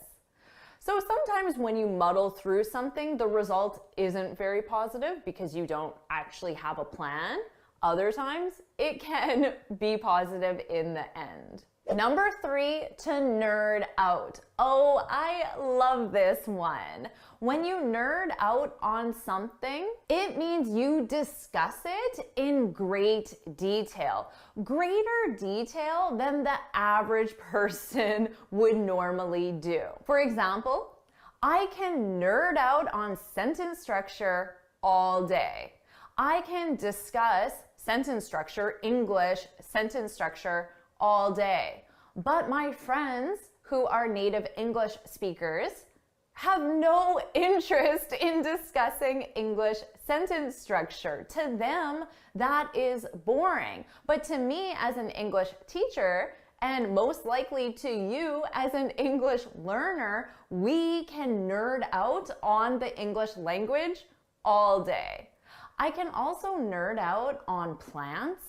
So sometimes when you muddle through something, the result isn't very positive because you don't actually have a plan. Other times, it can be positive in the end. Number 3, to nerd out. Oh, I love this one. When you nerd out on something, it means you discuss it in great detail. Greater detail than the average person would normally do. For example, I can nerd out on sentence structure all day. I can discuss sentence structure, English sentence structure, all day. But my friends who are native English speakers have no interest in discussing English sentence structure. To them, that is boring. But to me as an English teacher, and most likely to you as an English learner, we can nerd out on the English language all day. I can also nerd out on plants,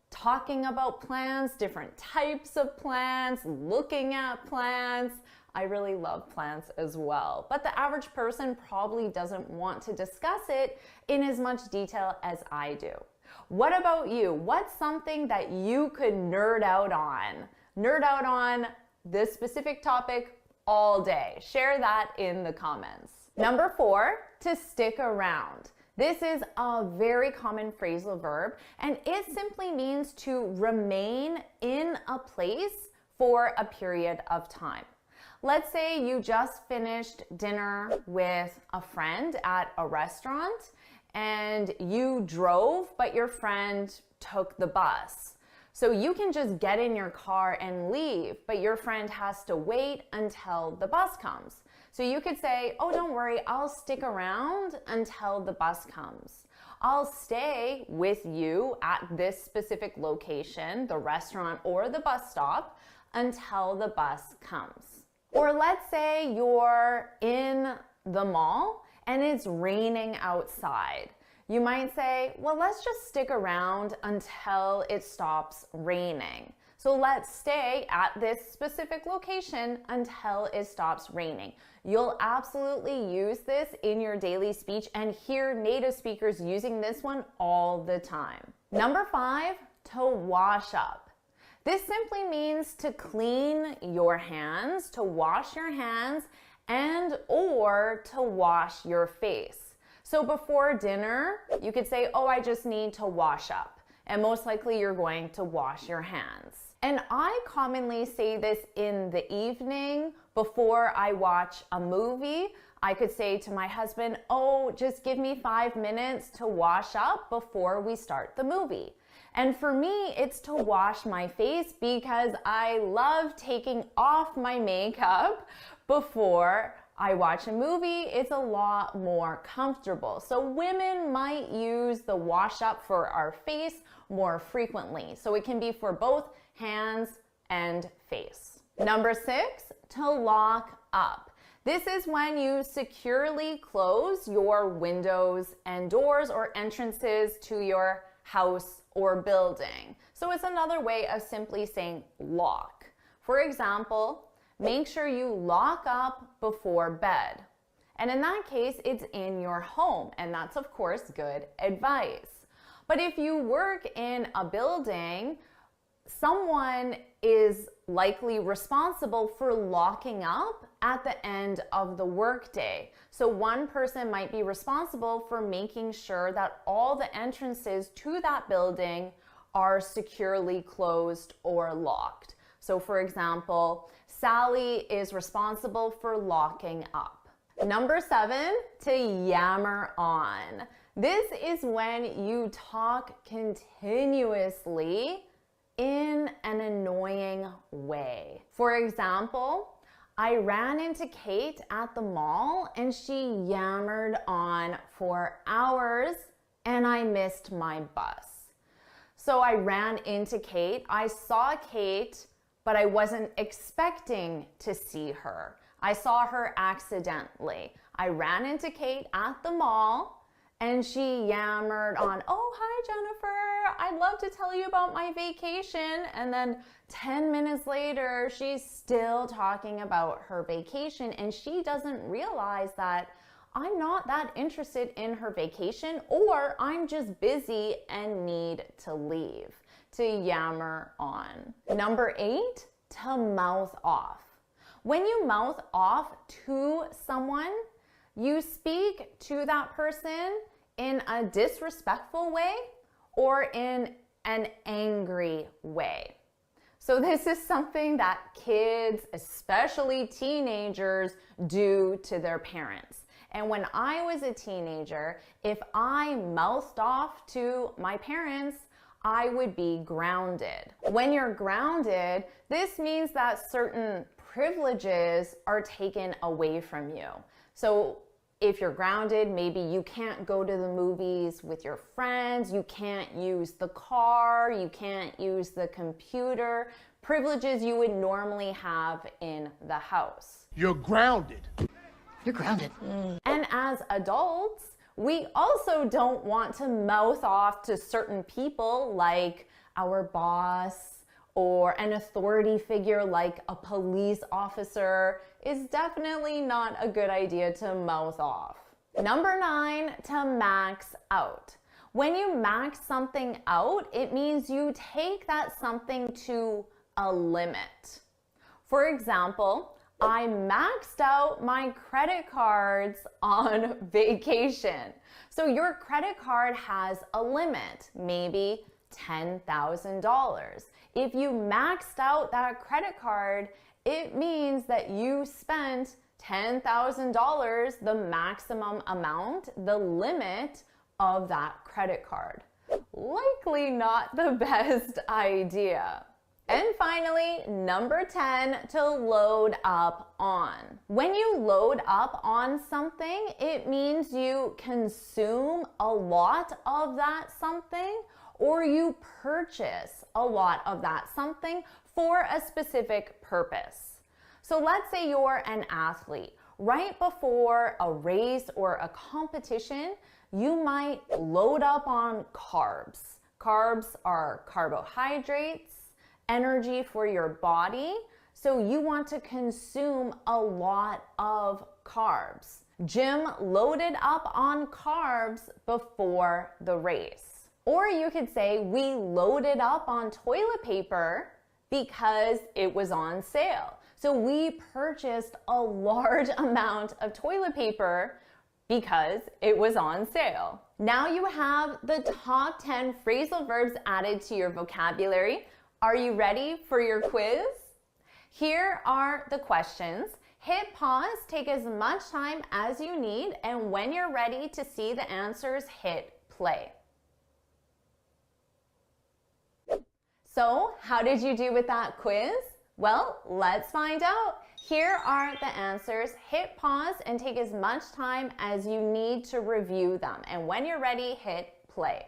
talking about plants, different types of plants, looking at plants. I really love plants as well. But the average person probably doesn't want to discuss it in as much detail as I do. What about you? What's something that you could nerd out on? Nerd out on this specific topic all day. Share that in the comments. Number 4, to stick around. This is a very common phrasal verb, and it simply means to remain in a place for a period of time. Let's say you just finished dinner with a friend at a restaurant and you drove, but your friend took the bus. So you can just get in your car and leave, but your friend has to wait until the bus comes. So you could say, oh, don't worry, I'll stick around until the bus comes. I'll stay with you at this specific location, the restaurant or the bus stop, until the bus comes. Or let's say you're in the mall and it's raining outside. You might say, well, let's just stick around until it stops raining. So let's stay at this specific location until it stops raining. You'll absolutely use this in your daily speech and hear native speakers using this one all the time. Number 5, to wash up. This simply means to clean your hands, to wash your hands, and or to wash your face. So before dinner, you could say, oh, I just need to wash up. And most likely you're going to wash your hands. And I commonly say this in the evening before I watch a movie. I could say to my husband, oh, just give me 5 minutes to wash up before we start the movie. And for me, it's to wash my face because I love taking off my makeup before I watch a movie. It's a lot more comfortable. So women might use the wash up for our face more frequently. So it can be for both hands and face. Number 6, to lock up. This is when you securely close your windows and doors or entrances to your house or building. So it's another way of simply saying lock. For example, make sure you lock up before bed. And in that case, it's in your home, and that's of course good advice. But if you work in a building, someone is likely responsible for locking up at the end of the workday. So one person might be responsible for making sure that all the entrances to that building are securely closed or locked. So for example, Sally is responsible for locking up. Number 7, to yammer on. This is when you talk continuously in an annoying way. For example, I ran into Kate at the mall and she yammered on for hours and I missed my bus. So I ran into Kate. I saw Kate, but I wasn't expecting to see her. I saw her accidentally. I ran into Kate at the mall and she yammered on, oh, hi, Jennifer. I'd love to tell you about my vacation. And then 10 minutes later, she's still talking about her vacation and she doesn't realize that I'm not that interested in her vacation, or I'm just busy and need to leave. To yammer on. Number 8, to mouth off. When you mouth off to someone, you speak to that person in a disrespectful way or in an angry way. So this is something that kids, especially teenagers, do to their parents. And when I was a teenager, if I mouthed off to my parents, I would be grounded. When you're grounded, this means that certain privileges are taken away from you. So if you're grounded, maybe you can't go to the movies with your friends, you can't use the car, you can't use the computer, privileges you would normally have in the house.
You're grounded.
You're grounded.
And as adults, we also don't want to mouth off to certain people like our boss or an authority figure like a police officer. Is definitely not a good idea to mouth off. Number 9, to max out. When you max something out, it means you take that something to a limit. For example, I maxed out my credit cards on vacation. So your credit card has a limit, maybe $10,000. If you maxed out that credit card, it means that you spent $10,000, the maximum amount, the limit of that credit card. Likely not the best idea. And finally, number 10, to load up on. When you load up on something, it means you consume a lot of that something, or you purchase a lot of that something for a specific purpose. So let's say you're an athlete. Right before a race or a competition, you might load up on carbs. Carbs are carbohydrates, energy for your body. So you want to consume a lot of carbs. Jim loaded up on carbs before the race. Or you could say we loaded up on toilet paper because it was on sale. So we purchased a large amount of toilet paper because it was on sale. Now you have the top 10 phrasal verbs added to your vocabulary. Are you ready for your quiz? Here are the questions. Hit pause, take as much time as you need, and when you're ready to see the answers, hit play. So, how did you do with that quiz? Well, let's find out. Here are the answers. Hit pause and take as much time as you need to review them. And when you're ready, hit play.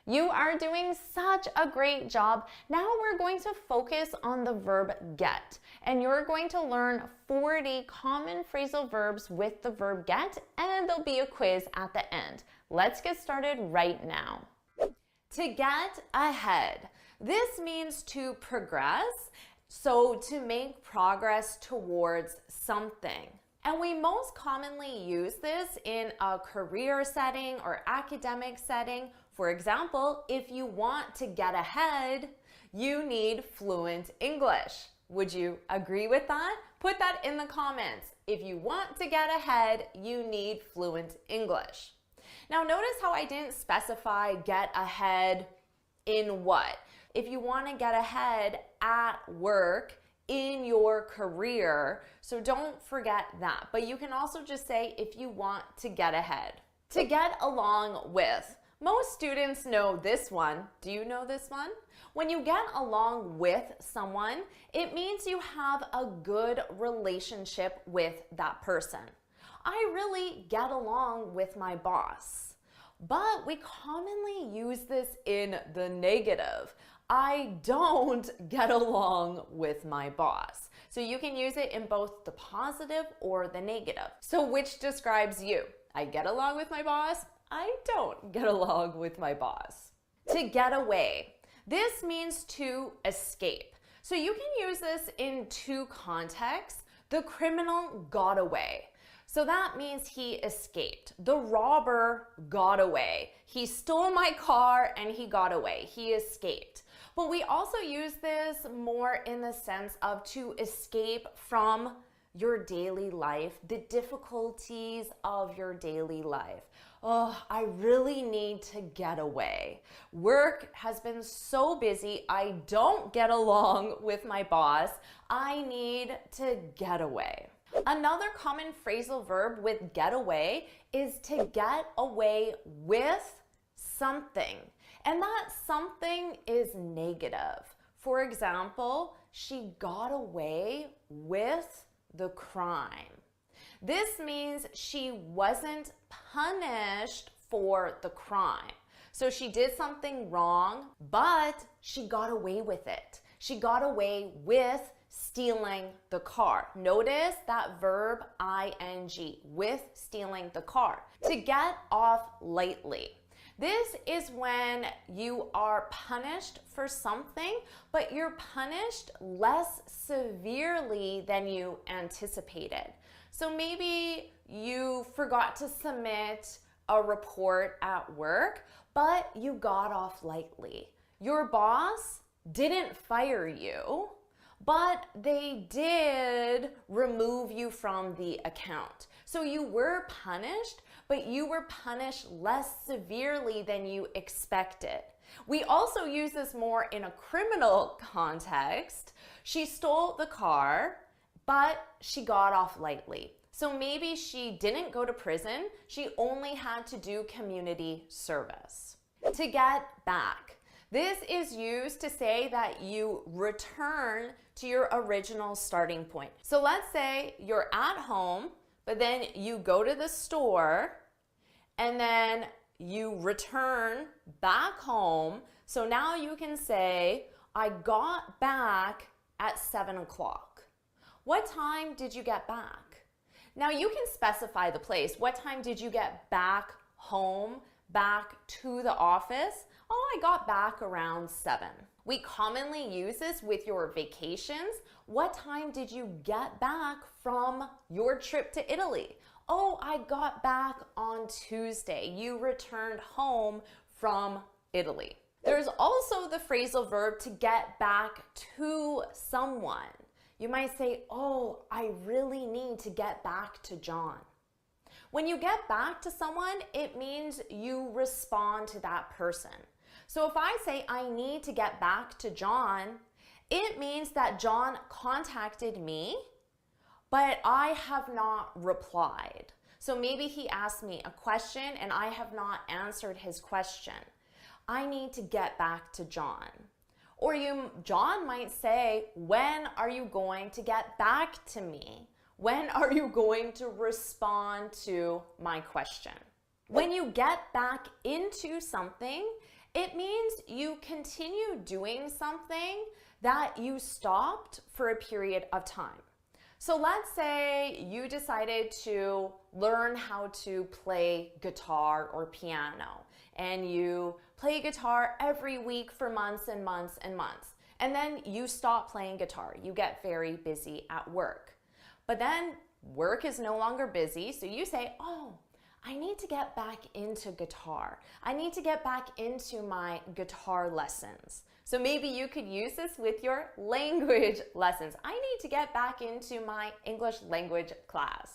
You are doing such a great job. Now we're going to focus on the verb get. And you're going to learn 40 common phrasal verbs with the verb get, and there'll be a quiz at the end. Let's get started right now. To get ahead. This means to progress, so to make progress towards something. And we most commonly use this in a career setting or academic setting. For example, if you want to get ahead, you need fluent English. Would you agree with that? Put that in the comments. If you want to get ahead, you need fluent English. Now notice how I didn't specify get ahead in what. If you want to get ahead at work, in your career, so don't forget that. But you can also just say if you want to get ahead. To get along with. Most students know this one. Do you know this one? When you get along with someone, it means you have a good relationship with that person. I really get along with my boss. But we commonly use this in the negative. I don't get along with my boss. So you can use it in both the positive or the negative. So which describes you? I get along with my boss. I don't get along with my boss. To get away. This means to escape. So you can use this in two contexts. The criminal got away. So that means he escaped. The robber got away. He stole my car and he got away. He escaped. But we also use this more in the sense of to escape from your daily life, the difficulties of your daily life. Oh, I really need to get away. Work has been so busy. I don't get along with my boss. I need to get away. Another common phrasal verb with get away is to get away with something. And that something is negative. For example, she got away with the crime. This means she wasn't punished for the crime. So she did something wrong, but she got away with it. She got away with stealing the car. Notice that verb ing, with stealing the car. To get off lightly. This is when you are punished for something, but you're punished less severely than you anticipated. So maybe you forgot to submit a report at work, but you got off lightly. Your boss didn't fire you, but they did remove you from the account. So you were punished, but you were punished less severely than you expected. We also use this more in a criminal context. She stole the car, but she got off lightly. So maybe she didn't go to prison, she only had to do community service. To get back. This is used to say that you return to your original starting point. So let's say you're at home, but then you go to the store and then you return back home. So now you can say, I got back at 7 o'clock. What time did you get back? Now you can specify the place. What time did you get back home, back to the office? Oh, I got back around 7. We commonly use this with your vacations. What time did you get back from your trip to Italy? Oh, I got back on Tuesday. You returned home from Italy. There's also the phrasal verb to get back to someone. You might say, oh, I really need to get back to John. When you get back to someone, it means you respond to that person. So if I say I need to get back to John, It means that John contacted me, but I have not replied. So maybe he asked me a question and I have not answered his question. I need to get back to John. Or John might say, when are you going to get back to me? When are you going to respond to my question? When you get back into something, it means you continue doing something that you stopped for a period of time. So let's say you decided to learn how to play guitar or piano, and you play guitar every week for months and months and months. And then you stop playing guitar. You get very busy at work. But then work is no longer busy, so you say, oh, I need to get back into guitar. I need to get back into my guitar lessons. So maybe you could use this with your language lessons. I need to get back into my English language class.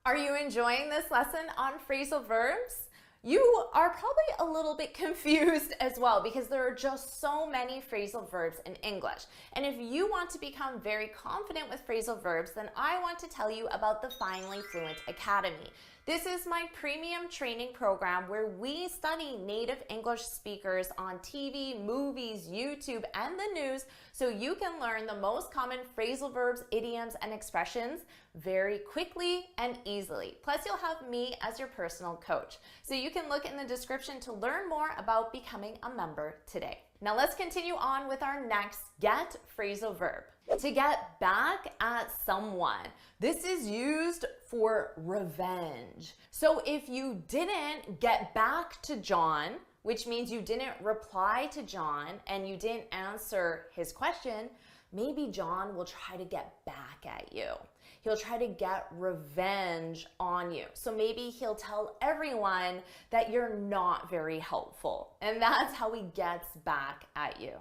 Are you enjoying this lesson on phrasal verbs? You are probably a little bit confused as well because there are just so many phrasal verbs in English. And if you want to become very confident with phrasal verbs, then I want to tell you about the Finally Fluent Academy. This is my premium training program where we study native English speakers on TV, movies, YouTube, and the news so you can learn the most common phrasal verbs, idioms, and expressions very quickly and easily. Plus, you'll have me as your personal coach. So you can look in the description to learn more about becoming a member today. Now let's continue on with our next get phrasal verb. To get back at someone. This is used for revenge. So if you didn't get back to John, which means you didn't reply to John and you didn't answer his question, maybe John will try to get back at you. He'll try to get revenge on you. So maybe he'll tell everyone that you're not very helpful. And that's how he gets back at you.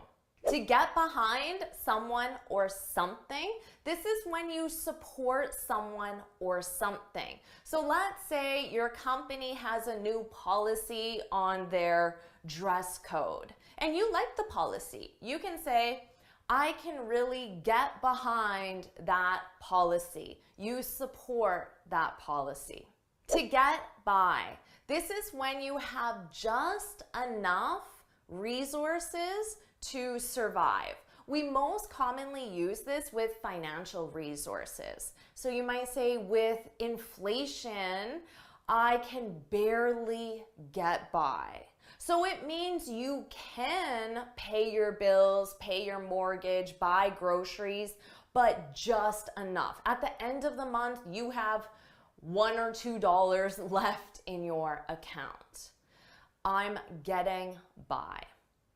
To get behind someone or something, this is when you support someone or something. So let's say your company has a new policy on their dress code and you like the policy. You can say, I can really get behind that policy. You support that policy. To get by, this is when you have just enough resources to survive. We most commonly use this with financial resources. So you might say, with inflation, I can barely get by. So it means you can pay your bills, pay your mortgage, buy groceries, but just enough. At the end of the month, you have $1 or $2 left in your account. I'm getting by.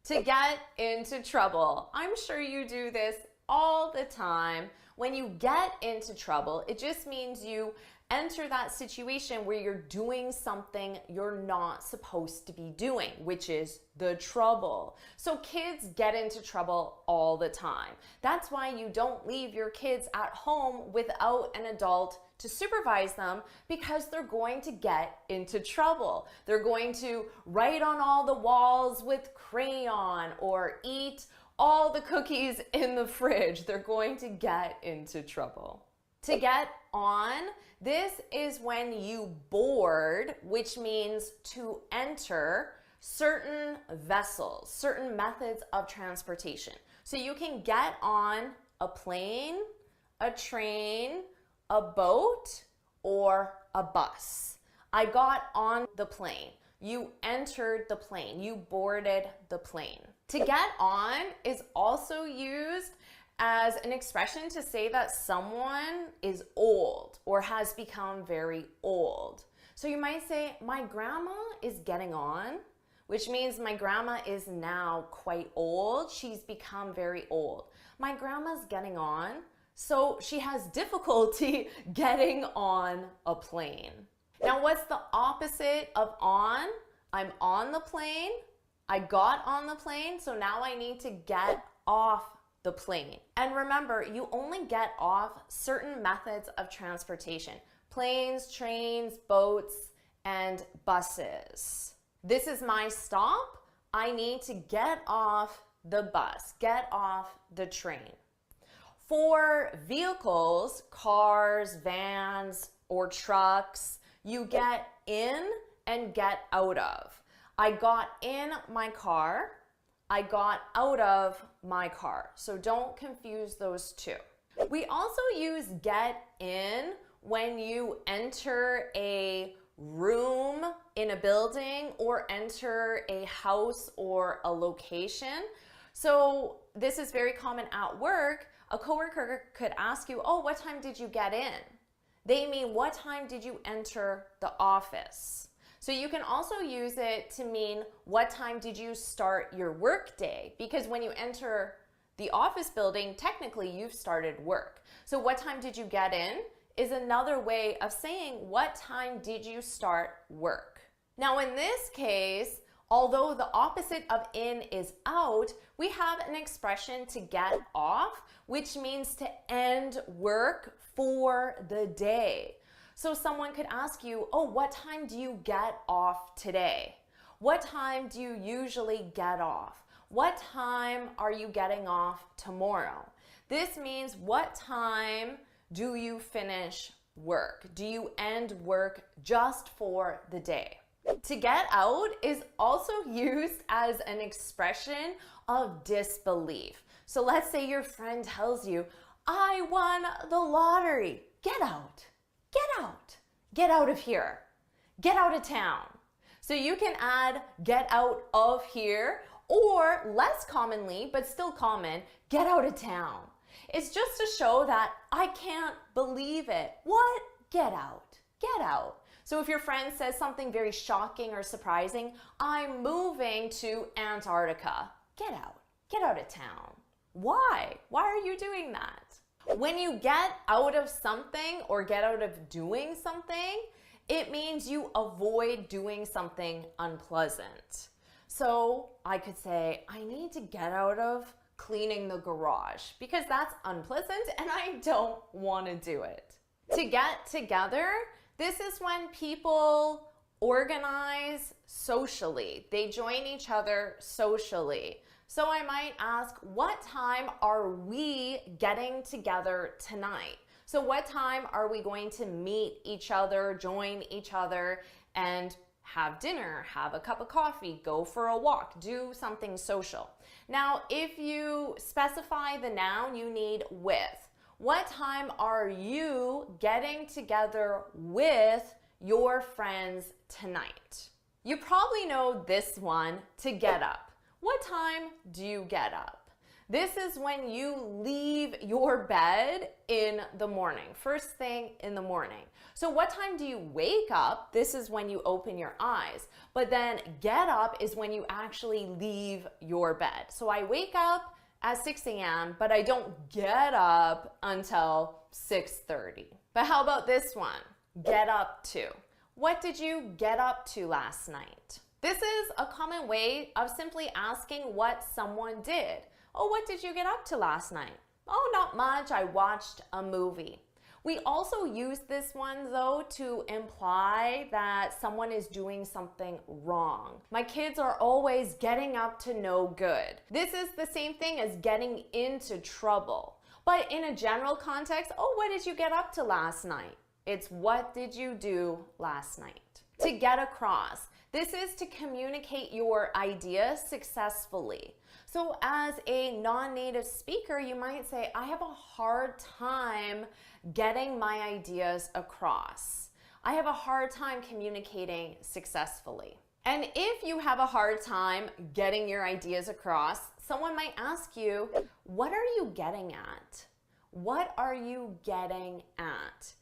To get into trouble. I'm sure you do this all the time. When you get into trouble, it just means you enter that situation where you're doing something you're not supposed to be doing, which is the trouble. So kids get into trouble all the time. That's why you don't leave your kids at home without an adult to supervise them, because they're going to get into trouble. They're going to write on all the walls with crayon or eat all the cookies in the fridge. They're going to get into trouble. To get on, this is when you board, which means to enter certain vessels, certain methods of transportation. So you can get on a plane, a train, a boat, or a bus. I got on the plane. You entered the plane. You boarded the plane. To get on is also used as an expression to say that someone is old or has become very old. So you might say, my grandma is getting on, which means my grandma is now quite old. She's become very old. My grandma's getting on, so she has difficulty getting on a plane. Now, what's the opposite of on? I'm on the plane. I got on the plane, so now I need to get off the plane. And remember, you only get off certain methods of transportation: planes, trains, boats, and buses. This is my stop. I need to get off the bus, get off the train. For vehicles, cars, vans, or trucks, you get in and get out of. I got in my car. I got out of my car. So don't confuse those two. We also use get in when you enter a room in a building or enter a house or a location. So this is very common at work. A coworker could ask you, oh, what time did you get in? They mean, what time did you enter the office? So you can also use it to mean, what time did you start your work day? Because when you enter the office building, technically you've started work. So what time did you get in is another way of saying, what time did you start work? Now in this case, although the opposite of in is out, we have an expression to get off, which means to end work for the day. So someone could ask you, oh, what time do you get off today? What time do you usually get off? What time are you getting off tomorrow? This means, what time do you finish work? Do you end work just for the day? To get out is also used as an expression of disbelief. So let's say your friend tells you, I won the lottery. Get out. Get out. Get out of here. Get out of town. So you can add get out of here, or less commonly, but still common, get out of town. It's just to show that I can't believe it. What? Get out. Get out. So if your friend says something very shocking or surprising, I'm moving to Antarctica. Get out. Get out of town. Why? Why are you doing that? When you get out of something or get out of doing something, it means you avoid doing something unpleasant. So I could say, I need to get out of cleaning the garage because that's unpleasant and I don't want to do it. To get together, this is when people organize socially. They join each other socially. So I might ask, what time are we getting together tonight? So what time are we going to meet each other, join each other, and have dinner, have a cup of coffee, go for a walk, do something social? Now, if you specify the noun, you need with. What time are you getting together with your friends tonight? You probably know this one, to get up. What time do you get up? This is when you leave your bed in the morning, first thing in the morning. So what time do you wake up? This is when you open your eyes. But then get up is when you actually leave your bed. So I wake up at 6 a.m., but I don't get up until 6:30. But how about this one? Get up to. What did you get up to last night? This is a common way of simply asking what someone did. Oh, what did you get up to last night? Oh, not much. I watched a movie. We also use this one, though, to imply that someone is doing something wrong. My kids are always getting up to no good. This is the same thing as getting into trouble. But in a general context, oh, what did you get up to last night? It's what did you do last night? To get across. This is to communicate your idea successfully. So as a non-native speaker, you might say, I have a hard time getting my ideas across. I have a hard time communicating successfully. And if you have a hard time getting your ideas across, someone might ask you, what are you getting at? What are you getting at?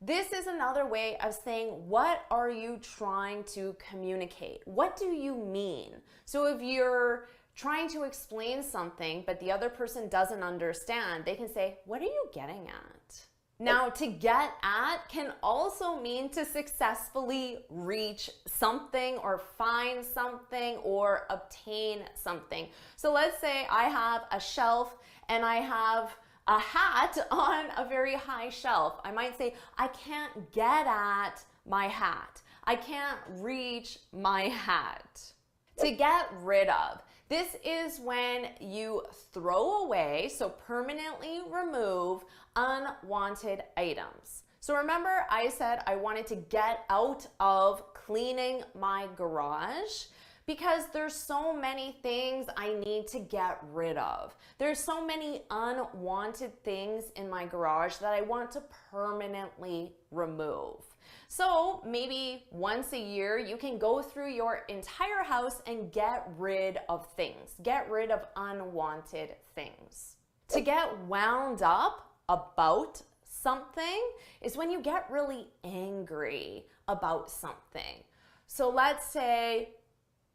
This is another way of saying, what are you trying to communicate? What do you mean? So if you're trying to explain something, but the other person doesn't understand, they can say, what are you getting at? Now, to get at can also mean to successfully reach something or find something or obtain something. So let's say I have a shelf and I have a hat on a very high shelf. I might say, I can't get at my hat. I can't reach my hat. To get rid of. This is when you throw away, so permanently remove unwanted items. So remember I said I wanted to get out of cleaning my garage because there's so many things I need to get rid of. There's so many unwanted things in my garage that I want to permanently remove. So maybe once a year, you can go through your entire house and get rid of things. Get rid of unwanted things. To get wound up about something is when you get really angry about something. So let's say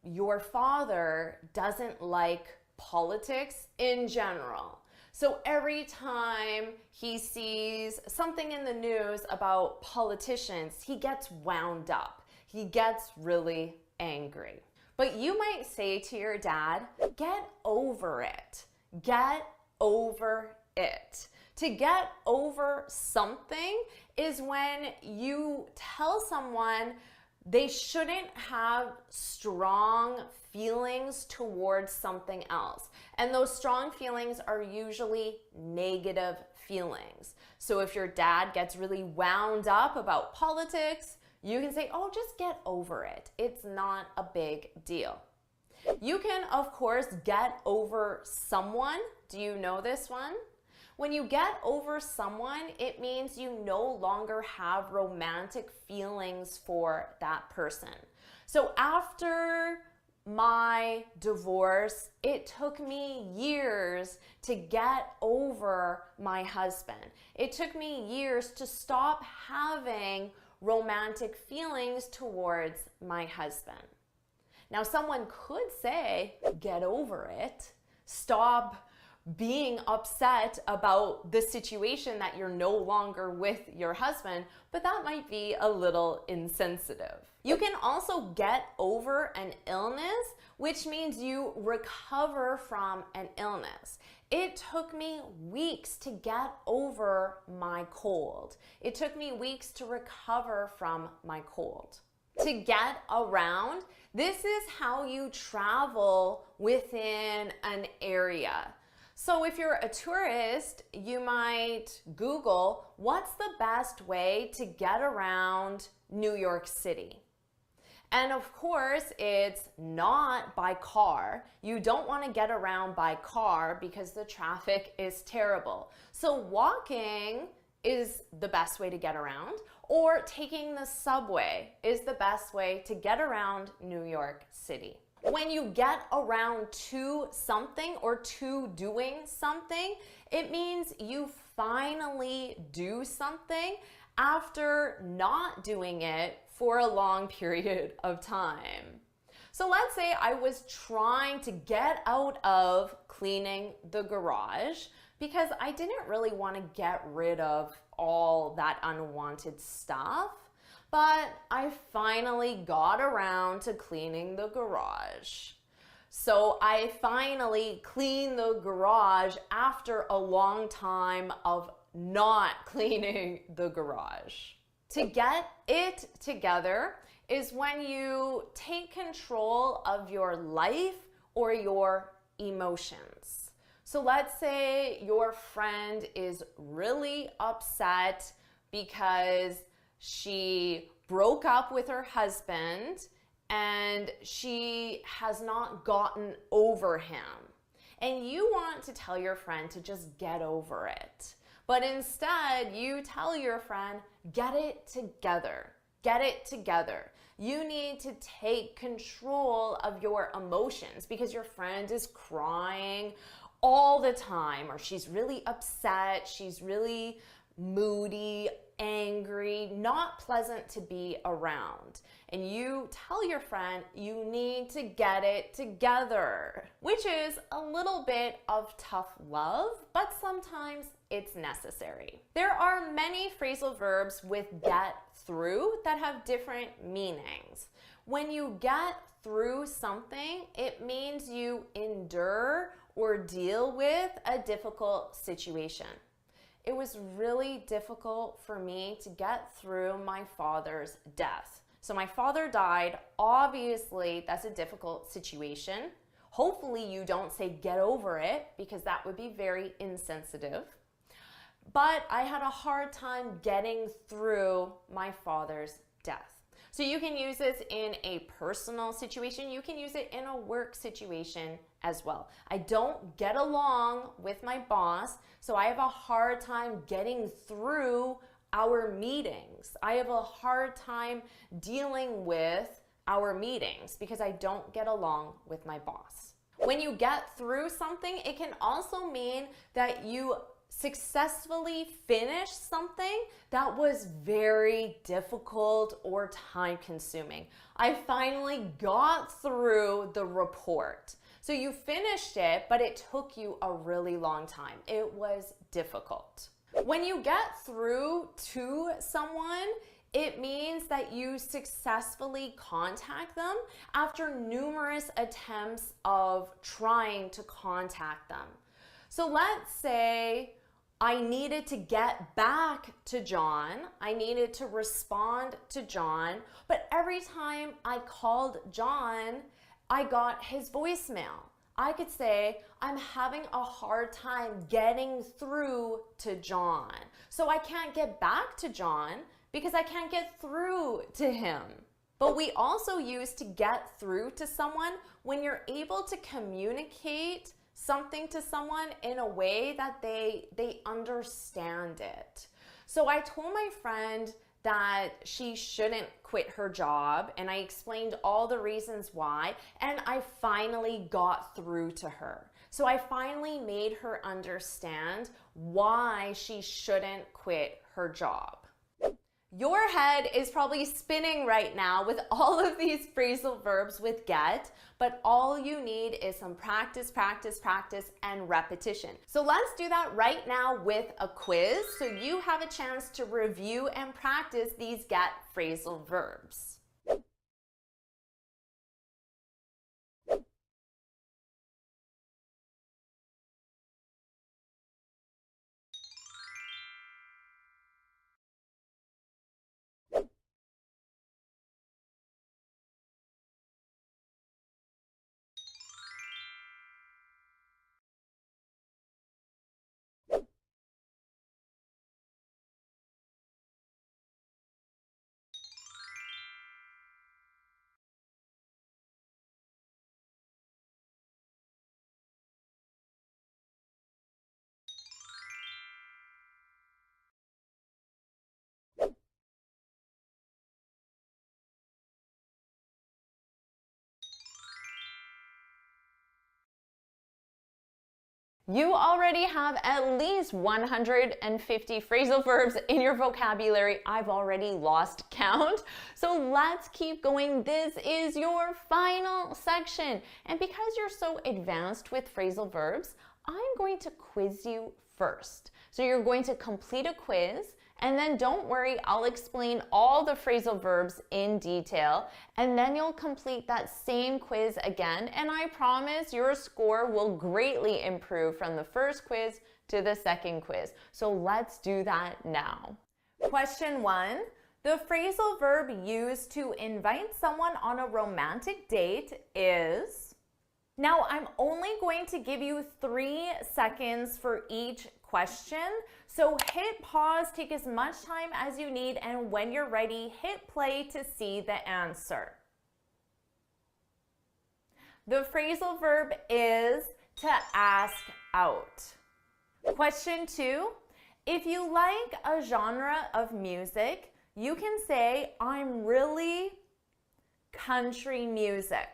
your father doesn't like politics in general. So every time he sees something in the news about politicians, he gets wound up. He gets really angry. But you might say to your dad, get over it. Get over it. To get over something is when you tell someone they shouldn't have strong feelings towards something else. And those strong feelings are usually negative feelings. So if your dad gets really wound up about politics, you can say, oh, just get over it. It's not a big deal. You can, of course, get over someone. Do you know this one? When you get over someone, it means you no longer have romantic feelings for that person. So after my divorce, it took me years to get over my husband. It took me years to stop having romantic feelings towards my husband. Now, someone could say, get over it. Stop being upset about the situation that you're no longer with your husband, but that might be a little insensitive. You can also get over an illness, which means you recover from an illness. It took me weeks to get over my cold. It took me weeks to recover from my cold. To get around, this is how you travel within an area. So if you're a tourist, you might Google, what's the best way to get around New York City? And of course, it's not by car. You don't want to get around by car because the traffic is terrible. So walking is the best way to get around, or taking the subway is the best way to get around New York City. When you get around to something or to doing something, it means you finally do something after not doing it for a long period of time. So let's say I was trying to get out of cleaning the garage because I didn't really want to get rid of all that unwanted stuff. But I finally got around to cleaning the garage. So I finally cleaned the garage after a long time of not cleaning the garage. To get it together is when you take control of your life or your emotions. So let's say your friend is really upset because she broke up with her husband and she has not gotten over him. And you want to tell your friend to just get over it. But instead, you tell your friend, get it together. Get it together. You need to take control of your emotions because your friend is crying all the time, or she's really upset, she's really moody, angry, not pleasant to be around. And you tell your friend you need to get it together, which is a little bit of tough love, but sometimes it's necessary. There are many phrasal verbs with get through that have different meanings. When you get through something, it means you endure or deal with a difficult situation. It was really difficult for me to get through my father's death. So my father died. Obviously, that's a difficult situation. Hopefully you don't say get over it, because that would be very insensitive. But I had a hard time getting through my father's death. So you can use this in a personal situation. You can use it in a work situation as well. I don't get along with my boss, so I have a hard time getting through our meetings. I have a hard time dealing with our meetings because I don't get along with my boss. When you get through something, it can also mean that you successfully finish something that was very difficult or time-consuming. I finally got through the report. So you finished it, but it took you a really long time. It was difficult. When you get through to someone, it means that you successfully contact them after numerous attempts of trying to contact them. So let's say I needed to get back to John. I needed to respond to John, but every time I called John, I got his voicemail. I could say, I'm having a hard time getting through to John. So I can't get back to John because I can't get through to him. But we also use to get through to someone when you're able to communicate something to someone in a way that they understand it. So I told my friend that she shouldn't quit her job, and I explained all the reasons why, and I finally got through to her. So I finally made her understand why she shouldn't quit her job. Your head is probably spinning right now with all of these phrasal verbs with get, but all you need is some practice, practice, practice, and repetition. So let's do that right now with a quiz so you have a chance to review and practice these get phrasal verbs. You already have at least 150 phrasal verbs in your vocabulary. I've already lost count. So let's keep going. This is your final section. And because you're so advanced with phrasal verbs, I'm going to quiz you first. So you're going to complete a quiz, and then don't worry, I'll explain all the phrasal verbs in detail, and then you'll complete that same quiz again, and I promise your score will greatly improve from the first quiz to the second quiz. So let's do that now. Question 1. The phrasal verb used to invite someone on a romantic date is... Now, I'm only going to give you 3 seconds for each question. So hit pause, take as much time as you need, and when you're ready, hit play to see the answer. The phrasal verb is to ask out. Question 2, if you like a genre of music, you can say, I'm really country music.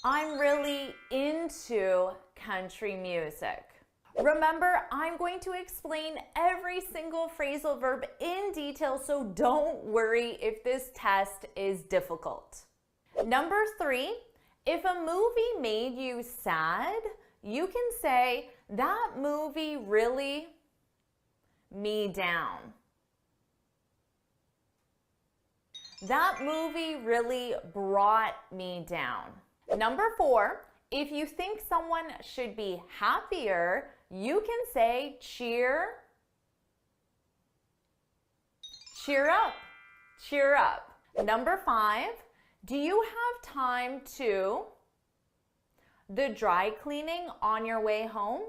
I'm really into country music. Remember, I'm going to explain every single phrasal verb in detail, so don't worry if this test is difficult. Number 3, if a movie made you sad, you can say, that movie really me down. That movie really brought me down. Number 4, if you think someone should be happier, you can say cheer up, cheer up. Number 5, Do you have time to the dry cleaning on your way home?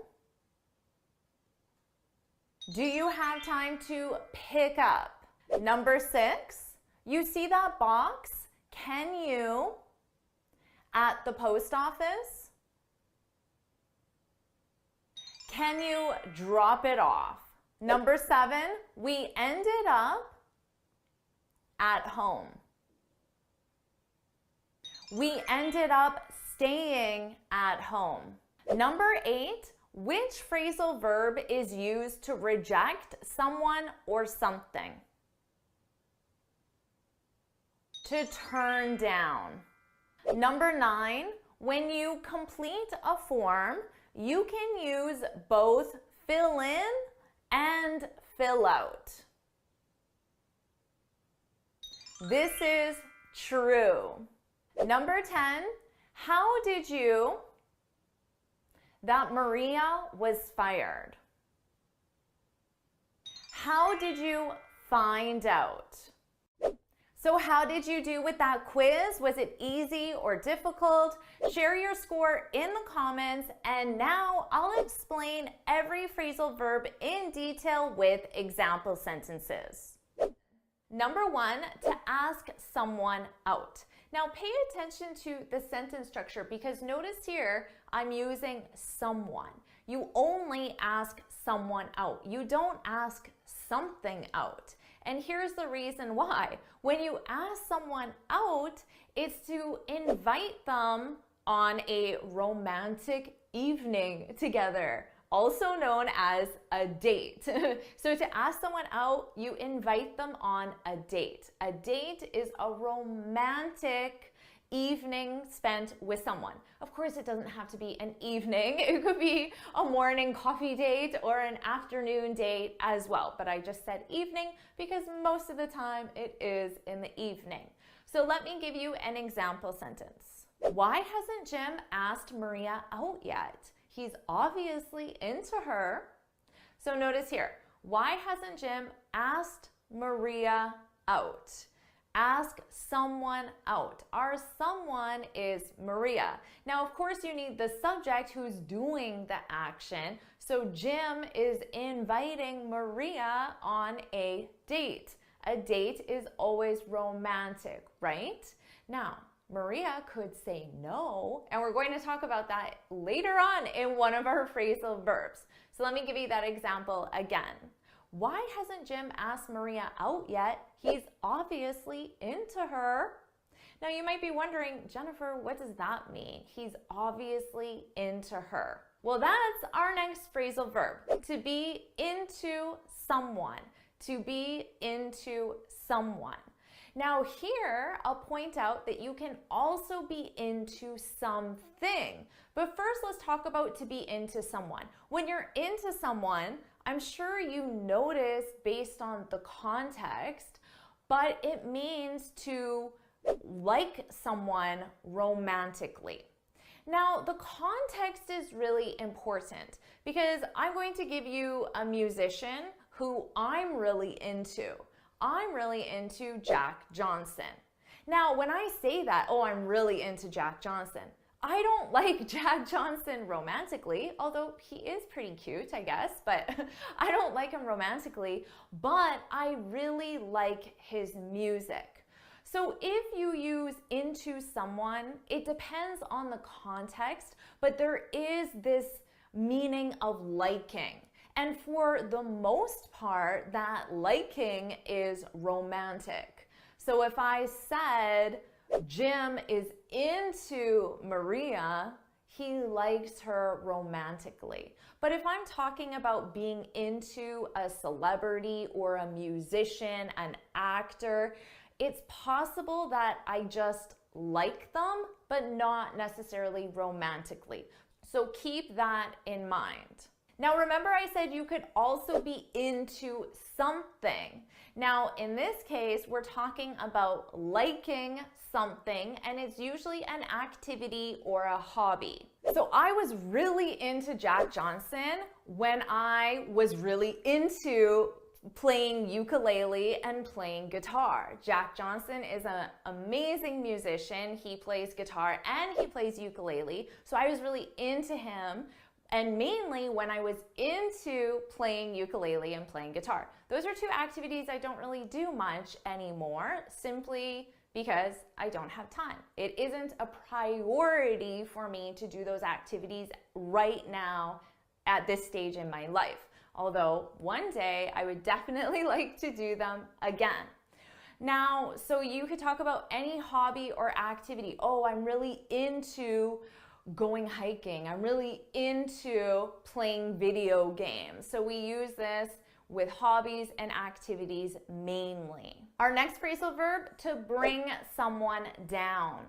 Do you have time to pick up? Number 6, you see that box? Can you at the post office? Can you drop it off? Number 7, we ended up at home. We ended up staying at home. Number 8, which phrasal verb is used to reject someone or something? To turn down. Number 9, when you complete a form, you can use both fill in and fill out. This is true. Number 10, how did you that Maria was fired? How did you find out? So how did you do with that quiz? Was it easy or difficult? Share your score in the comments, and now I'll explain every phrasal verb in detail with example sentences. Number 1, to ask someone out. Now pay attention to the sentence structure because notice here I'm using someone. You only ask someone out. You don't ask something out. And here's the reason why. When you ask someone out, it's to invite them on a romantic evening together, also known as a date. So to ask someone out, you invite them on a date. A date is a romantic evening spent with someone. Of course, it doesn't have to be an evening. It could be a morning coffee date or an afternoon date as well. But I just said evening because most of the time it is in the evening. So let me give you an example sentence. Why hasn't Jim asked Maria out yet? He's obviously into her. So notice here, why hasn't Jim asked Maria out? Ask someone out. Our someone is Maria. Now, of course, you need the subject who's doing the action. So Jim is inviting Maria on a date. A date is always romantic, right? Now, Maria could say no, and we're going to talk about that later on in one of our phrasal verbs. So let me give you that example again. Why hasn't Jim asked Maria out yet? He's obviously into her. Now you might be wondering, Jennifer, what does that mean? He's obviously into her. Well, that's our next phrasal verb, to be into someone, to be into someone. Now here, I'll point out that you can also be into something. But first, let's talk about to be into someone. When you're into someone, I'm sure you notice based on the context, but it means to like someone romantically. Now, the context is really important because I'm going to give you a musician who I'm really into. I'm really into Jack Johnson. Now, when I say that, oh, I'm really into Jack Johnson, I don't like Jack Johnson romantically, although he is pretty cute, I guess, but I don't like him romantically, but I really like his music. So if you use into someone, it depends on the context, but there is this meaning of liking. And for the most part, that liking is romantic. So if I said, Jim is into Maria, he likes her romantically. But if I'm talking about being into a celebrity or a musician, an actor, it's possible that I just like them, but not necessarily romantically. So keep that in mind. Now remember I said you could also be into something. Now in this case, we're talking about liking something, and it's usually an activity or a hobby. So I was really into Jack Johnson when I was really into playing ukulele and playing guitar. Jack Johnson is an amazing musician. He plays guitar and he plays ukulele. So I was really into him, and mainly when I was into playing ukulele and playing guitar. Those are two activities I don't really do much anymore, simply because I don't have time. It isn't a priority for me to do those activities right now at this stage in my life. Although one day I would definitely like to do them again. Now, so you could talk about any hobby or activity. Oh, I'm really into going hiking. I'm really into playing video games. So we use this with hobbies and activities mainly. Our next phrasal verb, to bring someone down.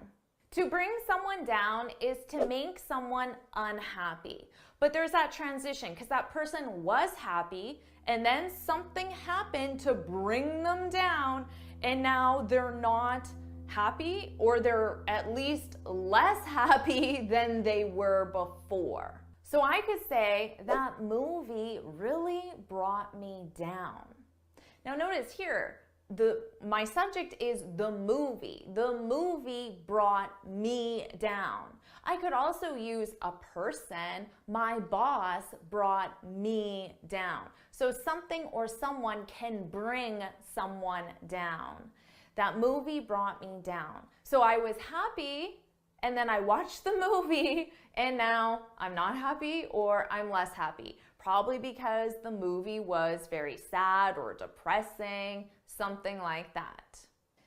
To bring someone down is to make someone unhappy. But there's that transition because that person was happy and then something happened to bring them down, and now they're not happy, or they're at least less happy than they were before. So I could say that movie really brought me down. Now notice here, my subject is the movie. The movie brought me down. I could also use a person. My boss brought me down. So something or someone can bring someone down. That movie brought me down. So I was happy, and then I watched the movie, and now I'm not happy or I'm less happy. Probably because the movie was very sad or depressing, something like that.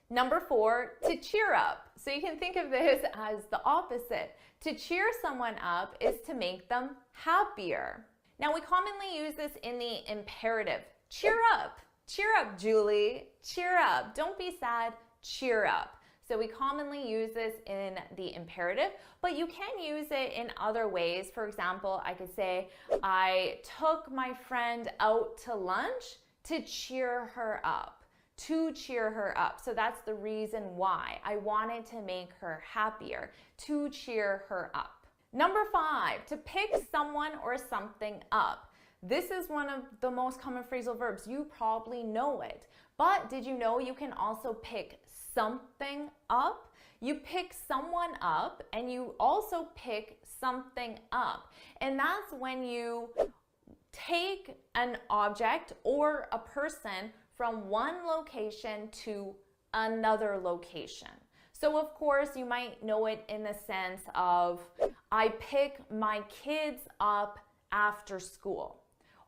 Number 4, to cheer up. So you can think of this as the opposite. To cheer someone up is to make them happier. Now we commonly use this in the imperative. Cheer up. Cheer up, Julie. Cheer up. Don't be sad. Cheer up. So we commonly use this in the imperative, but you can use it in other ways. For example, I could say, I took my friend out to lunch to cheer her up. To cheer her up. So that's the reason why. I wanted to make her happier. To cheer her up. Number 5, to pick someone or something up. This is one of the most common phrasal verbs. You probably know it. But did you know you can also pick something up? You pick someone up and you also pick something up. And that's when you take an object or a person from one location to another location. So of course you might know it in the sense of, I pick my kids up after school.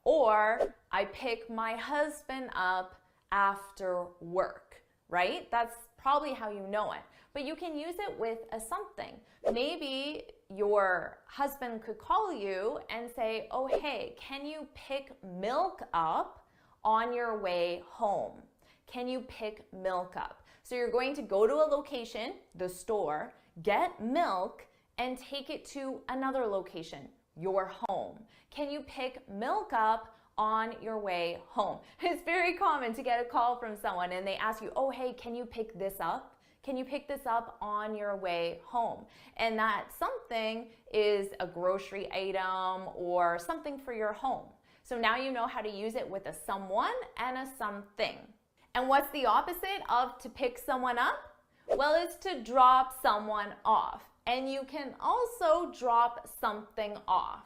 Or I pick my husband up after work, right? That's probably how you know it. But you can use it with a something. Maybe your husband could call you and say, oh, hey, can you pick milk up on your way home? Can you pick milk up? So you're going to go to a location, the store, get milk, and take it to another location, your home. Can you pick milk up on your way home? It's very common to get a call from someone and they ask you, oh, hey, can you pick this up? Can you pick this up on your way home? And that something is a grocery item or something for your home. So now you know how to use it with a someone and a something. And what's the opposite of to pick someone up? Well, it's to drop someone off. And you can also drop something off.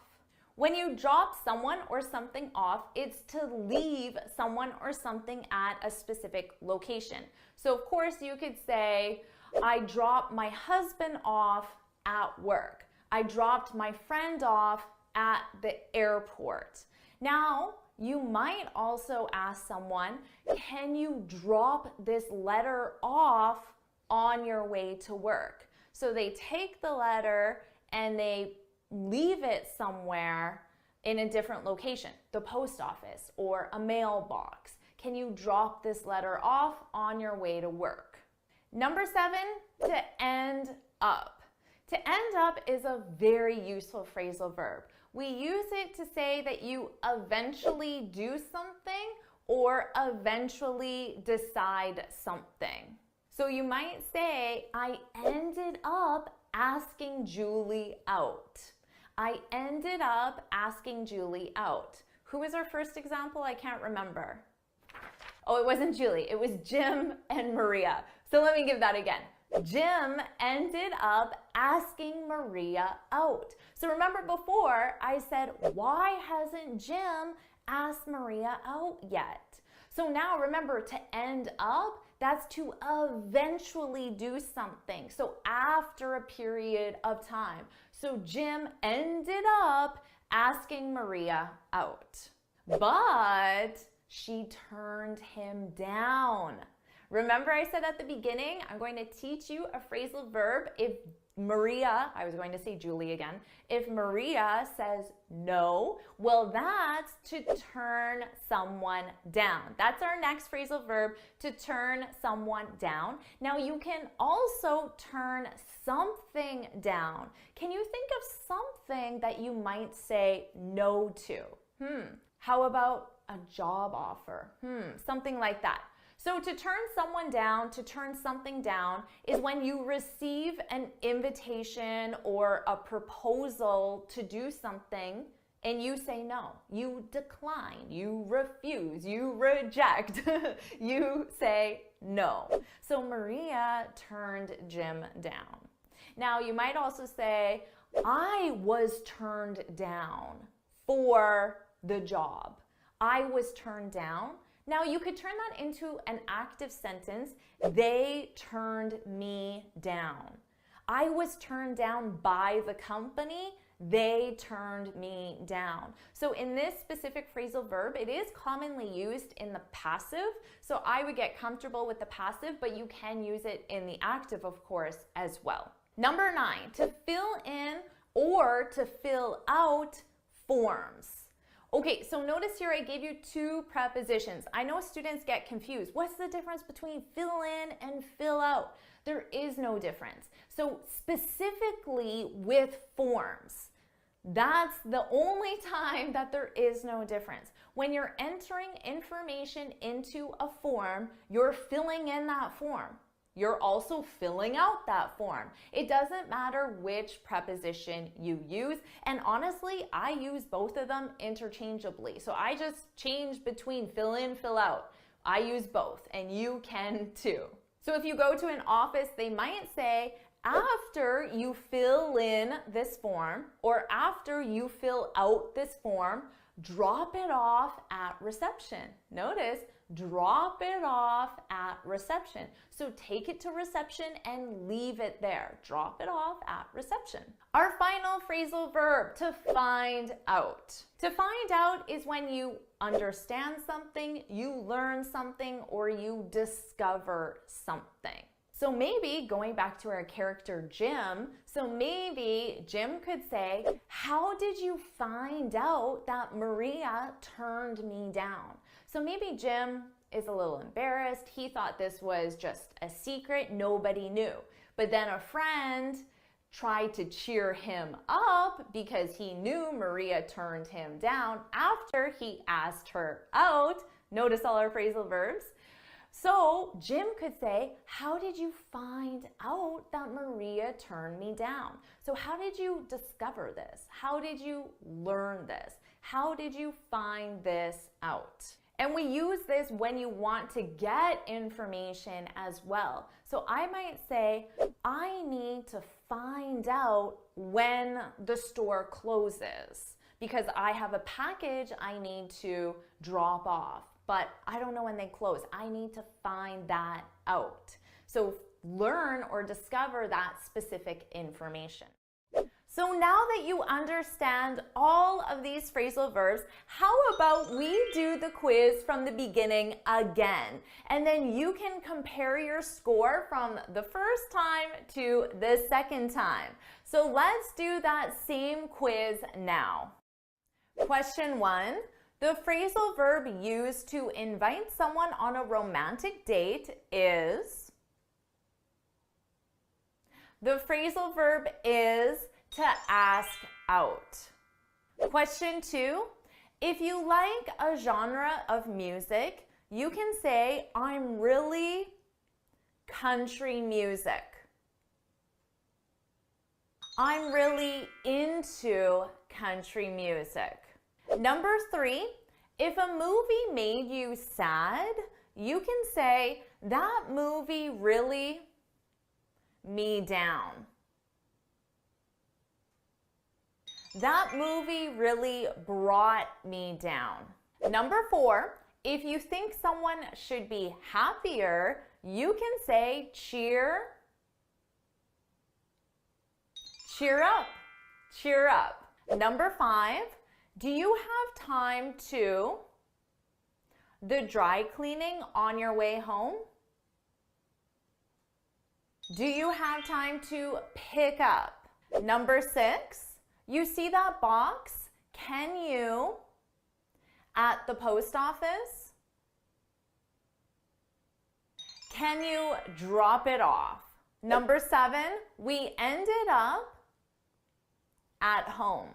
When you drop someone or something off, it's to leave someone or something at a specific location. So of course you could say, I dropped my husband off at work. I dropped my friend off at the airport. Now, you might also ask someone, can you drop this letter off on your way to work? So they take the letter and they leave it somewhere in a different location, the post office or a mailbox. Can you drop this letter off on your way to work? Number 7, to end up. To end up is a very useful phrasal verb. We use it to say that you eventually do something or eventually decide something. So you might say, I ended up asking Julie out. I ended up asking Julie out. Who was our first example? I can't remember. Oh, it wasn't Julie. It was Jim and Maria. So let me give that again. Jim ended up asking Maria out. So remember before I said, why hasn't Jim asked Maria out yet? So now remember, to end up, that's to eventually do something. So after a period of time. So Jim ended up asking Maria out, but she turned him down. Remember I said at the beginning, I'm going to teach you a phrasal verb if Maria, I was going to say Julie again, if Maria says no, well, that's to turn someone down. That's our next phrasal verb, to turn someone down. Now you can also turn something down. Can you think of something that you might say no to? How about a job offer? Something like that. So to turn someone down, to turn something down, is when you receive an invitation or a proposal to do something and you say no. You decline, you refuse, you reject, you say no. So Maria turned Jim down. Now you might also say, I was turned down for the job. I was turned down. Now you could turn that into an active sentence. They turned me down. I was turned down by the company. They turned me down. So in this specific phrasal verb, it is commonly used in the passive. So I would get comfortable with the passive, but you can use it in the active, of course, as well. Number 9, to fill in or to fill out forms. Okay, so notice here I gave you 2 prepositions. I know students get confused. What's the difference between fill in and fill out? There is no difference. So specifically with forms, that's the only time that there is no difference. When you're entering information into a form, you're filling in that form. You're also filling out that form. It doesn't matter which preposition you use. And honestly, I use both of them interchangeably. So I just change between fill in, fill out. I use both, and you can too. So if you go to an office, they might say, after you fill in this form, or after you fill out this form, drop it off at reception. Notice, drop it off at reception. So take it to reception and leave it there. Drop it off at reception. Our final phrasal verb, to find out. To find out is when you understand something, you learn something, or you discover something. So maybe, going back to our character Jim, so maybe Jim could say, how did you find out that Maria turned me down? So maybe Jim is a little embarrassed. He thought this was just a secret, nobody knew. But then a friend tried to cheer him up because he knew Maria turned him down after he asked her out. Notice all our phrasal verbs. So Jim could say, how did you find out that Maria turned me down? So how did you discover this? How did you learn this? How did you find this out? And we use this when you want to get information as well. So I might say, I need to find out when the store closes because I have a package I need to drop off, but I don't know when they close. I need to find that out. So learn or discover that specific information. So now that you understand all of these phrasal verbs, how about we do the quiz from the beginning again? And then you can compare your score from the first time to the second time. So let's do that same quiz now. Question 1. The phrasal verb used to invite someone on a romantic date is... The phrasal verb is to ask out. Question 2, if you like a genre of music, you can say, I'm really country music. I'm really into country music. Number 3, if a movie made you sad, you can say, that movie really me down. That movie really brought me down. Number 4, if you think someone should be happier, you can say cheer up, cheer up. Number 5, do you have time to the dry cleaning on your way home? Do you have time to pick up? Number 6, you see that box? Can you at the post office? Can you drop it off? Number 7, we ended up at home.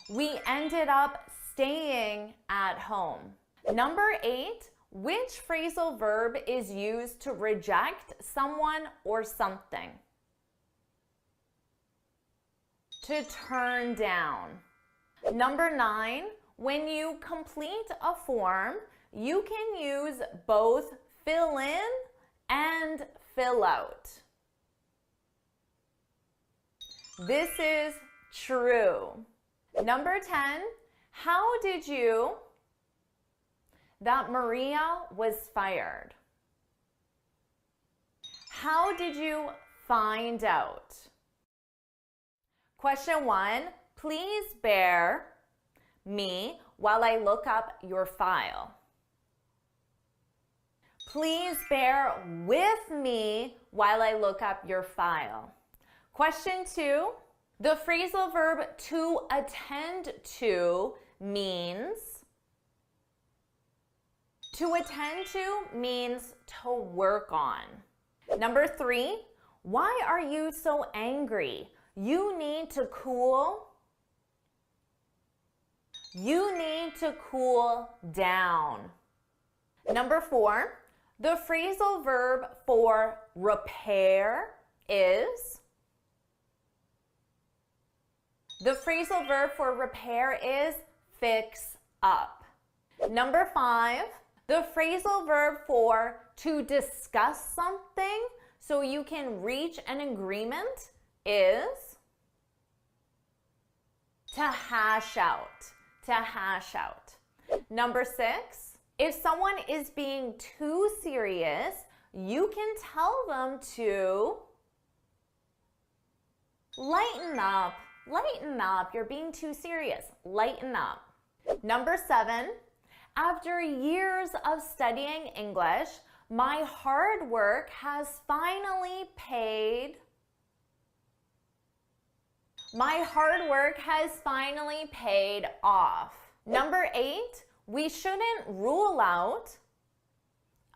We ended up staying at home. Number 8, which phrasal verb is used to reject someone or something? To turn down. Number 9, when you complete a form, you can use both fill in and fill out. This is true. Number 10, how did you that Maria was fired? How did you find out? Question 1, please bear me while I look up your file. Please bear with me while I look up your file. Question 2, the phrasal verb to attend to means to work on. Number 3, why are you so angry? You need to cool down. Number 4, the phrasal verb for repair is fix up. Number 5, the phrasal verb for to discuss something so you can reach an agreement is to hash out. Number 6, if someone is being too serious, you can tell them to lighten up. You're being too serious. Lighten up. Number 7, after years of studying English, my hard work has finally paid off. Number 8, we shouldn't rule out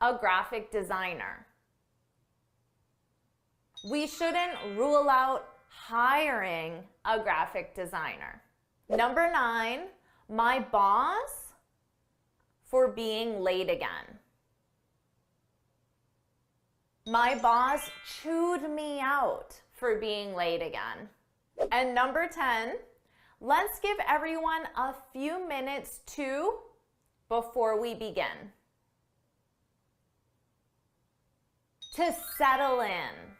a graphic designer. We shouldn't rule out hiring a graphic designer. Number 9, my boss for being late again. My boss chewed me out for being late again. And number 10, let's give everyone a few minutes before we begin. To settle in.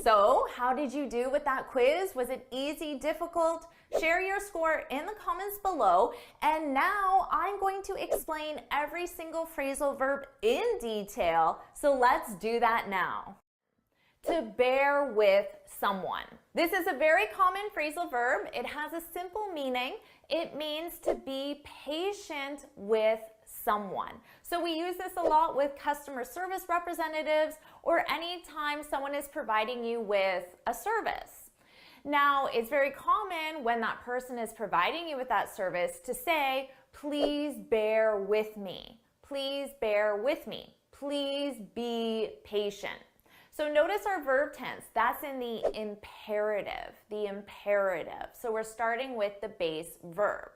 So, how did you do with that quiz? Was it easy, difficult? Share your score in the comments below. And now I'm going to explain every single phrasal verb in detail. So let's do that now. To bear with someone. This is a very common phrasal verb. It has a simple meaning. It means to be patient with someone. So we use this a lot with customer service representatives or anytime someone is providing you with a service. Now, it's very common when that person is providing you with that service to say, please bear with me. Please bear with me. Please be patient. So notice our verb tense, that's in the imperative, So we're starting with the base verb.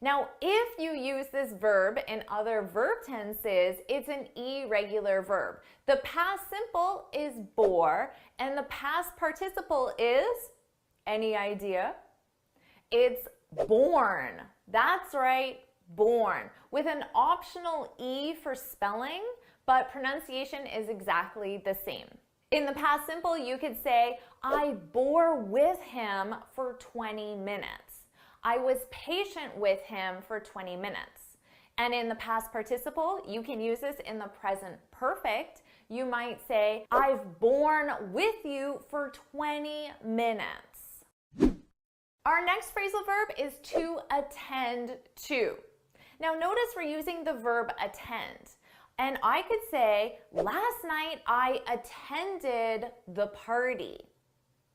Now, if you use this verb in other verb tenses, it's an irregular verb. The past simple is bore, and the past participle is, any idea? It's born. That's right, born, with an optional E for spelling, but pronunciation is exactly the same. In the past simple, you could say, I bore with him for 20 minutes. I was patient with him for 20 minutes. And in the past participle, you can use this in the present perfect. You might say, I've borne with you for 20 minutes. Our next phrasal verb is to attend to. Now notice we're using the verb attend. And I could say, last night I attended the party.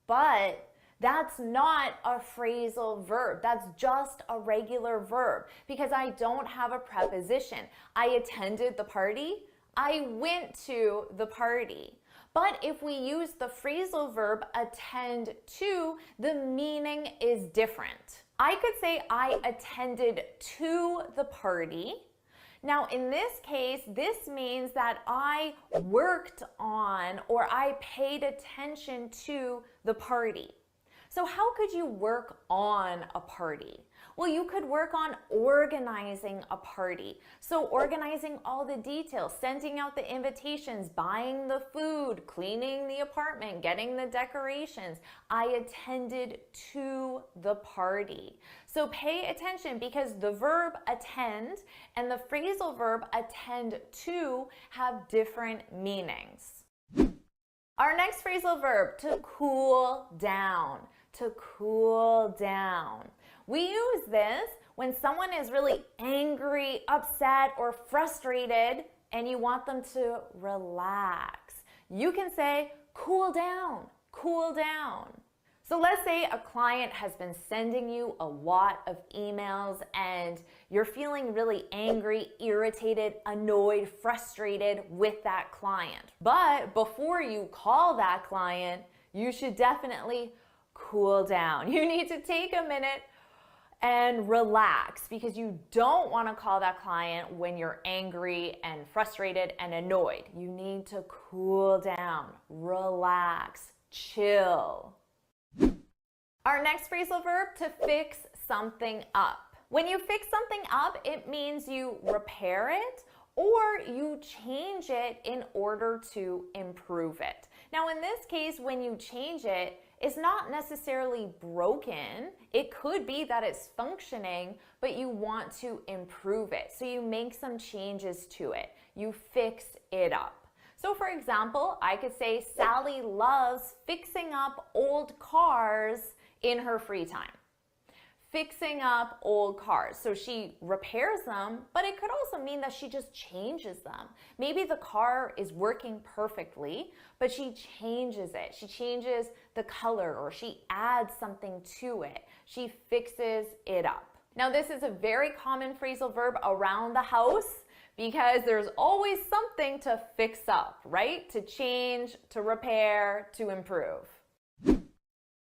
But that's not a phrasal verb. That's just a regular verb because I don't have a preposition. I attended the party. I went to the party. But if we use the phrasal verb attend to, the meaning is different. I could say I attended to the party. Now, in this case, this means that I worked on or I paid attention to the party. So how could you work on a party? Well, you could work on organizing a party. So organizing all the details, sending out the invitations, buying the food, cleaning the apartment, getting the decorations. I attended to the party. So pay attention because the verb attend and the phrasal verb attend to have different meanings. Our next phrasal verb, to cool down. To cool down. We use this when someone is really angry, upset, or frustrated, and you want them to relax. You can say, cool down, cool down. So let's say a client has been sending you a lot of emails and you're feeling really angry, irritated, annoyed, frustrated with that client. But before you call that client, you should definitely cool down. You need to take a minute and relax because you don't want to call that client when you're angry and frustrated and annoyed. You need to cool down, relax, chill. Our next phrasal verb, to fix something up. When you fix something up, it means you repair it or you change it in order to improve it. Now, in this case, when you change it, it's not necessarily broken. It could be that it's functioning, but you want to improve it. So you make some changes to it. You fix it up. So for example, I could say Sally loves fixing up old cars in her free time. Fixing up old cars. So she repairs them, but it could also mean that she just changes them. Maybe the car is working perfectly, but she changes it. She changes the color or she adds something to it. She fixes it up. Now, this is a very common phrasal verb around the house because there's always something to fix up, right? To change, to repair, to improve.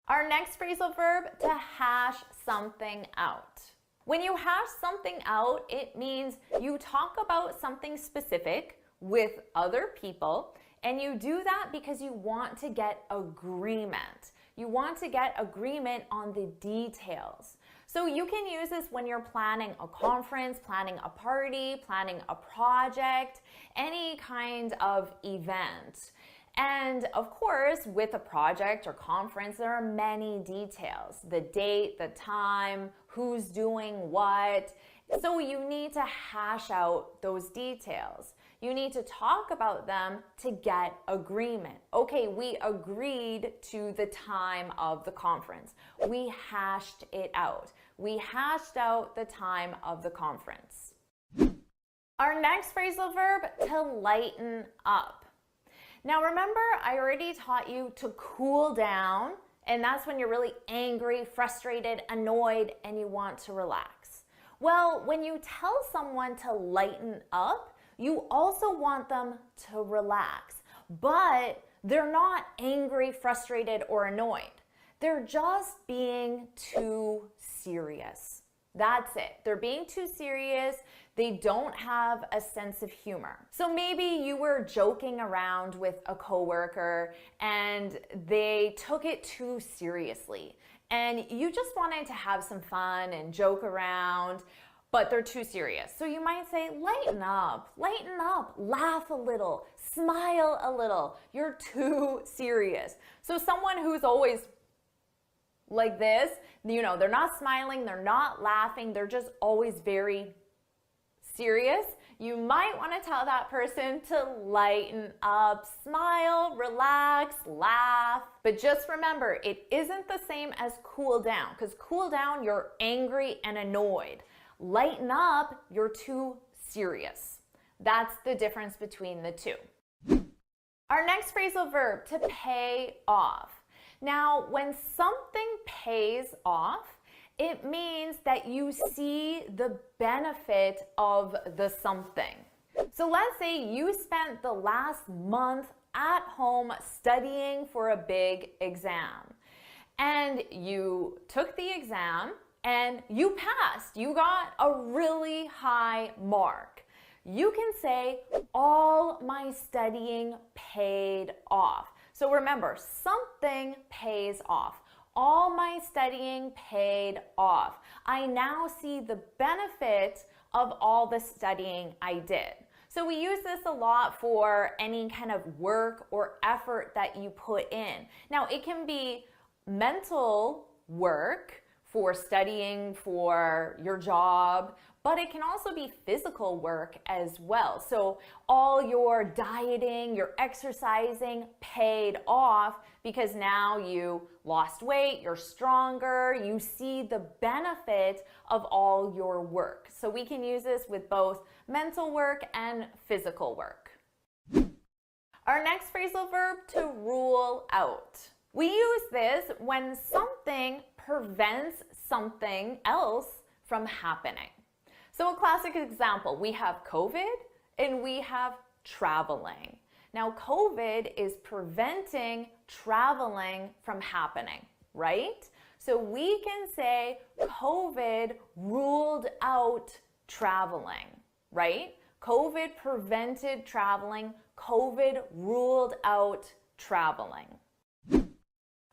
Our next phrasal verb, to hash something out. When you hash something out, it means you talk about something specific with other people, and you do that because you want to get agreement. You want to get agreement on the details. So you can use this when you're planning a conference, planning a party, planning a project, any kind of event. And of course, with a project or conference, there are many details. The date, the time, who's doing what. So you need to hash out those details. You need to talk about them to get agreement. Okay, we agreed to the time of the conference. We hashed it out. We hashed out the time of the conference. Our next phrasal verb, to lighten up. Now remember, I already taught you to cool down, and that's when you're really angry, frustrated, annoyed, and you want to relax. Well, when you tell someone to lighten up, you also want them to relax, but they're not angry, frustrated, or annoyed. They're just being too serious. That's it. They're being too serious. They don't have a sense of humor. So maybe you were joking around with a coworker and they took it too seriously and you just wanted to have some fun and joke around, but they're too serious. So you might say, lighten up, laugh a little, smile a little. You're too serious. So someone who's always like this, you know, they're not smiling, they're not laughing, they're just always very serious. You might want to tell that person to lighten up, smile, relax, laugh. But just remember, it isn't the same as cool down, because cool down, you're angry and annoyed. Lighten up, you're too serious. That's the difference between the two. Our next phrasal verb, to pay off. Now, when something pays off, it means that you see the benefit of the something. So let's say you spent the last month at home studying for a big exam. And you took the exam and you passed. You got a really high mark. You can say, all my studying paid off. So remember, something pays off. All my studying paid off. I now see the benefit of all the studying I did. So we use this a lot for any kind of work or effort that you put in. Now, it can be mental work for studying for your job, but it can also be physical work as well. So all your dieting, your exercising paid off because now you lost weight, you're stronger, you see the benefit of all your work. So we can use this with both mental work and physical work. Our next phrasal verb, to rule out. We use this when something prevents something else from happening. So a classic example, we have COVID and we have traveling. Now, COVID is preventing traveling from happening, right? So we can say COVID ruled out traveling, right? COVID prevented traveling. COVID ruled out traveling.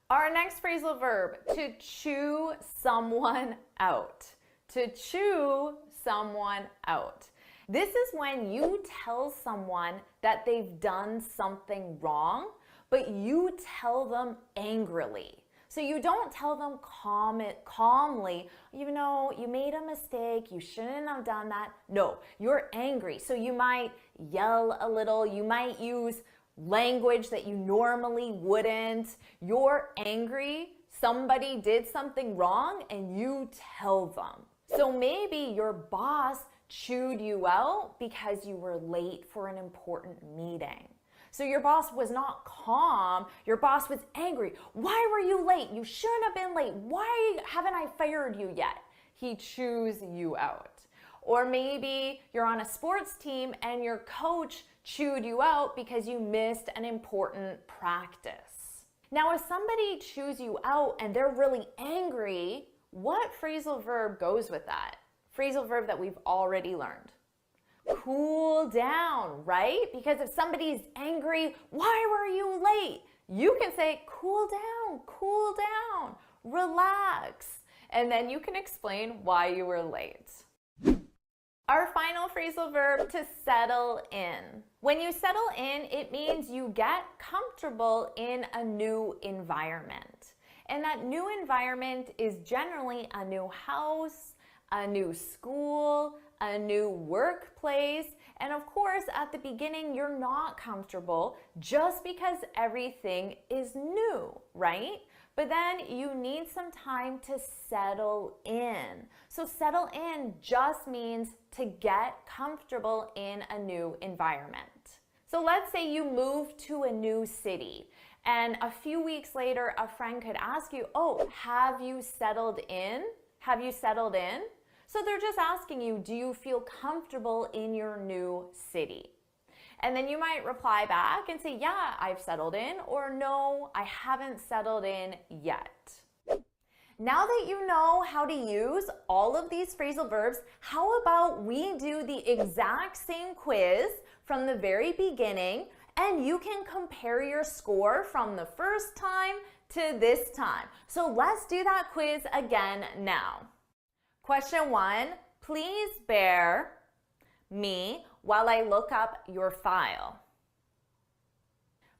Our next phrasal verb, to chew someone out. To chew someone out. This is when you tell someone that they've done something wrong, but you tell them angrily. So you don't tell them calmly, you know, you made a mistake, you shouldn't have done that. No, you're angry. So you might yell a little, you might use language that you normally wouldn't. You're angry, somebody did something wrong, and you tell them. So maybe your boss chewed you out because you were late for an important meeting. So your boss was not calm, your boss was angry. Why were you late? You shouldn't have been late. Why haven't I fired you yet? He chews you out. Or maybe you're on a sports team and your coach chewed you out because you missed an important practice. Now, if somebody chews you out and they're really angry, what phrasal verb goes with that? Phrasal verb that we've already learned. Cool down, right? Because if somebody's angry, why were you late? You can say, cool down, relax. And then you can explain why you were late. Our final phrasal verb, to settle in. When you settle in, it means you get comfortable in a new environment. And that new environment is generally a new house, a new school, a new workplace. And of course, at the beginning, you're not comfortable just because everything is new, right? But then you need some time to settle in. So settle in just means to get comfortable in a new environment. So let's say you move to a new city and a few weeks later, a friend could ask you, oh, have you settled in? Have you settled in? So they're just asking you, do you feel comfortable in your new city? And then you might reply back and say, yeah, I've settled in, or no, I haven't settled in yet. Now that you know how to use all of these phrasal verbs, how about we do the exact same quiz from the very beginning, and you can compare your score from the first time to this time. So let's do that quiz again now. Question 1, Please bear me while I look up your file.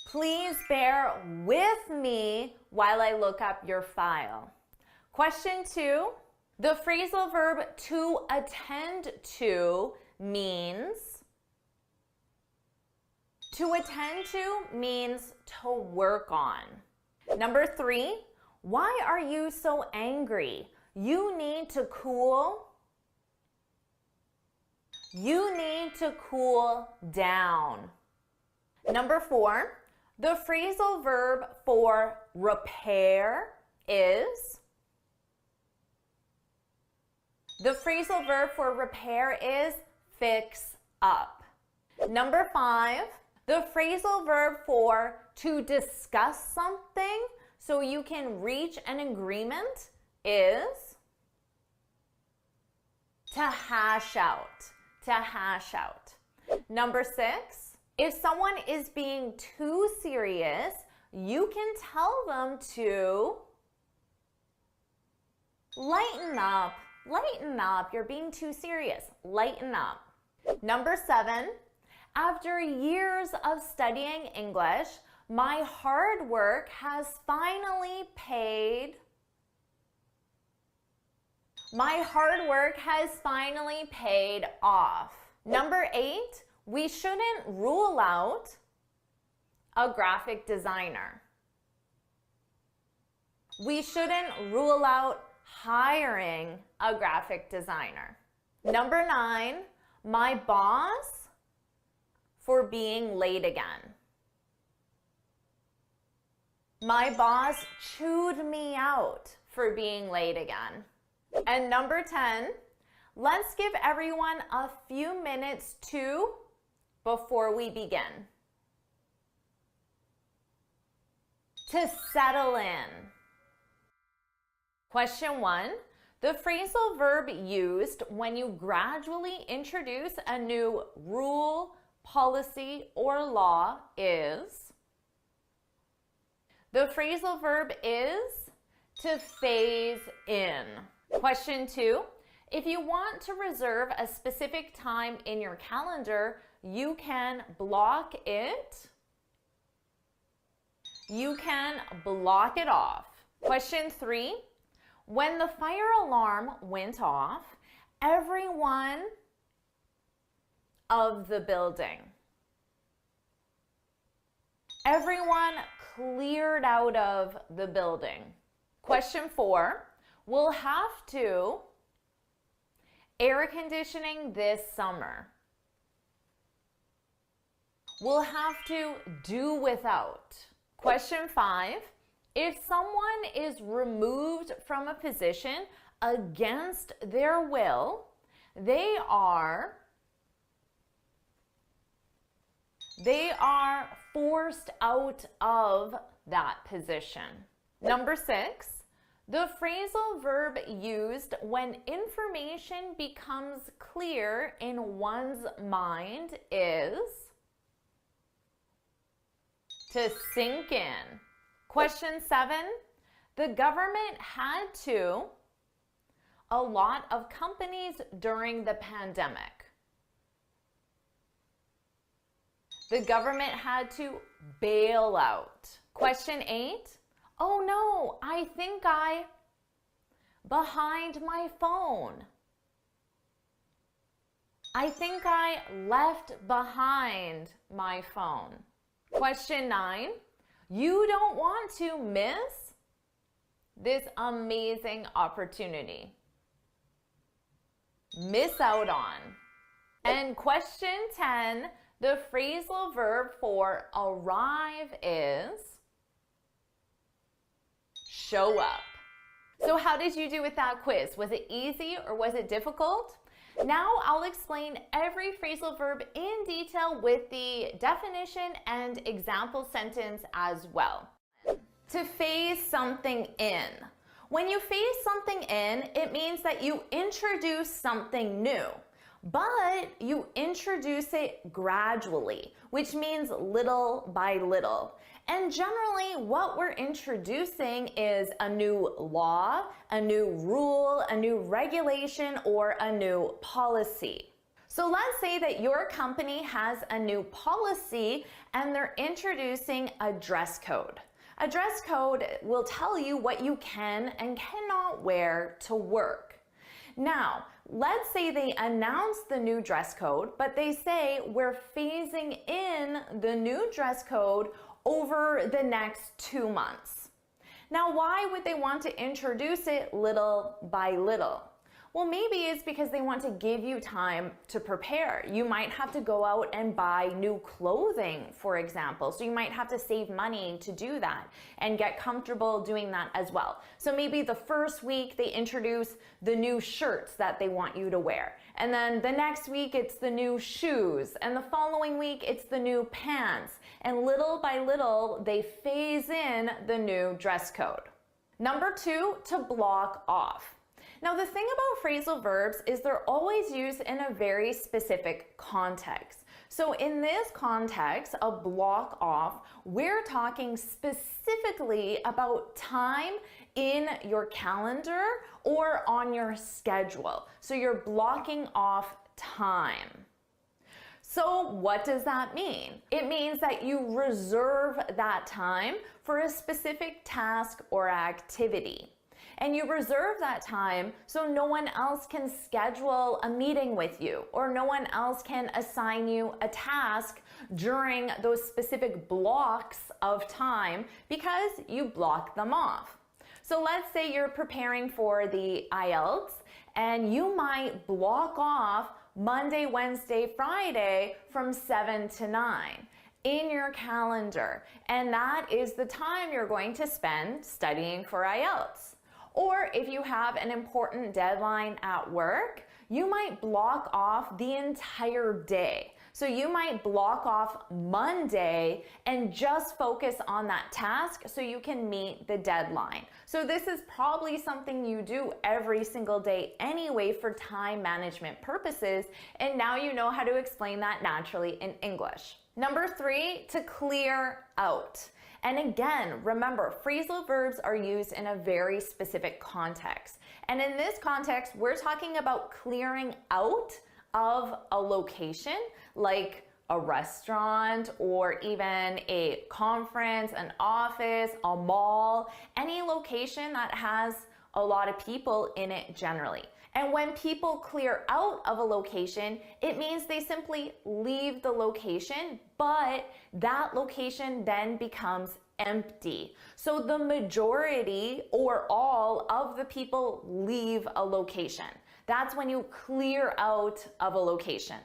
Please bear with me while I look up your file. Question 2, the phrasal verb to attend to means to work on. Number 3, why are you so angry? You need to cool. You need to cool down. Number 4, the phrasal verb for repair is? The phrasal verb for repair is fix up. Number 5, the phrasal verb for to discuss something so you can reach an agreement is to hash out. To hash out. Number 6, if someone is being too serious, you can tell them to lighten up. Lighten up. You're being too serious. Lighten up. Number 7, after years of studying English, my hard work has finally paid. My hard work has finally paid off. Number 8, we shouldn't rule out a graphic designer. We shouldn't rule out hiring a graphic designer. Number 9, my boss for being late again. My boss chewed me out for being late again. And number 10, let's give everyone a few minutes before we begin. To settle in. Question 1, the phrasal verb used when you gradually introduce a new rule, policy, or law is? The phrasal verb is to phase in. Question 2, if you want to reserve a specific time in your calendar, you can block it. You can block it off. Question 3, when the fire alarm went off, everyone of the building. Everyone cleared out of the building. Question 4, we'll have to air conditioning this summer. We'll have to do without. Question 5, if someone is removed from a position against their will, they are forced out of that position. Number 6, the phrasal verb used when information becomes clear in one's mind is to sink in. Question 7, the government had to a lot of companies during the pandemic. The government had to bail out. Question 8, oh no, I think I behind my phone. I think I left behind my phone. Question 9, you don't want to miss this amazing opportunity. Miss out on. And question 10, the phrasal verb for arrive is show up. So how did you do with that quiz? Was it easy or was it difficult? Now I'll explain every phrasal verb in detail with the definition and example sentence as well. To phase something in. When you phase something in, it means that you introduce something new. but you introduce it gradually, which means little by little. And generally, what we're introducing is a new law, a new rule, a new regulation, or a new policy. So let's say that your company has a new policy and they're introducing a dress code. A dress code will tell you what you can and cannot wear to work. Now, let's say they announce the new dress code, but they say we're phasing in the new dress code over the next 2 months. Now, why would they want to introduce it little by little? Well, maybe it's because they want to give you time to prepare. You might have to go out and buy new clothing, for example. So you might have to save money to do that and get comfortable doing that as well. So maybe the first week they introduce the new shirts that they want you to wear. And then the next week it's the new shoes. And the following week it's the new pants. And little by little they phase in the new dress code. Number 2, to block off. Now, the thing about phrasal verbs is they're always used in a very specific context. So in this context of block off, we're talking specifically about time in your calendar or on your schedule. So you're blocking off time. So what does that mean? It means that you reserve that time for a specific task or activity. And you reserve that time so no one else can schedule a meeting with you, or no one else can assign you a task during those specific blocks of time because you block them off. So let's say you're preparing for the IELTS and you might block off Monday, Wednesday, Friday from 7 to 9 in your calendar. And that is the time you're going to spend studying for IELTS. Or if you have an important deadline at work, you might block off the entire day. So you might block off Monday and just focus on that task so you can meet the deadline. So this is probably something you do every single day anyway for time management purposes, and now you know how to explain that naturally in English. Number 3, to clear out. And again, remember, phrasal verbs are used in a very specific context. And in this context, we're talking about clearing out of a location, like a restaurant or even a conference, an office, a mall, any location that has a lot of people in it generally. And when people clear out of a location, it means they simply leave the location, but that location then becomes empty. So the majority or all of the people leave a location. That's when you clear out of a location.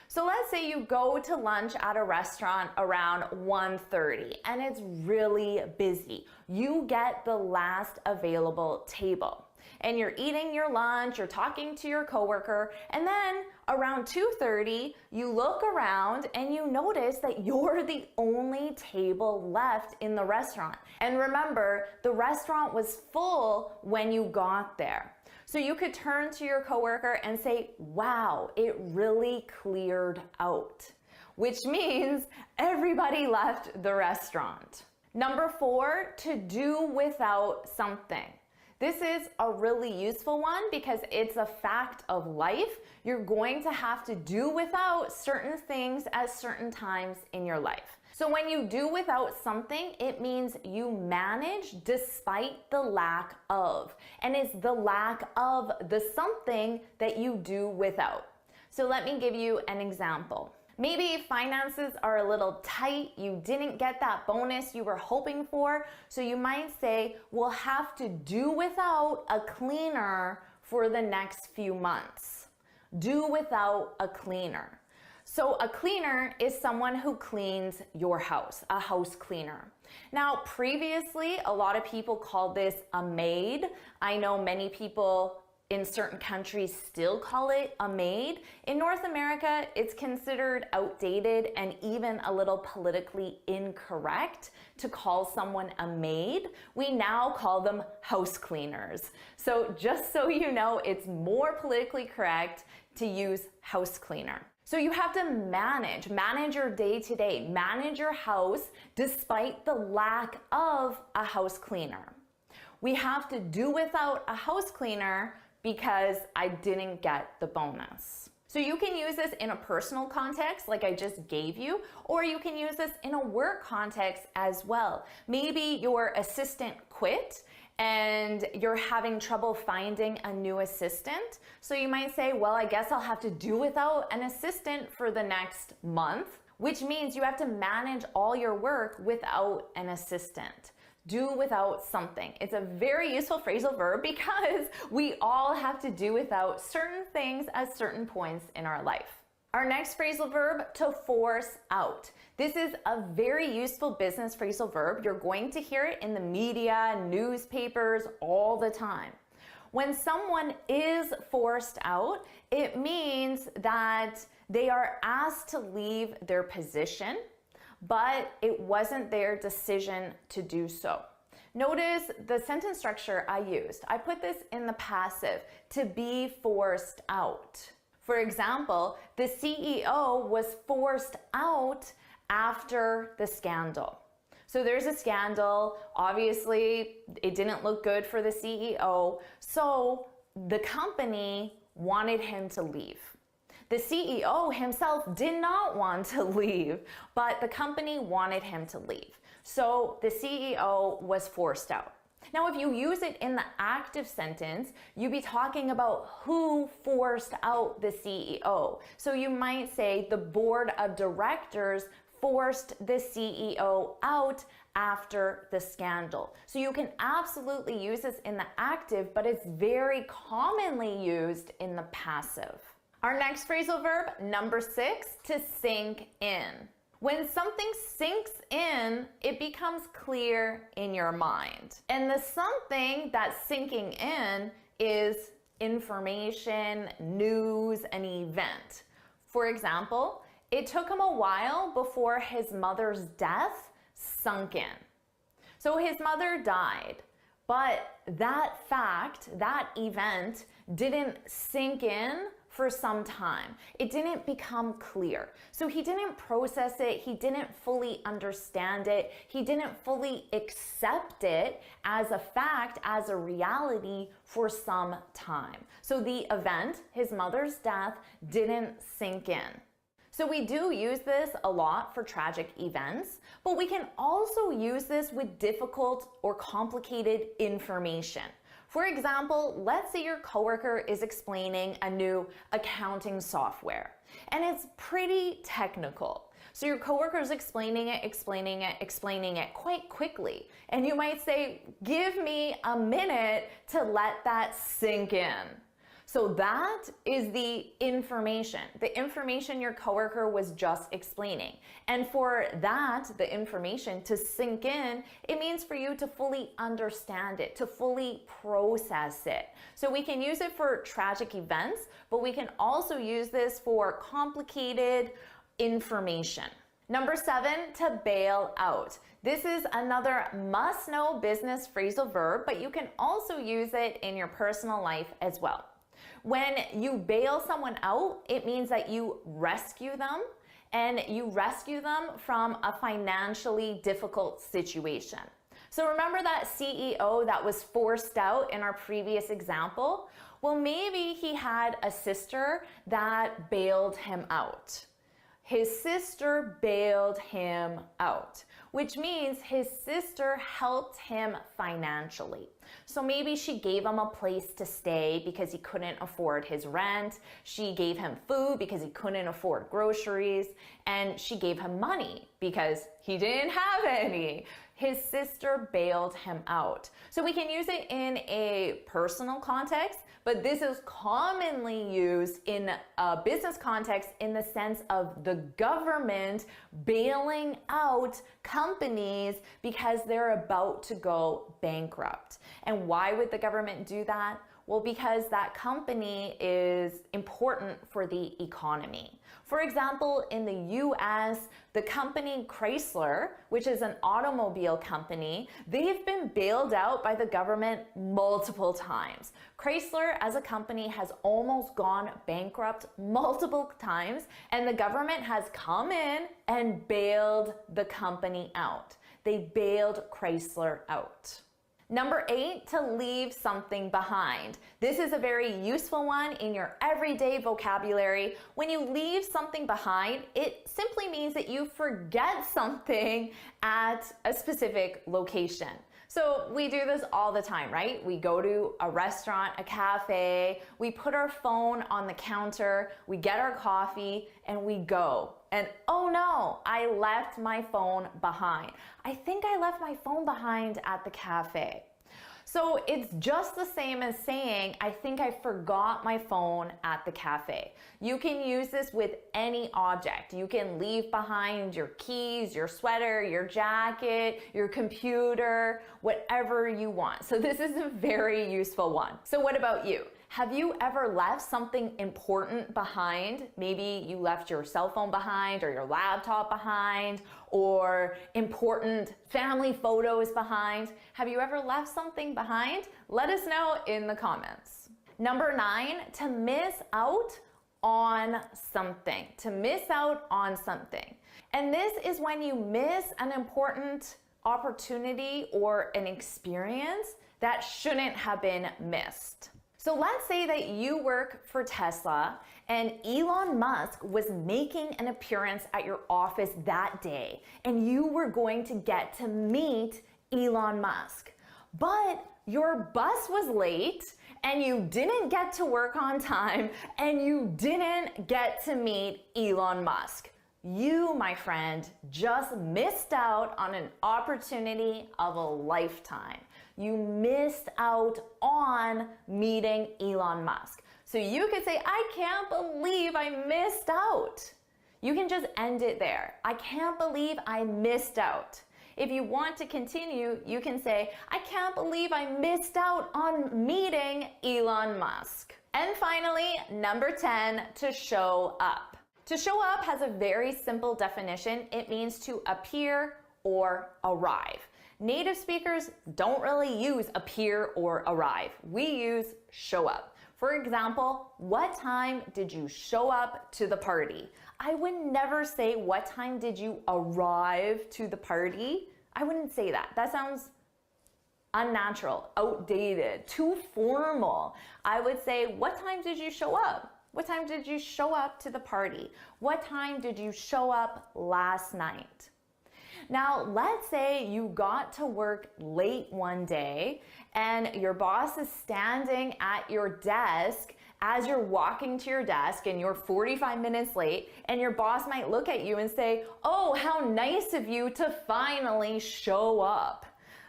So let's say you go to lunch at a restaurant around 1:30 and it's really busy. You get the last available table. And you're eating your lunch, you're talking to your coworker, and then around 2:30, you look around and you notice that you're the only table left in the restaurant. And remember, the restaurant was full when you got there. So you could turn to your coworker and say, wow, it really cleared out, which means everybody left the restaurant. Number 4, to do without something. This is a really useful one because it's a fact of life. You're going to have to do without certain things at certain times in your life. So when you do without something, it means you manage despite the lack of. And it's the lack of the something that you do without. So let me give you an example. Maybe finances are a little tight, you didn't get that bonus you were hoping for, so you might say, we'll have to do without a cleaner for the next few months. Do without a cleaner. So a cleaner is someone who cleans your house, a house cleaner. Now, previously, a lot of people called this a maid. I know many people in certain countries still call it a maid. In North America, it's considered outdated and even a little politically incorrect to call someone a maid. We now call them house cleaners. So just so you know, it's more politically correct to use house cleaner. So you have to manage your day-to-day, manage your house despite the lack of a house cleaner. We have to do without a house cleaner because I didn't get the bonus. So you can use this in a personal context like I just gave you, or you can use this in a work context as well. Maybe your assistant quit and you're having trouble finding a new assistant. So you might say, well, I guess I'll have to do without an assistant for the next month, which means you have to manage all your work without an assistant. Do without something. It's a very useful phrasal verb because we all have to do without certain things at certain points in our life. Our next phrasal verb, to force out. This is a very useful business phrasal verb. You're going to hear it in the media, newspapers, all the time. When someone is forced out, it means that they are asked to leave their position, but it wasn't their decision to do so. Notice the sentence structure I used. I put this in the passive, to be forced out. For example, the CEO was forced out after the scandal. So there's a scandal. Obviously, it didn't look good for the CEO. So the company wanted him to leave. The CEO himself did not want to leave, but the company wanted him to leave. So the CEO was forced out. Now, if you use it in the active sentence, you'd be talking about who forced out the CEO. So you might say the board of directors forced the CEO out after the scandal. So you can absolutely use this in the active, but it's very commonly used in the passive. Our next phrasal verb, number 6, to sink in. When something sinks in, it becomes clear in your mind. And the something that's sinking in is information, news, an event. For example, it took him a while before his mother's death sunk in. So his mother died, but that fact, that event, didn't sink in for some time. It didn't become clear. So he didn't process it, he didn't fully understand it, he didn't fully accept it as a fact, as a reality for some time. So the event, his mother's death, didn't sink in. So we do use this a lot for tragic events, but we can also use this with difficult or complicated information. For example, let's say your coworker is explaining a new accounting software, and it's pretty technical. So your coworker is explaining it quite quickly. And you might say, give me a minute to let that sink in. So that is the information your coworker was just explaining. And for that, the information to sink in, it means for you to fully understand it, to fully process it. So we can use it for tragic events, but we can also use this for complicated information. Number 7, to bail out. This is another must-know business phrasal verb, but you can also use it in your personal life as well. When you bail someone out, it means that you rescue them, and you rescue them from a financially difficult situation. So remember that CEO that was forced out in our previous example? Well, maybe he had a sister that bailed him out. His sister bailed him out, which means his sister helped him financially. So maybe she gave him a place to stay because he couldn't afford his rent. She gave him food because he couldn't afford groceries. And she gave him money because he didn't have any. His sister bailed him out. So we can use it in a personal context, but this is commonly used in a business context in the sense of the government bailing out companies because they're about to go bankrupt. And why would the government do that? Well, because that company is important for the economy. For example, in the US, the company Chrysler, which is an automobile company, they've been bailed out by the government multiple times. Chrysler as a company has almost gone bankrupt multiple times, and the government has come in and bailed the company out. They bailed Chrysler out. Number 8, to leave something behind. This is a very useful one in your everyday vocabulary. When you leave something behind, it simply means that you forget something at a specific location. So we do this all the time, right? We go to a restaurant, a cafe, we put our phone on the counter, we get our coffee, and we go. And oh no, I left my phone behind. I think I left my phone behind at the cafe. So it's just the same as saying, I think I forgot my phone at the cafe. You can use this with any object. You can leave behind your keys, your sweater, your jacket, your computer, whatever you want. So this is a very useful one. So what about you? Have you ever left something important behind? Maybe you left your cell phone behind or your laptop behind or important family photos behind. Have you ever left something behind? Let us know in the comments. Number 9, to miss out on something. To miss out on something. And this is when you miss an important opportunity or an experience that shouldn't have been missed. So let's say that you work for Tesla and Elon Musk was making an appearance at your office that day and you were going to get to meet Elon Musk. But your bus was late and you didn't get to work on time and you didn't get to meet Elon Musk. You, my friend, just missed out on an opportunity of a lifetime. You missed out on meeting Elon Musk. So you could say, I can't believe I missed out. You can just end it there. I can't believe I missed out. If you want to continue, you can say, I can't believe I missed out on meeting Elon Musk. And finally, number 10, to show up. To show up has a very simple definition. It means to appear or arrive. Native speakers don't really use appear or arrive. We use show up. For example, what time did you show up to the party? I would never say, what time did you arrive to the party? I wouldn't say that. That sounds unnatural, outdated, too formal. I would say, what time did you show up? What time did you show up to the party? What time did you show up last night? Now, let's say you got to work late one day and your boss is standing at your desk as you're walking to your desk and you're 45 minutes late, and your boss might look at you and say, oh, how nice of you to finally show up.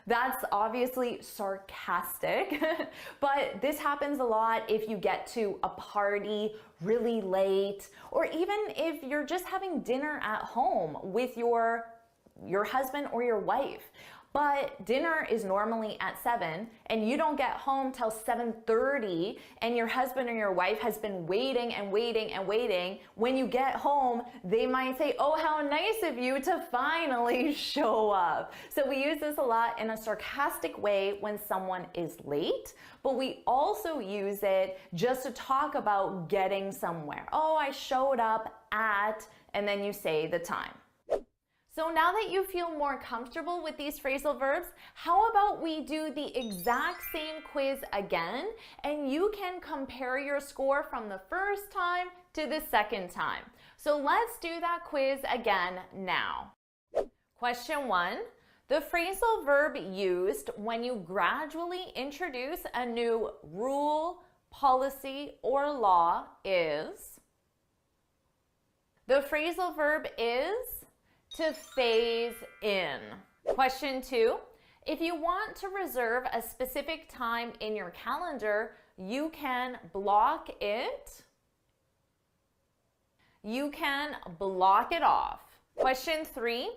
That's obviously sarcastic, but this happens a lot if you get to a party really late, or even if you're just having dinner at home with your husband or your wife. But dinner is normally at 7 and you don't get home till 7:30 and your husband or your wife has been waiting and waiting and waiting. When you get home, they might say, oh, how nice of you to finally show up. So we use this a lot in a sarcastic way when someone is late, but we also use it just to talk about getting somewhere. Oh, I showed up at, and then you say the time. So now that you feel more comfortable with these phrasal verbs, how about we do the exact same quiz again, and you can compare your score from the first time to the second time. So let's do that quiz again now. Question 1. The phrasal verb used when you gradually introduce a new rule, policy, or law is? The phrasal verb is to phase in. Question 2, if you want to reserve a specific time in your calendar, you can block it. You can block it off. Question 3,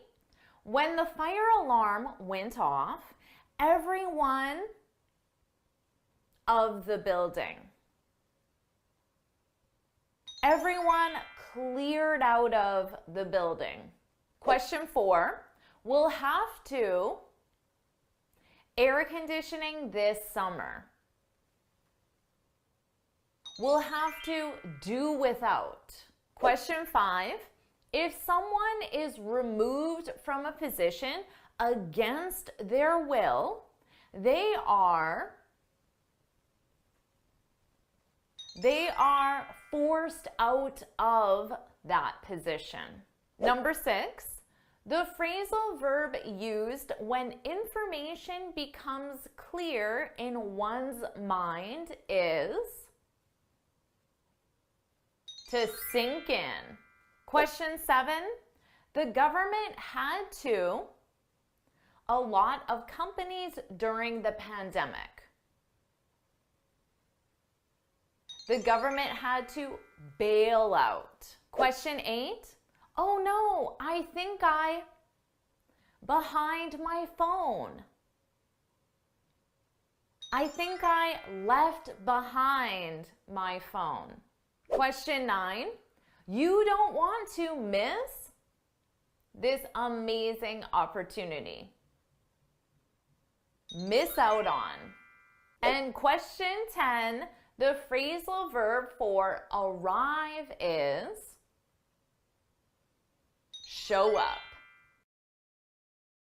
when the fire alarm went off, everyone of the building. Everyone cleared out of the building. Question 4, we'll have to air conditioning this summer. We'll have to do without. Question 5, if someone is removed from a position against their will, they are forced out of that position. Number 6, the phrasal verb used when information becomes clear in one's mind is to sink in. Question 7, the government had to a lot of companies during the pandemic. The government had to bail out. Question 8, oh no, I think I behind my phone. I think I left behind my phone. Question 9, you don't want to miss this amazing opportunity. Miss out on. And question 10, the phrasal verb for arrive is show up.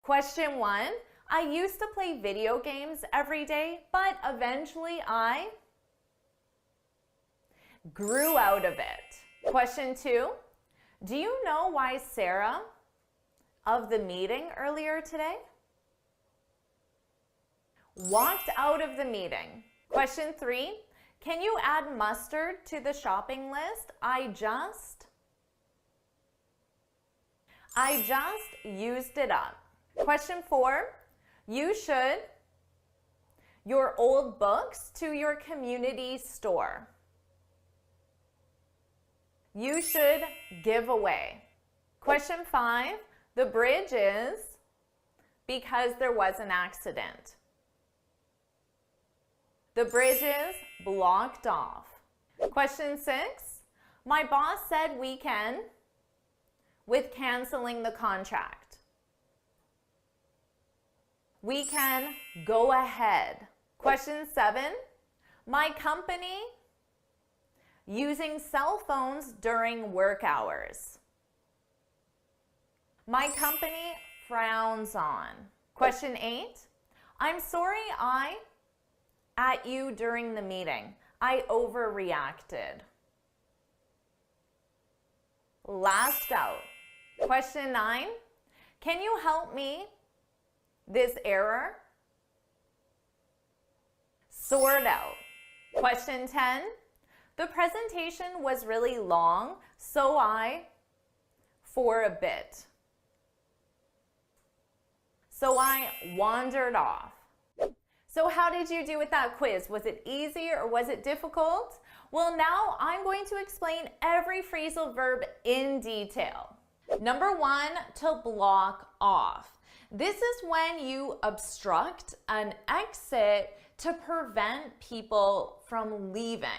Question 1, I used to play video games every day, but eventually I grew out of it. Question 2, do you know why Sarah of the meeting earlier today walked out of the meeting? Question 3, can you add mustard to the shopping list? I just used it up. Question 4, you should your old books to your community store. You should give away. Question 5, the bridge is because there was an accident. The bridge is blocked off. Question 6, my boss said we can with canceling the contract. We can go ahead. Question 7, my company using cell phones during work hours. My company frowns on. Question 8, I'm sorry I at you during the meeting. I overreacted. Last out. Question 9, can you help me this error sort out? Question 10, the presentation was really long, so for a bit. So I wandered off. So how did you do with that quiz? Was it easy or was it difficult? Well, now I'm going to explain every phrasal verb in detail. Number 1, to block off. This is when you obstruct an exit to prevent people from leaving.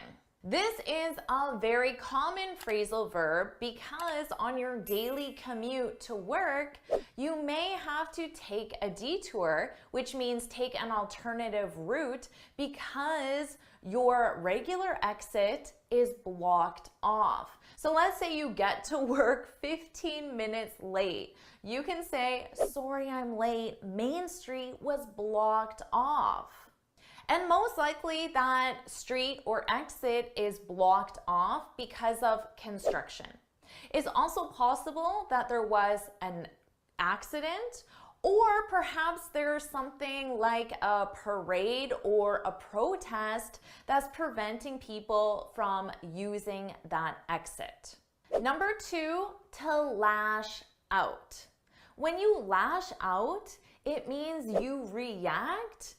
This is a very common phrasal verb because on your daily commute to work, you may have to take a detour, which means take an alternative route because your regular exit is blocked off. So let's say you get to work 15 minutes late. You can say, sorry, I'm late. Main Street was blocked off. And most likely that street or exit is blocked off because of construction. It's also possible that there was an accident, or perhaps there's something like a parade or a protest that's preventing people from using that exit. Number 2, to lash out. When you lash out, it means you react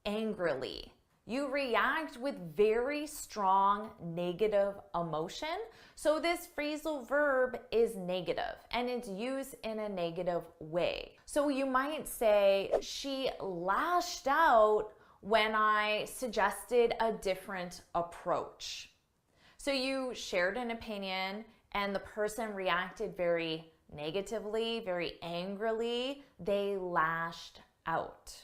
angrily. You react with very strong negative emotion. So this phrasal verb is negative and it's used in a negative way. So you might say, she lashed out when I suggested a different approach. So you shared an opinion and the person reacted very negatively, very angrily. They lashed out.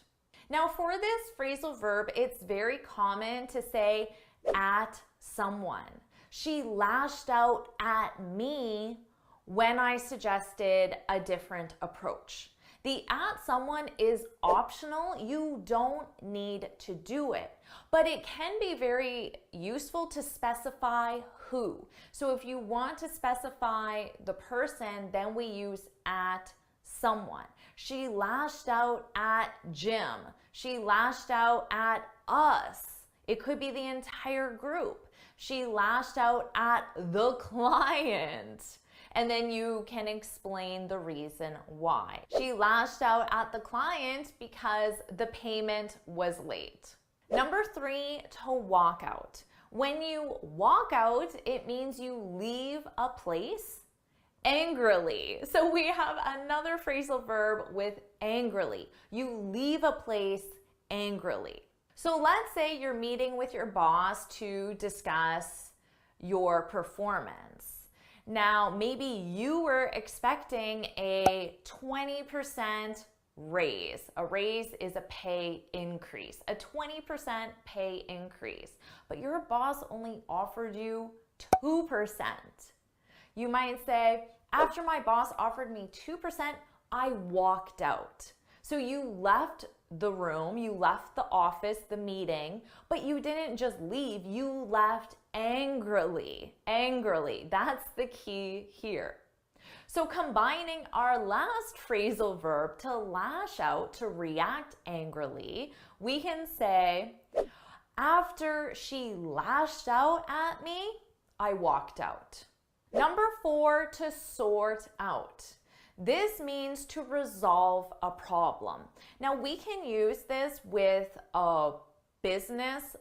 Now for this phrasal verb, it's very common to say at someone. She lashed out at me when I suggested a different approach. The at someone is optional. You don't need to do it, but it can be very useful to specify who. So if you want to specify the person, then we use at someone. She lashed out at Jim. She lashed out at us. It could be the entire group. She lashed out at the client. And then you can explain the reason why. She lashed out at the client because the payment was late. Number 3, to walk out. When you walk out, it means you leave a place angrily. So we have another phrasal verb with angrily. You leave a place angrily. So let's say you're meeting with your boss to discuss your performance. Now, maybe you were expecting a 20% raise. A raise is a pay increase, a 20% pay increase, but your boss only offered you 2%. You might say, after my boss offered me 2%, I walked out. So you left the room, you left the office, the meeting, but you didn't just leave, you left angrily. Angrily, that's the key here. So combining our last phrasal verb, to lash out, to react angrily, we can say, after she lashed out at me, I walked out. Number 4, to sort out. This means to resolve a problem. Now we can use this with a business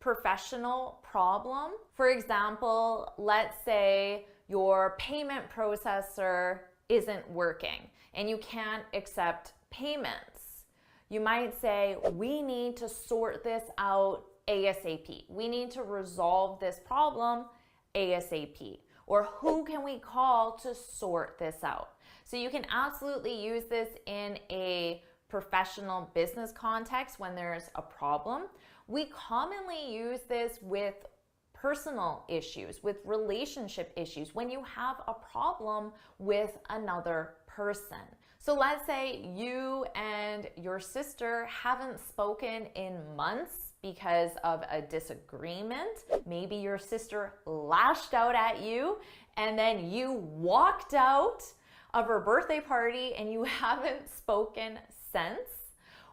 professional problem. For example, let's say your payment processor isn't working and you can't accept payments. You might say, we need to sort this out ASAP. We need to resolve this problem ASAP. Or who can we call to sort this out? So you can absolutely use this in a professional business context when there's a problem. We commonly use this with personal issues, with relationship issues, when you have a problem with another person. So let's say you and your sister haven't spoken in months because of a disagreement. Maybe your sister lashed out at you and then you walked out of her birthday party and you haven't spoken since.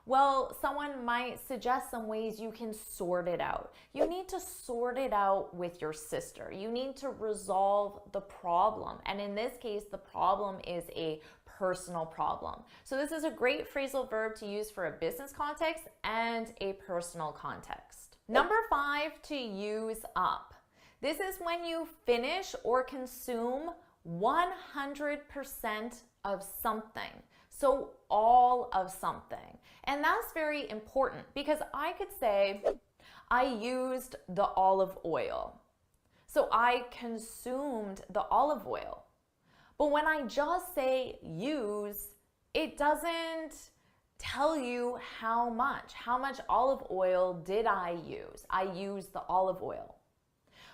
Well, someone might suggest some ways you can sort it out. You need to sort it out with your sister. You need to resolve the problem. And in this case, the problem is a personal problem. So this is a great phrasal verb to use for a business context and a personal context. Number 5, to use up. This is when you finish or consume 100% of something. So all of something. And that's very important because I could say, I used the olive oil. So I consumed the olive oil. But when I just say use, it doesn't tell you how much olive oil did I use. I used the olive oil.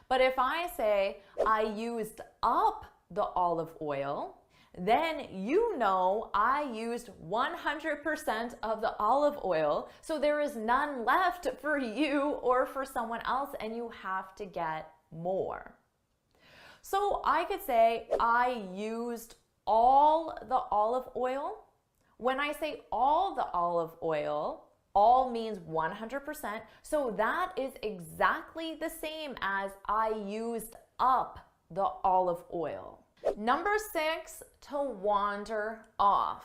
But if I say I used up the olive oil, then you know I used 100% of the olive oil, so there is none left for you or for someone else, and you have to get more. So I could say I used all the olive oil. When I say all the olive oil, all means 100%, so that is exactly the same as I used up the olive oil. Number 6, to wander off.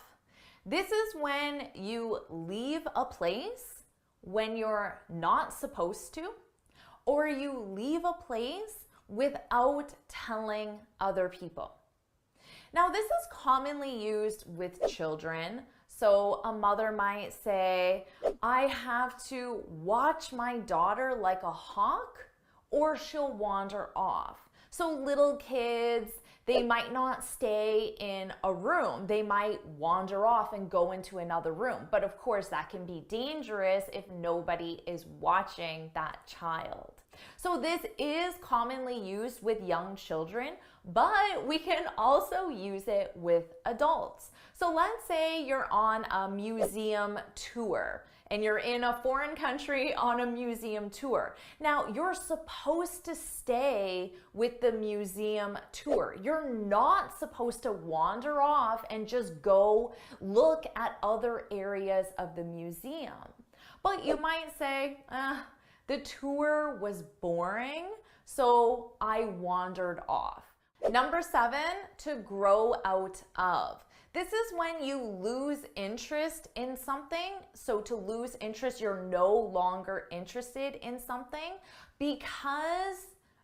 This is when you leave a place when you're not supposed to, or you leave a place without telling other people. Now, this is commonly used with children. So a mother might say, I have to watch my daughter like a hawk or she'll wander off. So little kids, they might not stay in a room. They might wander off and go into another room. But of course, that can be dangerous if nobody is watching that child. So this is commonly used with young children, but we can also use it with adults. So let's say you're on a museum tour and you're in a foreign country on a museum tour. Now, you're supposed to stay with the museum tour. You're not supposed to wander off and just go look at other areas of the museum. But you might say, the tour was boring, so I wandered off. Number 7, to grow out of. This is when you lose interest in something. So to lose interest, you're no longer interested in something because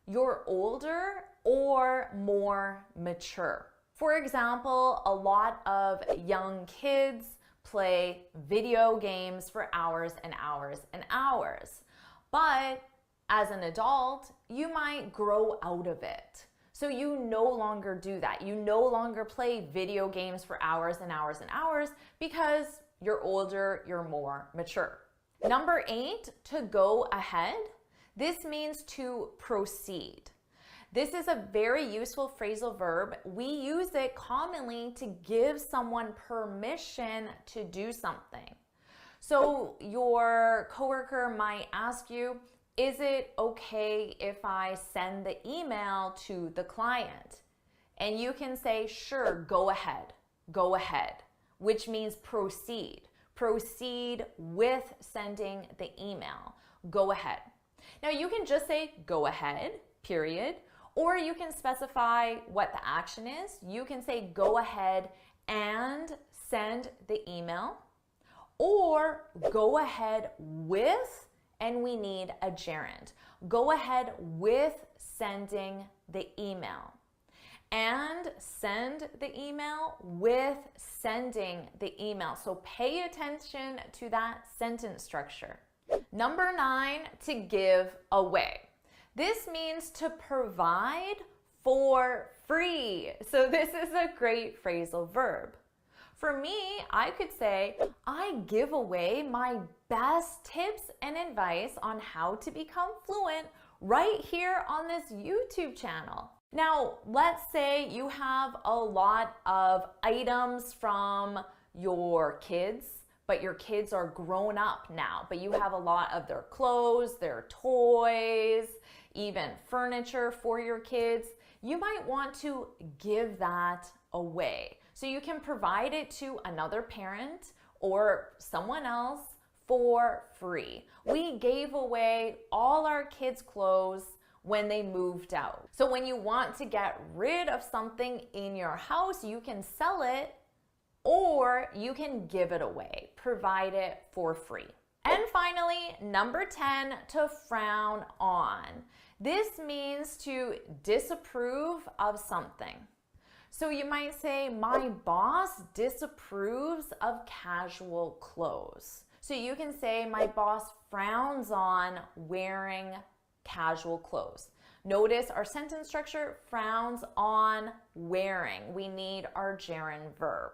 you're older or more mature. For example, a lot of young kids play video games for hours and hours and hours. But as an adult, you might grow out of it. So you no longer do that. You no longer play video games for hours and hours and hours because you're older, you're more mature. Number 8, to go ahead. This means to proceed. This is a very useful phrasal verb. We use it commonly to give someone permission to do something. So your coworker might ask you, is it okay if I send the email to the client? And you can say, sure, go ahead, which means proceed. Proceed with sending the email. Go ahead. Now you can just say go ahead, period, or you can specify what the action is. You can say go ahead and send the email, or go ahead with, and we need a gerund. Go ahead with sending the email. And send the email with sending the email. So pay attention to that sentence structure. Number 9, to give away. This means to provide for free. So this is a great phrasal verb. For me, I could say, I give away my best tips and advice on how to become fluent right here on this YouTube channel. Now, let's say you have a lot of items from your kids, but your kids are grown up now, but you have a lot of their clothes, their toys, even furniture for your kids. You might want to give that away. So you can provide it to another parent or someone else for free. We gave away all our kids' clothes when they moved out. So when you want to get rid of something in your house, you can sell it or you can give it away, provide it for free. And finally, number 10, to frown on. This means to disapprove of something. So you might say, my boss disapproves of casual clothes. So you can say, my boss frowns on wearing casual clothes. Notice our sentence structure, frowns on wearing. We need our gerund verb.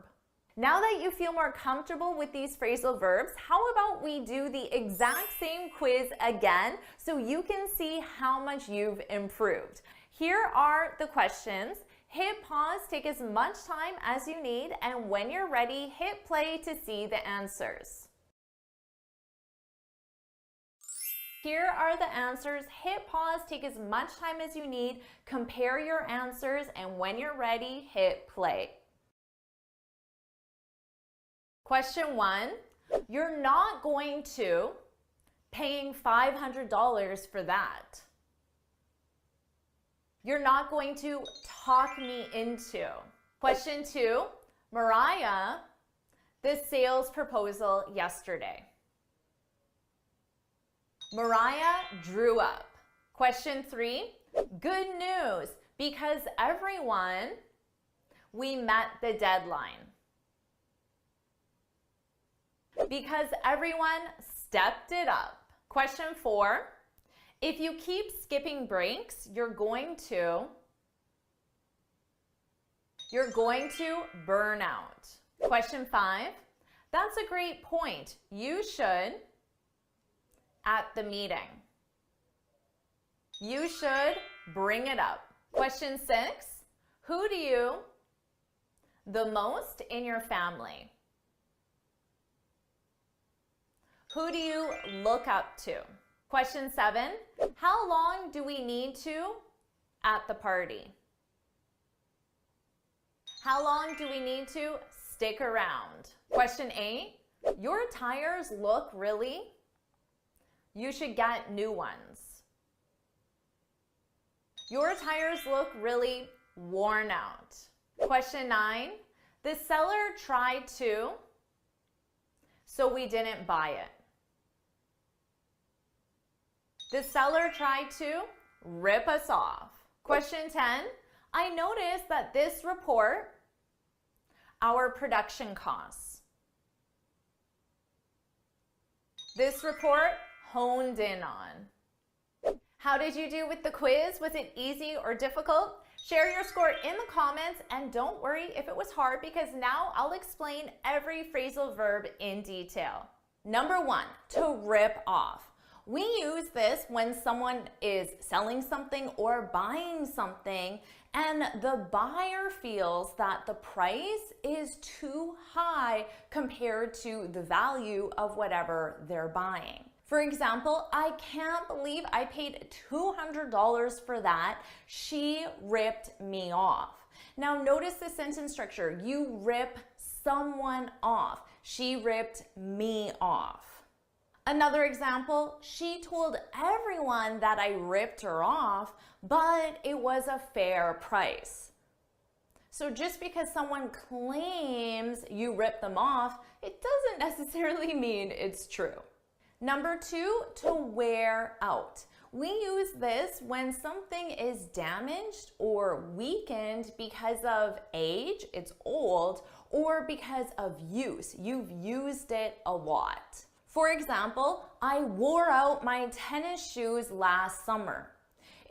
Now that you feel more comfortable with these phrasal verbs, how about we do the exact same quiz again so you can see how much you've improved. Here are the questions. Hit pause, take as much time as you need, and when you're ready, hit play to see the answers. Here are the answers. Hit pause, take as much time as you need, compare your answers, and when you're ready, hit play. Question 1, you're not going to paying $500 for that. You're not going to talk me into. Question 2, Mariah, the sales proposal yesterday. Mariah drew up. Question 3, good news, because everyone, we met the deadline. Because everyone stepped it up. Question 4. If you keep skipping breaks, you're going to burn out. Question 5. That's a great point. You should at the meeting. You should bring it up. Question 6. Who do you the most in your family? Who do you look up to? Question 7. How long do we need to at the party? How long do we need to stick around? Question 8. Your tires look really. You should get new ones. Your tires look really worn out. Question 9. The seller tried to, so we didn't buy it. The seller tried to rip us off. Question 10. I noticed that this report, our production costs. This report honed in on. How did you do with the quiz? Was it easy or difficult? Share your score in the comments, and don't worry if it was hard, because now I'll explain every phrasal verb in detail. Number 1, to rip off. We use this when someone is selling something or buying something and the buyer feels that the price is too high compared to the value of whatever they're buying. For example, I can't believe I paid $200 for that. She ripped me off. Now notice the sentence structure. You rip someone off. She ripped me off. Another example, she told everyone that I ripped her off, but it was a fair price. So just because someone claims you ripped them off, it doesn't necessarily mean it's true. Number 2, to wear out. We use this when something is damaged or weakened because of age, it's old, or because of use. You've used it a lot. For example, I wore out my tennis shoes last summer.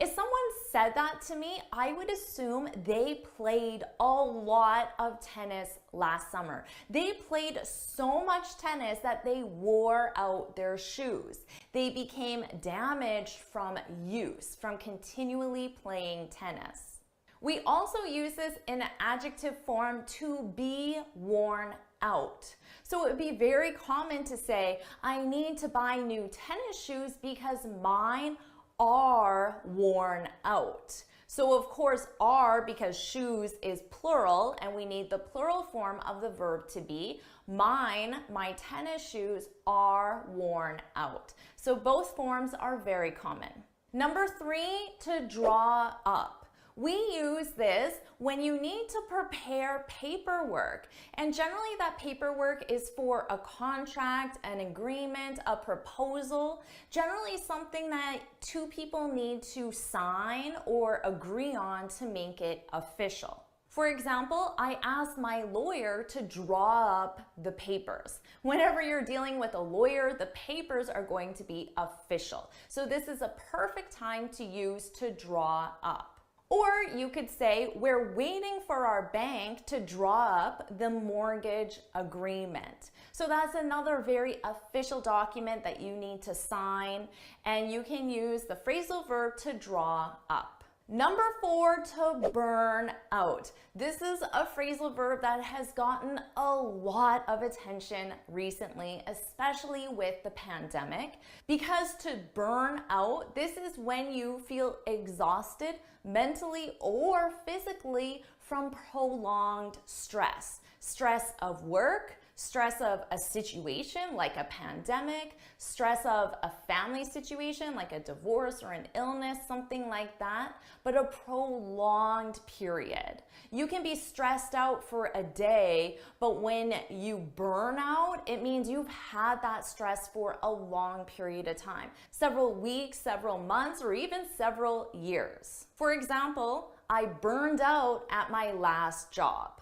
If someone said that to me, I would assume they played a lot of tennis last summer. They played so much tennis that they wore out their shoes. They became damaged from use, from continually playing tennis. We also use this in an adjective form, to be worn out. So it would be very common to say, I need to buy new tennis shoes because mine are worn out. So of course are, because shoes is plural and we need the plural form of the verb to be. Mine, my tennis shoes are worn out. So both forms are very common. Number 3, to draw up. We use this when you need to prepare paperwork, and generally that paperwork is for a contract, an agreement, a proposal, generally something that 2 people need to sign or agree on to make it official. For example, I asked my lawyer to draw up the papers. Whenever you're dealing with a lawyer, the papers are going to be official. So this is a perfect time to use to draw up. Or you could say, we're waiting for our bank to draw up the mortgage agreement. So that's another very official document that you need to sign, and you can use the phrasal verb to draw up. Number 4, to burn out. This is a phrasal verb that has gotten a lot of attention recently, especially with the pandemic, because to burn out, this is when you feel exhausted mentally or physically from prolonged stress. Stress of work, stress of a situation like a pandemic, stress of a family situation like a divorce or an illness, something like that, but a prolonged period. You can be stressed out for a day, but when you burn out, it means you've had that stress for a long period of time, several weeks, several months, or even several years. For example, I burned out at my last job.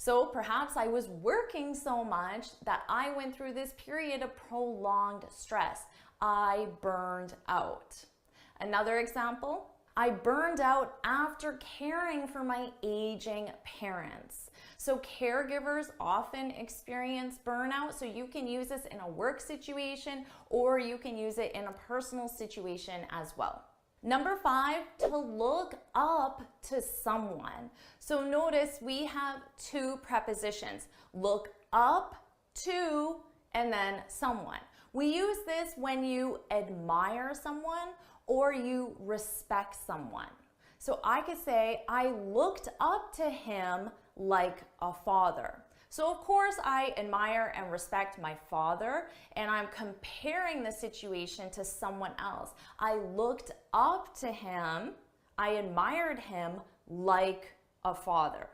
So perhaps I was working so much that I went through this period of prolonged stress. I burned out. Another example, I burned out after caring for my aging parents. So caregivers often experience burnout, so you can use this in a work situation or you can use it in a personal situation as well. Number 5, to look up to someone. So notice we have 2 prepositions, look up to and then someone. We use this when you admire someone or you respect someone. So I could say, I looked up to him like a father. So of course I admire and respect my father, and I'm comparing the situation to someone else. I looked up to him, I admired him like a father.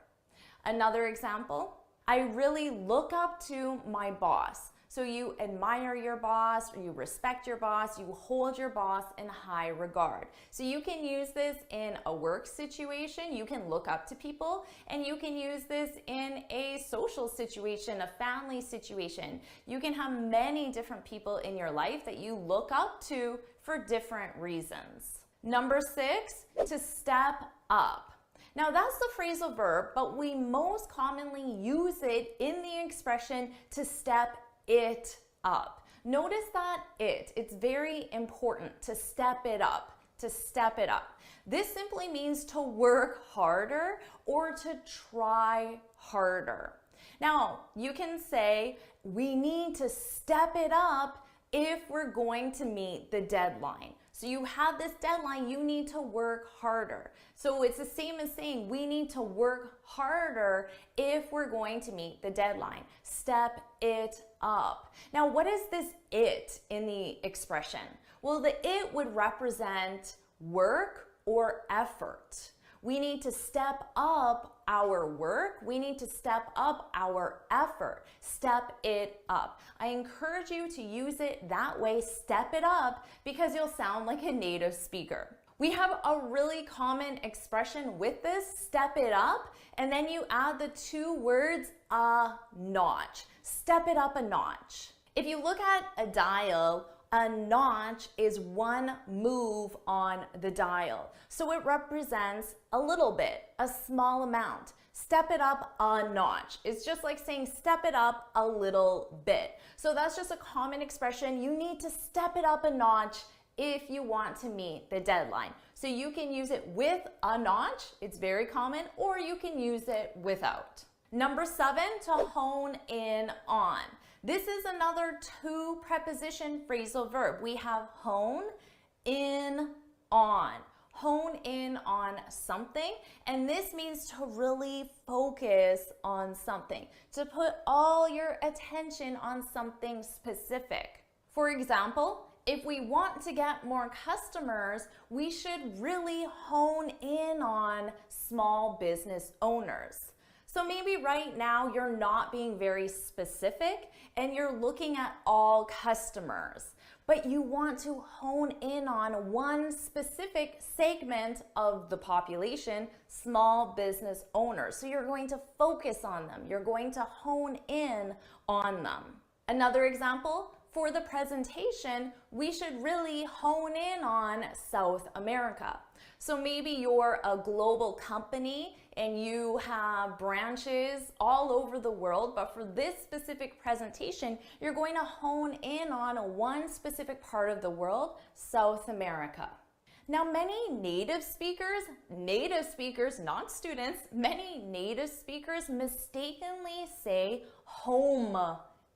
Another example, I really look up to my boss. So you admire your boss, or you respect your boss, you hold your boss in high regard. So you can use this in a work situation, you can look up to people, and you can use this in a social situation, a family situation. You can have many different people in your life that you look up to for different reasons. Number 6, to step up. Now that's the phrasal verb, but we most commonly use it in the expression to step it up. Notice that it's very important to step it up, to step it up. This simply means to work harder or to try harder. Now, you can say we need to step it up if we're going to meet the deadline. So you have this deadline, you need to work harder. So it's the same as saying we need to work harder if we're going to meet the deadline. Step it up. Now, what is this it in the expression? Well, the it would represent work or effort. We need to step up our work. We need to step up our effort. Step it up. I encourage you to use it that way, step it up, because you'll sound like a native speaker. We have a really common expression with this, step it up, and then you add the 2 words, a notch. Step it up a notch. If you look at a dial, a notch is 1 move on the dial. So it represents a little bit, a small amount. Step it up a notch. It's just like saying step it up a little bit. So that's just a common expression. You need to step it up a notch if you want to meet the deadline. So you can use it with a notch, it's very common, or you can use it without. Number 7, to hone in on. This is another 2 preposition phrasal verb. We have hone in on. Hone in on something, and this means to really focus on something, to put all your attention on something specific. For example, if we want to get more customers, we should really hone in on small business owners. So maybe right now you're not being very specific and you're looking at all customers, but you want to hone in on one specific segment of the population, small business owners. So you're going to focus on them. You're going to hone in on them. Another example, for the presentation, we should really hone in on South America. So maybe you're a global company and you have branches all over the world, but for this specific presentation, you're going to hone in on one specific part of the world, South America. Now, many native speakers, not students, many native speakers mistakenly say home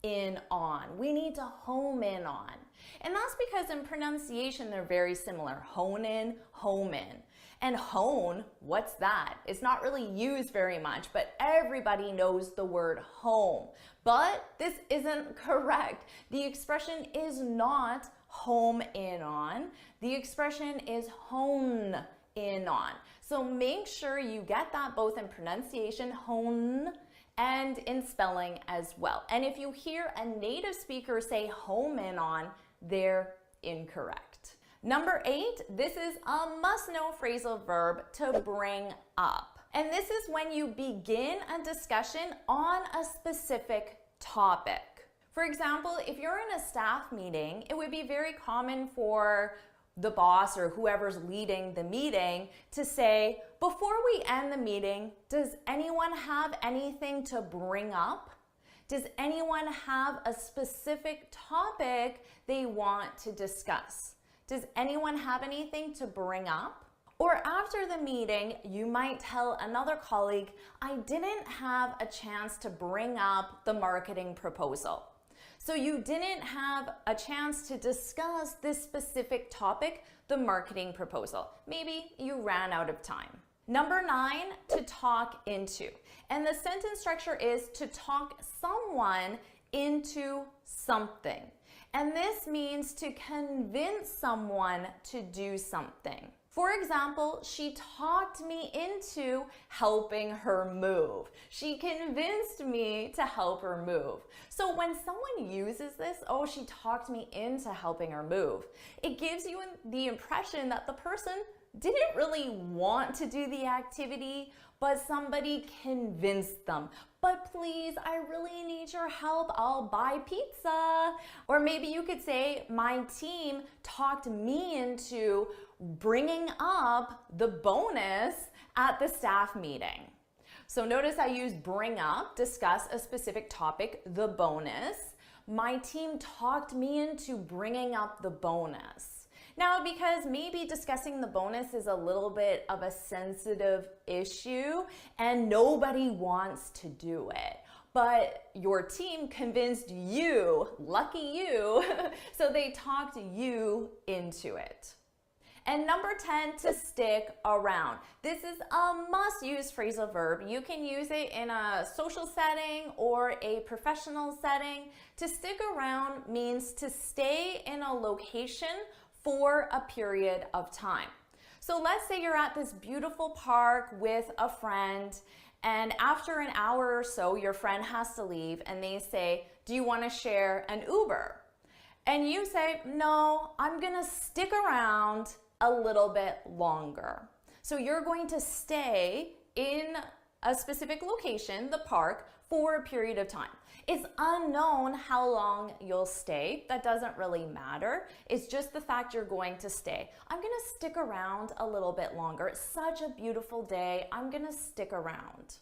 in on. We need to home in on. And that's because in pronunciation, they're very similar. Hone in, home in. And hone, what's that? It's not really used very much, but everybody knows the word home. But this isn't correct. The expression is not home in on. The expression is hone in on. So make sure you get that both in pronunciation, hone, and in spelling as well. And if you hear a native speaker say home in on, they're incorrect. Number 8, this is a must-know phrasal verb, to bring up. And this is when you begin a discussion on a specific topic. For example, if you're in a staff meeting, it would be very common for the boss or whoever's leading the meeting to say, before we end the meeting, does anyone have anything to bring up? Does anyone have a specific topic they want to discuss? Does anyone have anything to bring up? Or after the meeting, you might tell another colleague, I didn't have a chance to bring up the marketing proposal. So you didn't have a chance to discuss this specific topic, the marketing proposal. Maybe you ran out of time. Number 9, to talk into. And the sentence structure is to talk someone into something. And this means to convince someone to do something. For example, she talked me into helping her move. She convinced me to help her move. So when someone uses this, oh, she talked me into helping her move, it gives you the impression that the person didn't really want to do the activity, but somebody convinced them. But please, I really need your help. I'll buy pizza. Or maybe you could say, my team talked me into bringing up the bonus at the staff meeting. So notice I use bring up, discuss a specific topic, the bonus. My team talked me into bringing up the bonus. Now, because maybe discussing the bonus is a little bit of a sensitive issue and nobody wants to do it, but your team convinced you, lucky you, so they talked you into it. And number 10, to stick around. This is a must-use phrasal verb. You can use it in a social setting or a professional setting. To stick around means to stay in a location for a period of time. So let's say you're at this beautiful park with a friend, and after an hour or so, your friend has to leave, and they say, do you want to share an Uber? And you say, no, I'm gonna stick around a little bit longer. So you're going to stay in a specific location, the park, for a period of time. It's unknown how long you'll stay. That doesn't really matter. It's just the fact you're going to stay. I'm gonna stick around a little bit longer. It's such a beautiful day. I'm gonna stick around.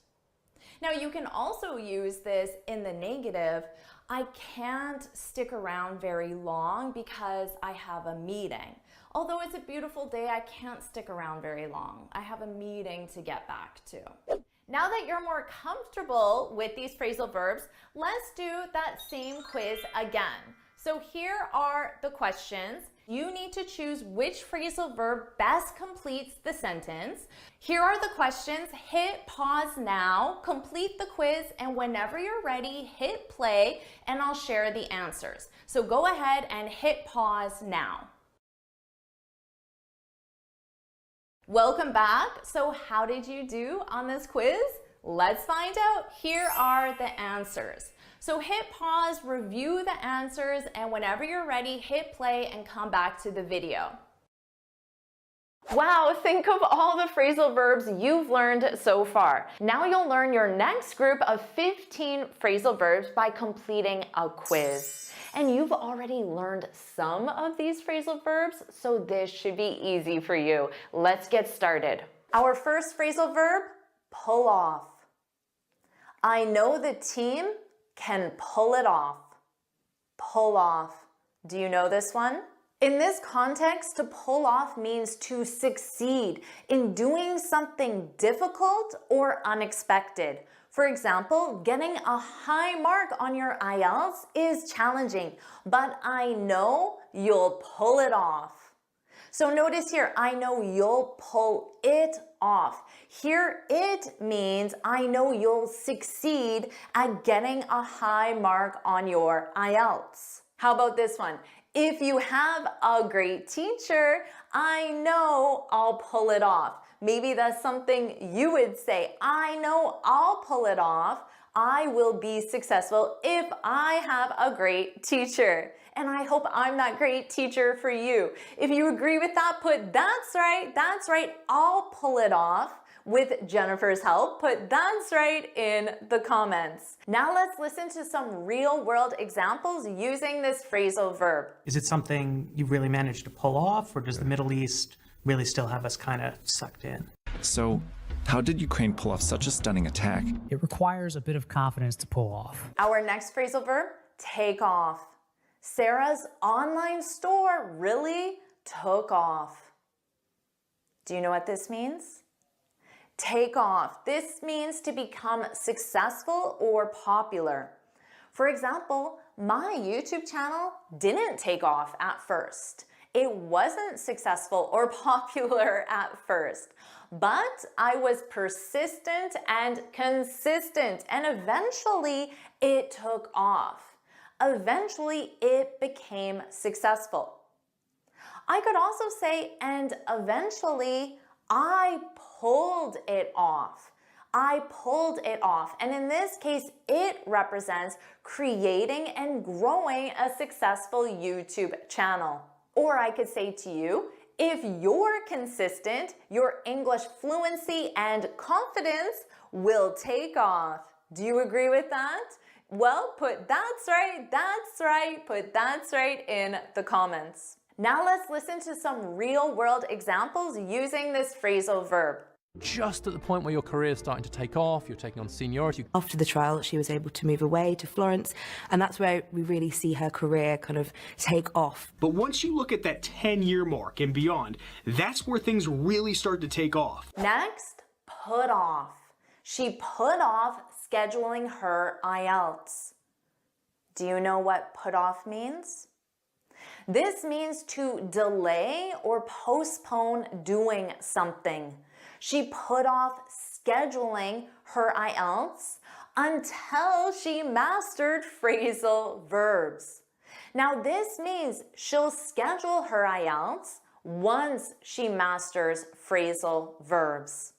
Now you can also use this in the negative. I can't stick around very long because I have a meeting. Although it's a beautiful day, I can't stick around very long. I have a meeting to get back to. Now that you're more comfortable with these phrasal verbs, let's do that same quiz again. So here are the questions. You need to choose which phrasal verb best completes the sentence. Here are the questions. Hit pause now, complete the quiz, and whenever you're ready, hit play, and I'll share the answers. So go ahead and hit pause now. Welcome back. So how did you do on this quiz? Let's find out. Here are the answers. So hit pause, review the answers, and whenever you're ready, hit play and come back to the video. Wow, think of all the phrasal verbs you've learned so far. Now you'll learn your next group of 15 phrasal verbs by completing a quiz. And you've already learned some of these phrasal verbs, so this should be easy for you. Let's get started. Our first phrasal verb, pull off. I know the team can pull it off. Pull off. Do you know this one? In this context, to pull off means to succeed in doing something difficult or unexpected. For example, getting a high mark on your IELTS is challenging, but I know you'll pull it off. So notice here, I know you'll pull it off. Here it means I know you'll succeed at getting a high mark on your IELTS. How about this one? If you have a great teacher, I know I'll pull it off. Maybe that's something you would say. I know I'll pull it off. I will be successful if I have a great teacher. And I hope I'm that great teacher for you. If you agree with that, put that's right, I'll pull it off. With Jennifer's help, put "that's right" in the comments. Now let's listen to some real-world examples using this phrasal verb.
Is it something you really managed to pull off, or does the Middle East really still have us kind of sucked in?
So, how did Ukraine pull off such a stunning attack?
It requires a bit of confidence to pull off.
Our next phrasal verb, take off. Sarah's online store really took off. Do you know what this means? Take off. This means to become successful or popular. For example, my YouTube channel didn't take off at first. It wasn't successful or popular at first, but I was persistent and consistent, and eventually it took off. Eventually it became successful. I could also say, and eventually I pulled it off. I pulled it off. And in this case, it represents creating and growing a successful YouTube channel. Or I could say to you, if you're consistent, your English fluency and confidence will take off. Do you agree with that? Well, put "that's right," put "that's right" in the comments. Now let's listen to some real-world examples using this phrasal verb.
Just at the point where your career is starting to take off, you're taking on seniority.
After the trial, she was able to move away to Florence, and that's where we really see her career kind of take off.
But once you look at that 10-year mark and beyond, that's where things really start to take off.
Next, put off. She put off scheduling her IELTS. Do you know what put off means? This means to delay or postpone doing something. She put off scheduling her IELTS until she mastered phrasal verbs. Now this means she'll schedule her IELTS once she masters phrasal verbs.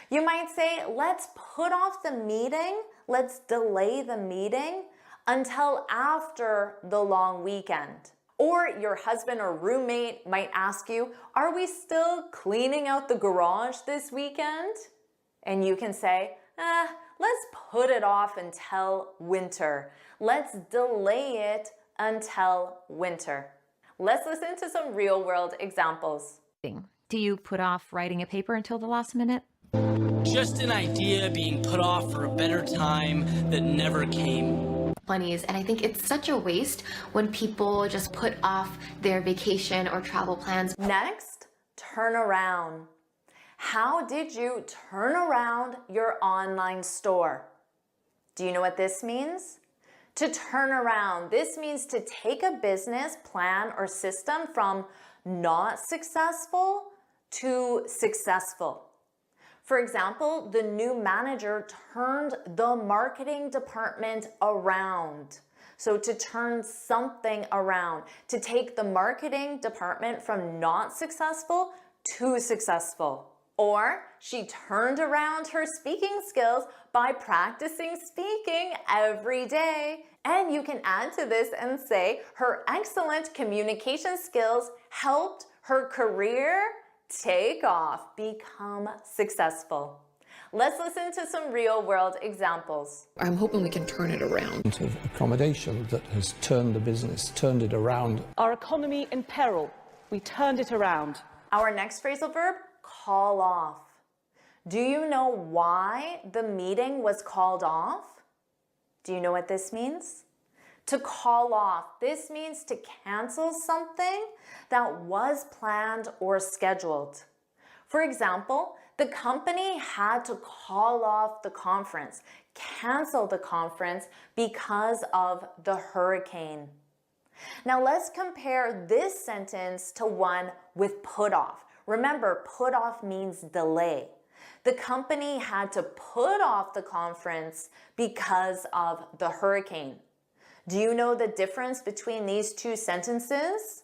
You might say, let's put off the meeting, let's delay the meeting until after the long weekend. Or your husband or roommate might ask you, are we still cleaning out the garage this weekend? And you can say, let's put it off until winter. Let's delay it until winter. Let's listen to some real-world examples.
Do you put off writing a paper until the last minute?
Just an idea being put off for a better time that never came.
And I think it's such a waste when people just put off their vacation or travel plans.
Next, turn around. How did you turn around your online store? Do you know what this means? To turn around, this means to take a business plan or system from not successful to successful. For example, the new manager turned the marketing department around. So to turn something around, to take the marketing department from not successful to successful. Or she turned around her speaking skills by practicing speaking every day. And you can add to this and say her excellent communication skills helped her career take off, become successful. Let's listen to some real-world examples.
I'm hoping we can turn it around.
Of accommodation that has turned the business, turned it around.
Our economy in peril. We turned it around.
Our next phrasal verb, call off. Do you know why the meeting was called off? Do you know what this means? To call off, this means to cancel something that was planned or scheduled. For example, the company had to call off the conference, cancel the conference because of the hurricane. Now let's compare this sentence to one with put off. Remember, put off means delay. The company had to put off the conference because of the hurricane. Do you know the difference between these two sentences?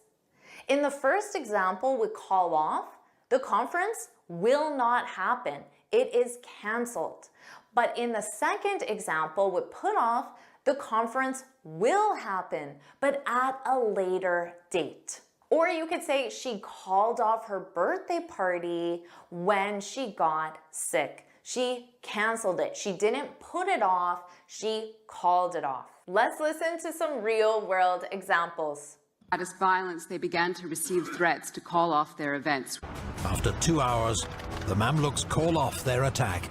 In the first example with call off, the conference will not happen. It is canceled. But in the second example with put off, the conference will happen, but at a later date. Or you could say she called off her birthday party when she got sick. She canceled it. She didn't put it off, she called it off. Let's listen to some real world examples.
As violence, they began to receive threats to call off their events.
After 2 hours, the Mamluks call off their attack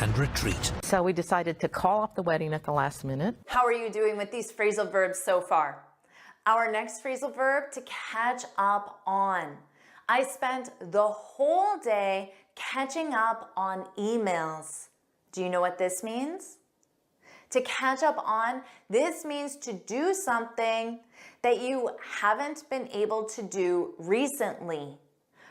and retreat.
So we decided to call off the wedding at the last minute.
How are you doing with these phrasal verbs so far? Our next phrasal verb, to catch up on. I spent the whole day catching up on emails. Do you know what this means? To catch up on, this means to do something that you haven't been able to do recently.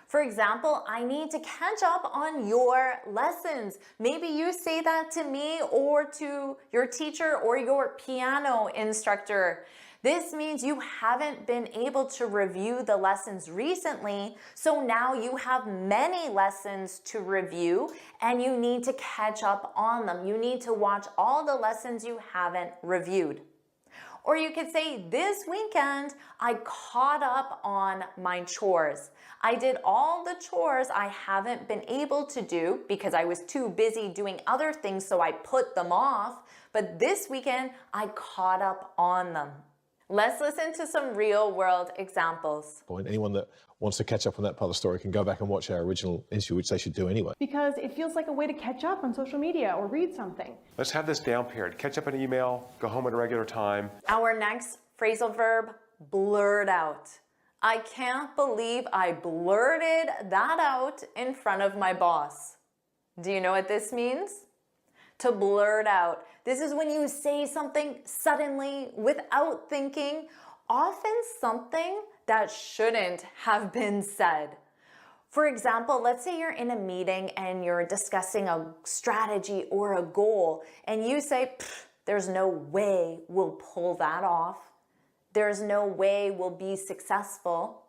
For example, I need to catch up on your lessons. Maybe you say that to me or to your teacher or your piano instructor. This means you haven't been able to review the lessons recently, so now you have many lessons to review and you need to catch up on them. You need to watch all the lessons you haven't reviewed. Or you could say, this weekend, I caught up on my chores. I did all the chores I haven't been able to do because I was too busy doing other things, so I put them off. But this weekend, I caught up on them. Let's listen to some real world examples.
Anyone that wants to catch up on that part of the story can go back and watch our original interview, which they should do anyway.
Because it feels like a way to catch up on social media or read something.
Let's have this down period. Catch up on email, go home at a regular time.
Our next phrasal verb, blurt out. I can't believe I blurted that out in front of my boss. Do you know what this means? To blurt out. This is when you say something suddenly without thinking, often something that shouldn't have been said. For example, let's say you're in a meeting and you're discussing a strategy or a goal, and you say, there's no way we'll pull that off. There's no way we'll be successful.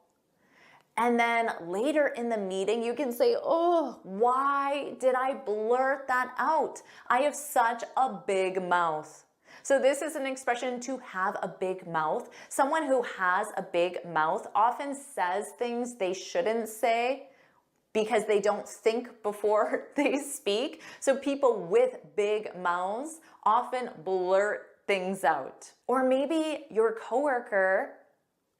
And then later in the meeting, you can say, oh, why did I blurt that out? I have such a big mouth. So this is an expression, to have a big mouth. Someone who has a big mouth often says things they shouldn't say because they don't think before they speak. So people with big mouths often blurt things out. Or maybe your coworker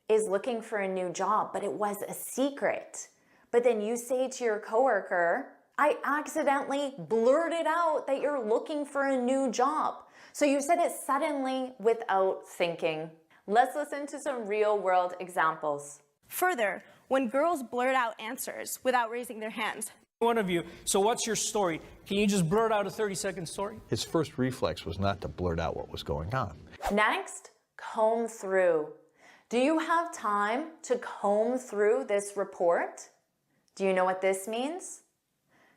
is looking for a new job, but it was a secret. But then you say to your coworker, I accidentally blurted out that you're looking for a new job. So you said it suddenly without thinking. Let's listen to some real world examples.
Further, when girls blurt out answers without raising their hands.
One of you, so what's your story? Can you just blurt out a 30-second story?
His first reflex was not to blurt out what was going on.
Next, comb through. Do you have time to comb through this report? Do you know what this means?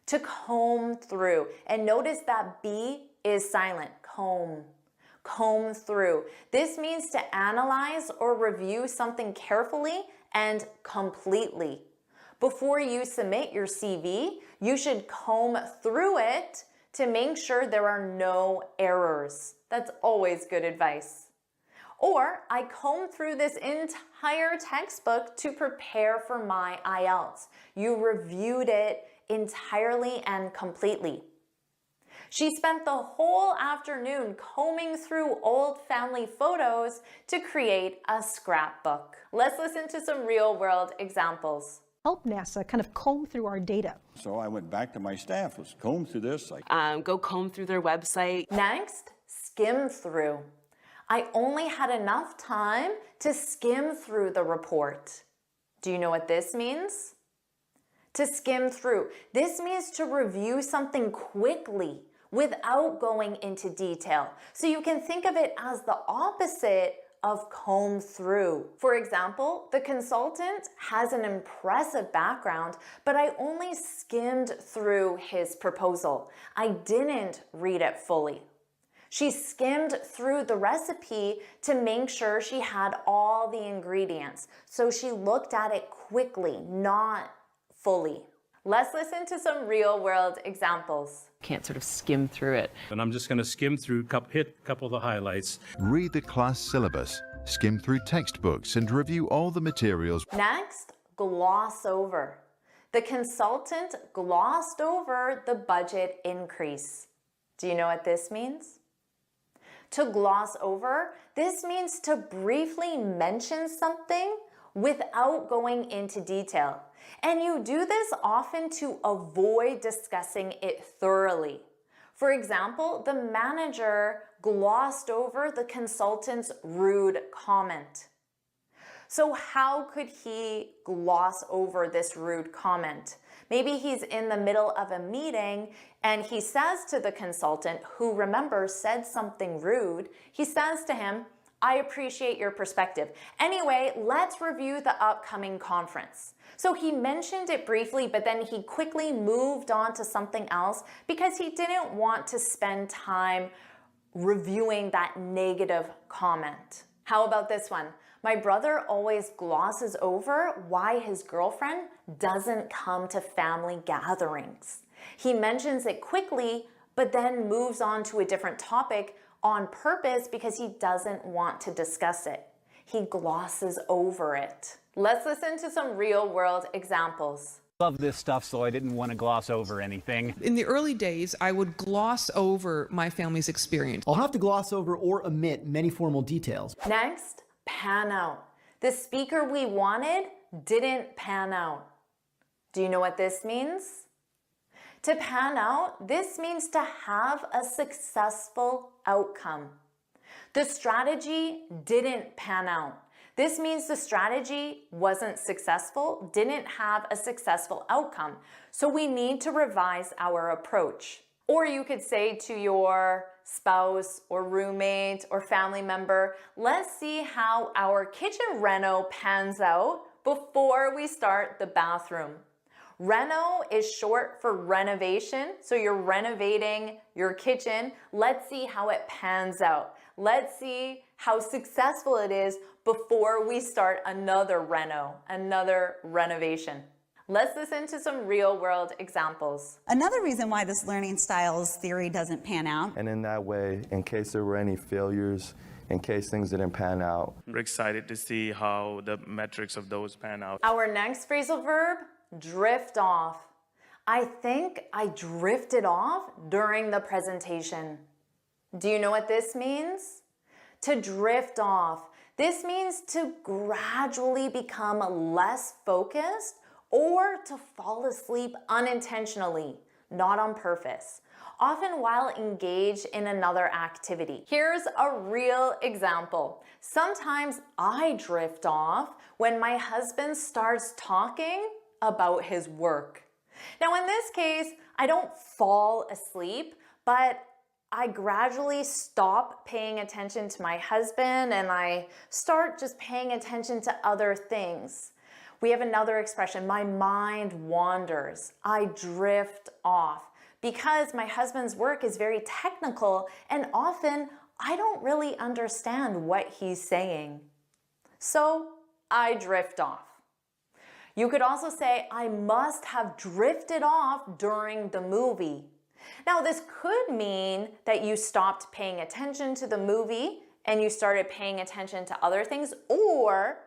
To comb through. And notice that B is silent. Comb. Comb through. This means to analyze or review something carefully and completely. Before you submit your CV, you should comb through it to make sure there are no errors. That's always good advice. Or, I combed through this entire textbook to prepare for my IELTS. You reviewed it entirely and completely. She spent the whole afternoon combing through old family photos to create a scrapbook. Let's listen to some real-world examples.
Help NASA kind of comb through our data.
So I went back to my staff, let's comb through this.
Go comb through their website.
Next, skim through. I only had enough time to skim through the report. Do you know what this means? To skim through. This means to review something quickly without going into detail. So you can think of it as the opposite of comb through. For example, the consultant has an impressive background, but I only skimmed through his proposal. I didn't read it fully. She skimmed through the recipe to make sure she had all the ingredients. So she looked at it quickly, not fully. Let's listen to some real-world examples.
Can't sort of skim through it.
And I'm just going to skim through, hit a couple of the highlights.
Read the class syllabus.
Skim through textbooks and review all the materials.
Next, gloss over. The consultant glossed over the budget increase. Do you know what this means? To gloss over, this means to briefly mention something without going into detail. And you do this often to avoid discussing it thoroughly. For example, the manager glossed over the consultant's rude comment. So how could he gloss over this rude comment? Maybe he's in the middle of a meeting and he says to the consultant, who remember said something rude, he says to him, I appreciate your perspective. Anyway, let's review the upcoming conference. So he mentioned it briefly, but then he quickly moved on to something else because he didn't want to spend time reviewing that negative comment. How about this one? My brother always glosses over why his girlfriend doesn't come to family gatherings. He mentions it quickly, but then moves on to a different topic on purpose because he doesn't want to discuss it. He glosses over it. Let's listen to some real-world examples.
Love this stuff, so I didn't want to gloss over anything.
In the early days, I would gloss over my family's experience.
I'll have to gloss over or omit many formal details.
Next, pan out. The speaker we wanted didn't pan out. Do you know what this means? To pan out, this means to have a successful outcome. The strategy didn't pan out. This means the strategy wasn't successful, didn't have a successful outcome. So we need to revise our approach. Or you could say to your spouse or roommate or family member, let's see how our kitchen reno pans out before we start the bathroom. Reno is short for renovation, so you're renovating your kitchen. Let's see how it pans out. Let's see how successful it is before we start another renovation. Let's listen to some real-world examples.
Another reason why this learning styles theory doesn't pan out.
And in that way, in case there were any failures, in case things didn't pan out.
We're excited to see how the metrics of those pan out.
Our next phrasal verb, drift off. I think I drifted off during the presentation. Do you know what this means? To drift off. This means to gradually become less focused or to fall asleep unintentionally, not on purpose, often while engaged in another activity. Here's a real example. Sometimes I drift off when my husband starts talking about his work. Now in this case, I don't fall asleep, but I gradually stop paying attention to my husband and I start just paying attention to other things. We have another expression, my mind wanders. I drift off because my husband's work is very technical and often I don't really understand what he's saying. So I drift off. You could also say, I must have drifted off during the movie. Now, this could mean that you stopped paying attention to the movie and you started paying attention to other things, or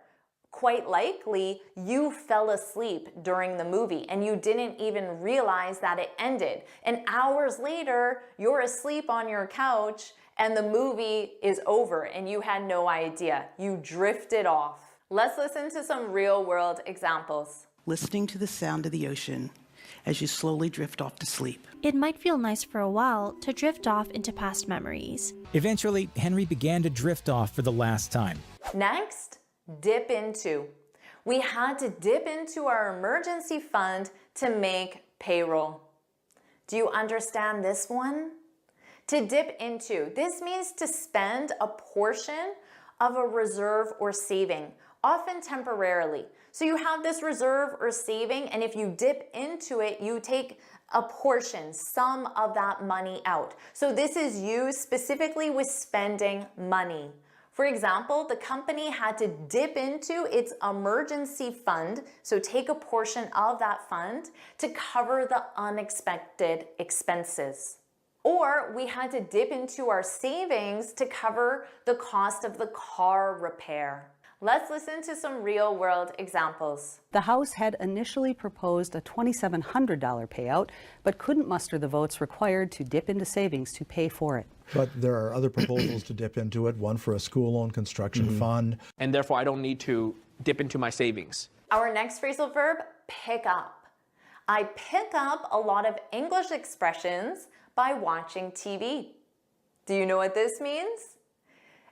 quite likely you fell asleep during the movie and you didn't even realize that it ended. And hours later, you're asleep on your couch and the movie is over and you had no idea. You drifted off. Let's listen to some real-world examples.
Listening to the sound of the ocean as you slowly drift off to sleep.
It might feel nice for a while to drift off into past memories.
Eventually, Henry began to drift off for the last time.
Next, dip into. We had to dip into our emergency fund to make payroll. Do you understand this one? To dip into, this means to spend a portion of a reserve or saving, often temporarily. So you have this reserve or saving, and if you dip into it, you take a portion, some of that money out. So this is used specifically with spending money. For example, the company had to dip into its emergency fund, so take a portion of that fund to cover the unexpected expenses. Or we had to dip into our savings to cover the cost of the car repair. Let's listen to some real-world examples.
The House had initially proposed a $2,700 payout, but couldn't muster the votes required to dip into savings to pay for it.
But there are other proposals to dip into it, one for a school loan construction fund.
And therefore, I don't need to dip into my savings.
Our next phrasal verb, pick up. I pick up a lot of English expressions by watching TV. Do you know what this means?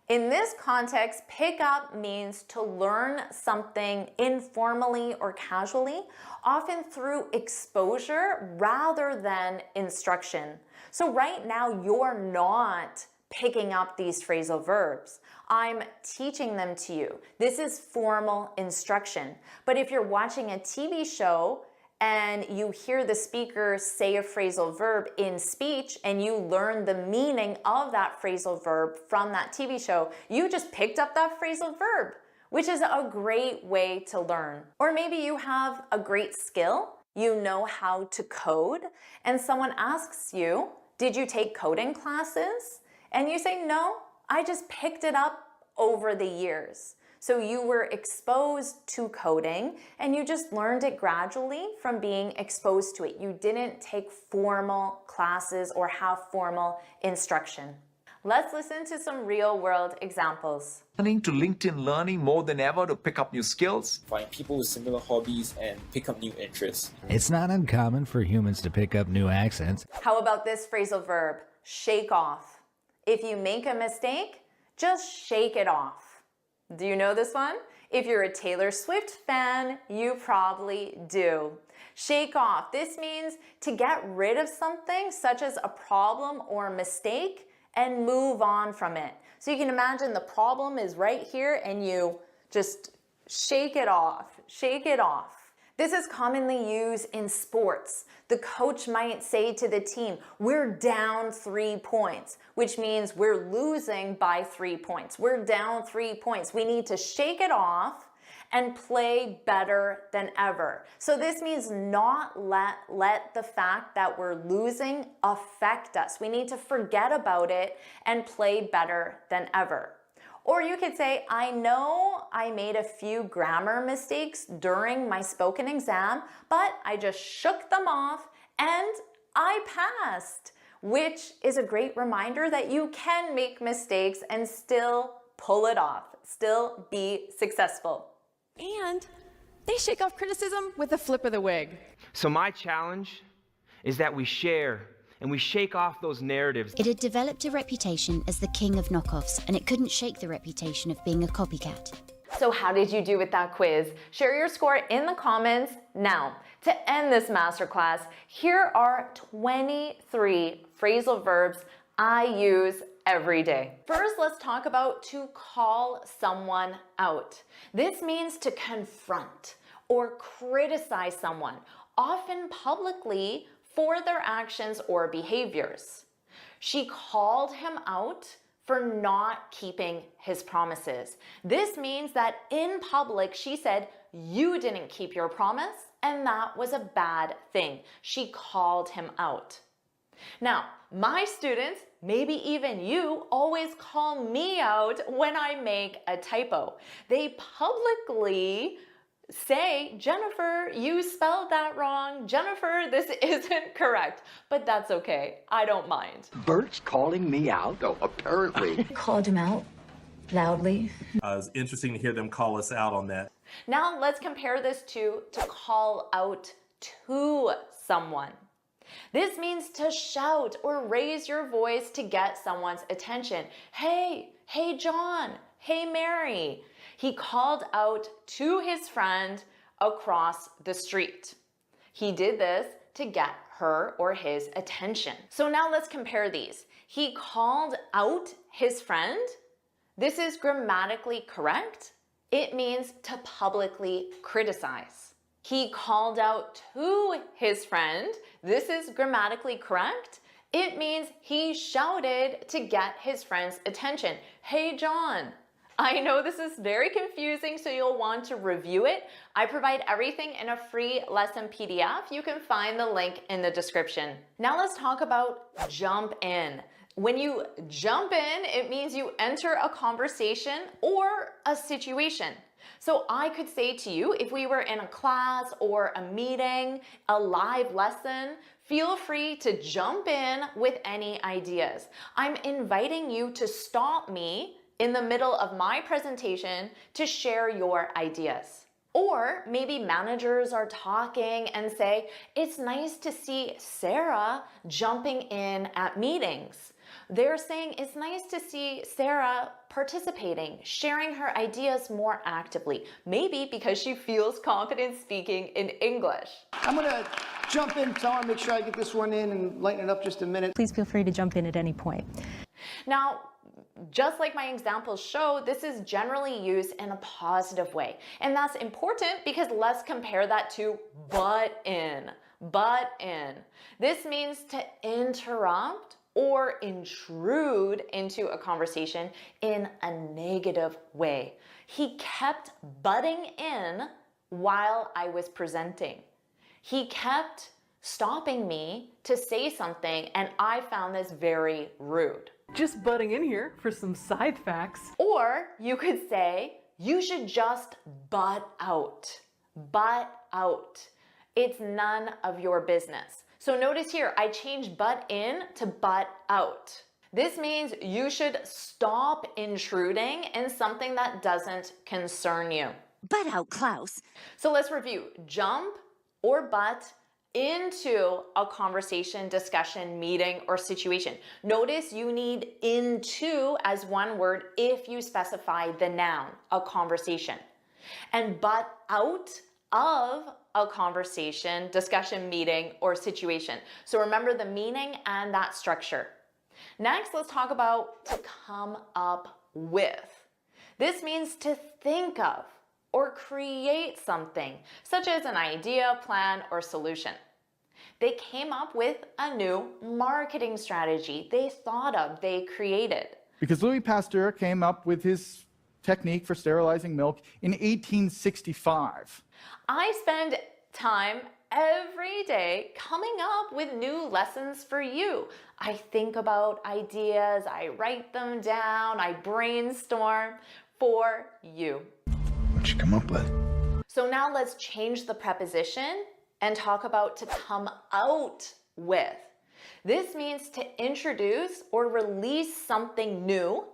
In this context, pick up means to learn something informally or casually, often through exposure rather than instruction. So right now, you're not picking up these phrasal verbs. I'm teaching them to you. This is formal instruction. But if you're watching a TV show and you hear the speaker say a phrasal verb in speech and you learn the meaning of that phrasal verb from that TV show, you just picked up that phrasal verb, which is a great way to learn. Or maybe you have a great skill, you know how to code, and someone asks you, did you take coding classes? And you say, no, I just picked it up over the years. So you were exposed to coding and you just learned it gradually from being exposed to it. You didn't take formal classes or have formal instruction. Let's listen to some real-world examples.
Turning to LinkedIn Learning more than ever to pick up new skills.
Find people with similar hobbies and pick up new interests.
It's not uncommon for humans to pick up new accents.
How about this phrasal verb, shake off? If you make a mistake, just shake it off. Do you know this one? If you're a Taylor Swift fan, you probably do. Shake off. This means to get rid of something such as a problem or mistake and move on from it. So you can imagine the problem is right here and you just shake it off, shake it off. This is commonly used in sports. The coach might say to the team, we're down 3 points, which means we're losing by 3 points. We're down 3 points. We need to shake it off and play better than ever. So this means not let the fact that we're losing affect us. We need to forget about it and play better than ever. Or you could say, I know I made a few grammar mistakes during my spoken exam, but I just shook them off and I passed, which is a great reminder that you can make mistakes and still pull it off, still be successful.
And they shake off criticism with a flip of the wig.
So my challenge is that we share and we shake off those narratives.
It had developed a reputation as the king of knockoffs, and it couldn't shake the reputation of being a copycat.
So how did you do with that quiz? Share your score in the comments now. To end this masterclass, here are 23 phrasal verbs I use every day. First, let's talk about to call someone out. This means to confront or criticize someone, often publicly, for their actions or behaviors. She called him out for not keeping his promises. This means that in public, she said, you didn't keep your promise, and that was a bad thing. She called him out. Now, my students, maybe even you, always call me out when I make a typo. They publicly say, Jennifer, you spelled that wrong. Jennifer, this isn't correct. But that's okay. I don't mind.
Bert's calling me out? Oh, apparently.
Called him out loudly.
It's interesting to hear them call us out on that.
Now let's compare this to call out to someone. This means to shout or raise your voice to get someone's attention. Hey John, hey Mary. He called out to his friend across the street. He did this to get her or his attention. So now let's compare these. He called out his friend. This is grammatically correct. It means to publicly criticize. He called out to his friend. This is grammatically correct. It means he shouted to get his friend's attention. Hey John, I know this is very confusing, so you'll want to review it. I provide everything in a free lesson PDF. You can find the link in the description. Now let's talk about jump in. When you jump in, it means you enter a conversation or a situation. So I could say to you, if we were in a class or a meeting, a live lesson, feel free to jump in with any ideas. I'm inviting you to stop me in the middle of my presentation to share your ideas. Or maybe managers are talking and say, it's nice to see Sarah jumping in at meetings. They're saying it's nice to see Sarah participating, sharing her ideas more actively, maybe because she feels confident speaking in English.
I'm gonna jump in, so I wanna make sure I get this one in and lighten it up just a minute.
Please feel free to jump in at any point.
Now, just like my examples show, this is generally used in a positive way. And that's important because let's compare that to butt in. Butt in. This means to interrupt or intrude into a conversation in a negative way. He kept butting in while I was presenting. He kept stopping me to say something, and I found this very rude.
Just butting in here for some side facts.
Or you could say, you should just butt out. Butt out. It's none of your business. So notice here, I changed butt in to butt out. This means you should stop intruding in something that doesn't concern you.
Butt out, Klaus.
So let's review. Jump or butt into a conversation, discussion, meeting, or situation. Notice you need into as one word if you specify the noun, a conversation. And butt out of a conversation, discussion, meeting, or situation. So remember the meaning and that structure. Next, let's talk about to come up with. This means to think of or create something, such as an idea, plan, or solution. They came up with a new marketing strategy they thought of, they created.
Because Louis Pasteur came up with his technique for sterilizing milk in 1865.
I spend time every day coming up with new lessons for you. I think about ideas, I write them down, I brainstorm for you.
What'd you come up with?
So now let's change the preposition and talk about to come out with. This means to introduce or release something new,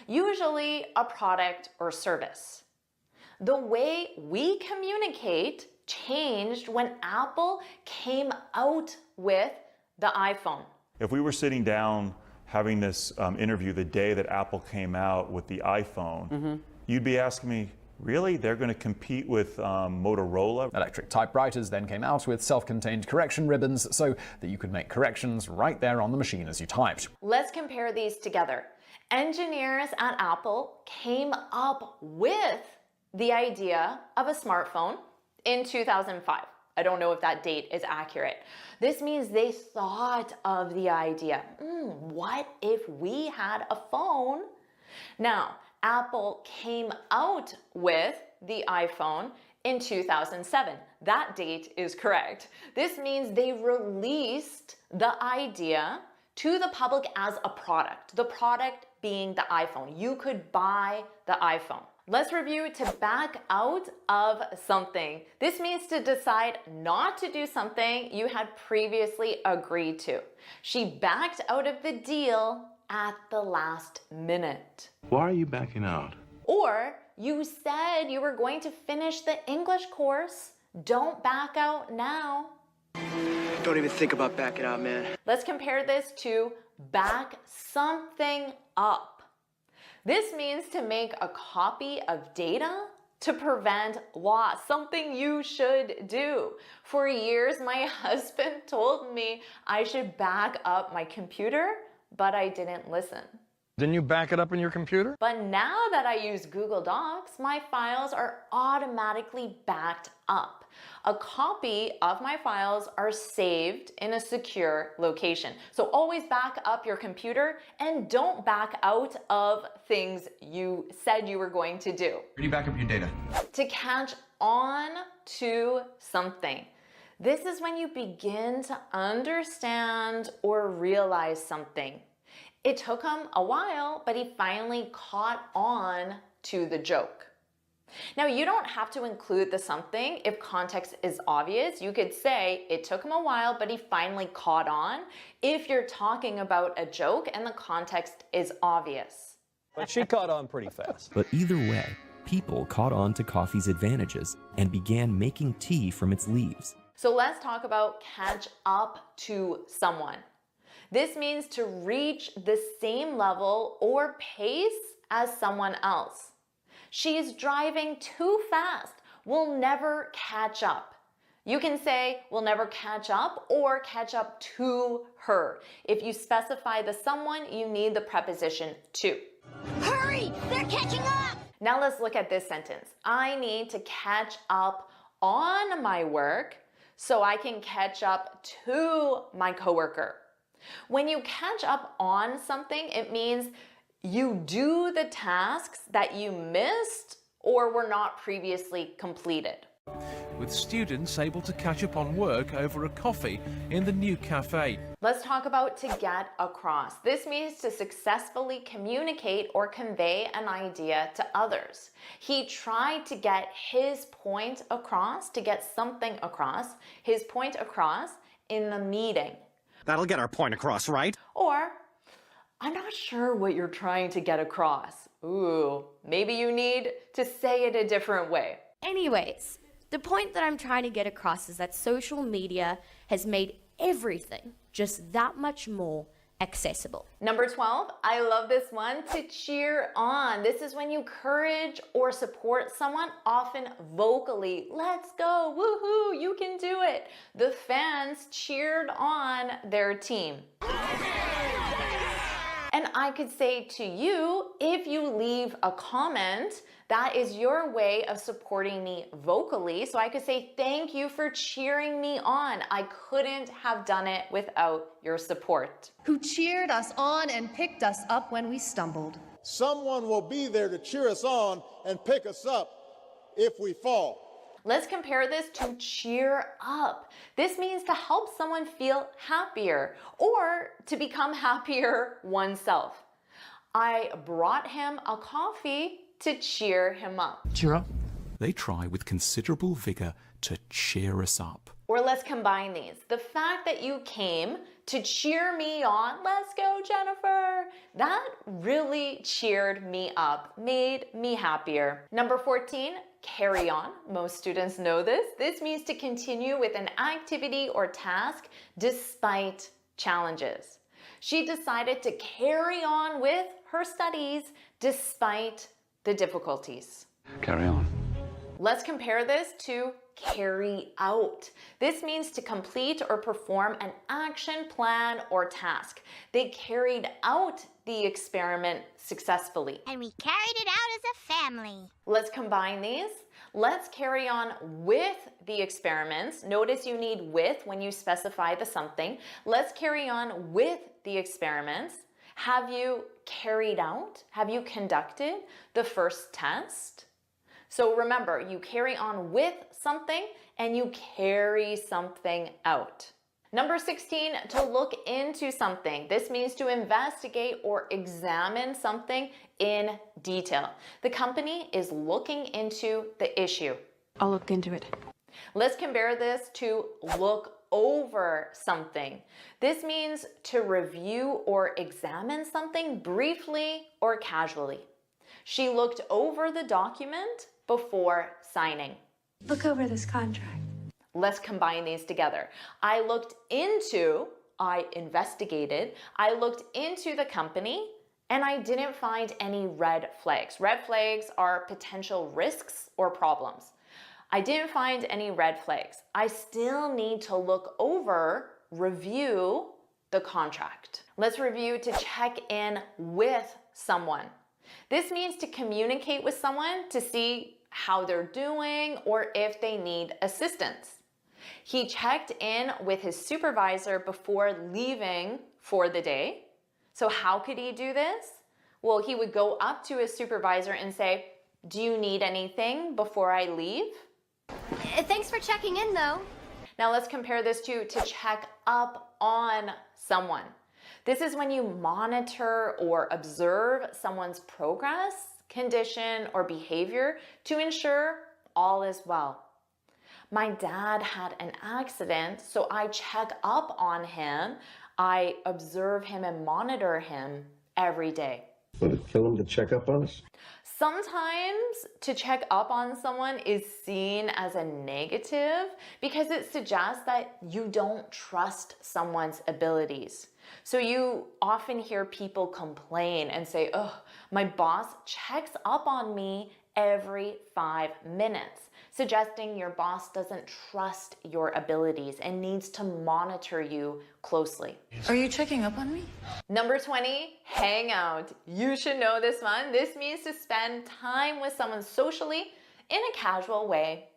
usually a product or service. The way we communicate changed when Apple came out with the iPhone.
If we were sitting down having this interview the day that Apple came out with the iPhone, you'd be asking me, really? They're going to compete with Motorola?
Electric typewriters then came out with self-contained correction ribbons so that you could make corrections right there on the machine as you typed.
Let's compare these together. Engineers at Apple came up with the idea of a smartphone in 2005. I don't know if that date is accurate. This means they thought of the idea. What if we had a phone? Now, Apple came out with the iPhone in 2007. That date is correct. This means they released the idea to the public as a product, the product being the iPhone. You could buy the iPhone. Let's review to back out of something. This means to decide not to do something you had previously agreed to. She backed out of the deal at the last minute.
Why are you backing out?
Or you said you were going to finish the English course. Don't back out now.
Don't even think about backing out, man.
Let's compare this to back something up. This means to make a copy of data to prevent loss, something you should do. For years, my husband told me I should back up my computer, but I didn't listen.
Didn't you back it up in your computer?
But now that I use Google Docs, my files are automatically backed up. A copy of my files are saved in a secure location. So always back up your computer and don't back out of things you said you were going to do.
Where do you back up your data?
To catch on to something. This is when you begin to understand or realize something. It took him a while, but he finally caught on to the joke. Now, you don't have to include the something if context is obvious. You could say, it took him a while, but he finally caught on, if you're talking about a joke and the context is obvious.
But she caught on pretty fast.
But either way, people caught on to coffee's advantages and began making tea from its leaves.
So let's talk about catch up to someone. This means to reach the same level or pace as someone else. She's driving too fast. We'll never catch up. You can say we'll never catch up or catch up to her. If you specify the someone, you need the preposition to.
Hurry! They're catching up!
Now let's look at this sentence. I need to catch up on my work so I can catch up to my coworker. When you catch up on something, it means you do the tasks that you missed or were not previously completed.
With students able to catch up on work over a coffee in the new cafe.
Let's talk about to get across. This means to successfully communicate or convey an idea to others. He tried to get his point across, to get something across, his point across in the meeting.
That'll get our point across, right?
Or, I'm not sure what you're trying to get across. Ooh, maybe you need to say it a different way.
Anyways, the point that I'm trying to get across is that social media has made everything just that much more accessible.
Number 12, I love this one, to cheer on. This is when you encourage or support someone, often vocally. Let's go, woohoo, you can do it. The fans cheered on their team. And I could say to you, if you leave a comment, that is your way of supporting me vocally. So I could say, thank you for cheering me on. I couldn't have done it without your support.
Who cheered us on and picked us up when we stumbled.
Someone will be there to cheer us on and pick us up if we fall.
Let's compare this to cheer up. This means to help someone feel happier or to become happier oneself. I brought him a coffee to cheer him up.
Cheer up. They try with considerable vigor to cheer us up.
Or let's combine these. The fact that you came to cheer me on, let's go Jennifer, that really cheered me up, made me happier. Number 14, carry on. Most students know this. This means to continue with an activity or task despite challenges. She decided to carry on with her studies despite the difficulties.
Carry on.
Let's compare this to carry out. This means to complete or perform an action plan or task. They carried out the experiment successfully.
And we carried it out as a family.
Let's combine these. Let's carry on with the experiments. Notice you need with when you specify the something. Let's carry on with the experiments. Have you carried out? Have you conducted the first test? So remember, you carry on with something and you carry something out. Number 16, to look into something. This means to investigate or examine something in detail. The company is looking into the issue.
I'll look into it.
Let's compare this to look over something. This means to review or examine something briefly or casually. She looked over the document before signing.
Look over this contract.
Let's combine these together. I looked into, I investigated, I looked into the company, and I didn't find any red flags. Red flags are potential risks or problems. I didn't find any red flags. I still need to look over, review, the contract. Let's review to check in with someone. This means to communicate with someone to see how they're doing or if they need assistance. He checked in with his supervisor before leaving for the day. So how could he do this? Well, he would go up to his supervisor and say, "Do you need anything before I leave?"
Thanks for checking in, though.
Now let's compare this to check up on someone. This is when you monitor or observe someone's progress, condition, or behavior to ensure all is well. My dad had an accident, so I check up on him. I observe him and monitor him every day.
Would it kill him to check up on us?
Sometimes to check up on someone is seen as a negative because it suggests that you don't trust someone's abilities. So you often hear people complain and say, "Oh, my boss checks up on me every 5 minutes," suggesting your boss doesn't trust your abilities and needs to monitor you closely.
Are you checking up on me?
Number 20, hang out. You should know this one. This means to spend time with someone socially in a casual way.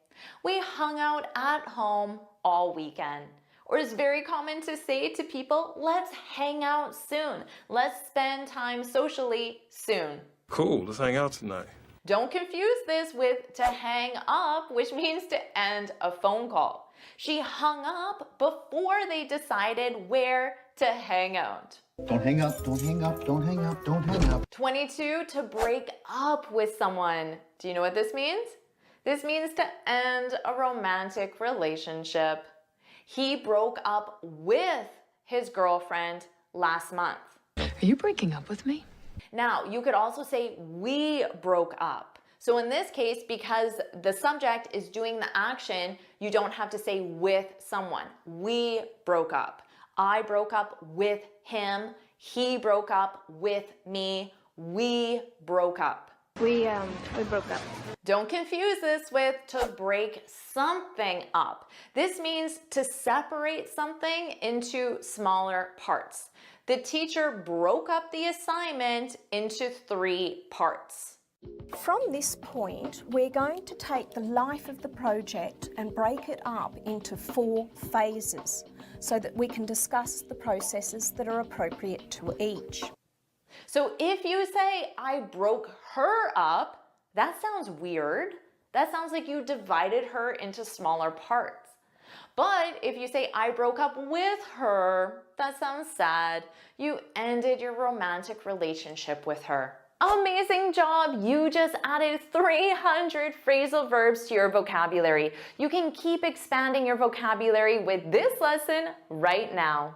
We hung out at home all weekend. Or it's very common to say to people, "Let's hang out soon. Let's spend time socially soon."
Cool, let's hang out tonight.
Don't confuse this with to hang up, which means to end a phone call. She hung up before they decided where to hang out.
Don't hang up, don't hang up, don't hang up, don't hang up.
22, to break up with someone. Do you know what this means? This means to end a romantic relationship. He broke up with his girlfriend last month.
Are you breaking up with me?
Now, you could also say we broke up. So in this case, because the subject is doing the action, you don't have to say with someone. We broke up. I broke up with him. He broke up with me. We broke up.
We broke up.
Don't confuse this with to break something up. This means to separate something into smaller parts. The teacher broke up the assignment into 3 parts.
From this point, we're going to take the life of the project and break it up into 4 phases so that we can discuss the processes that are appropriate to each.
So if you say, "I broke her up," that sounds weird. That sounds like you divided her into smaller parts. But if you say, "I broke up with her," that sounds sad. You ended your romantic relationship with her. Amazing job! You just added 300 phrasal verbs to your vocabulary. You can keep expanding your vocabulary with this lesson right now.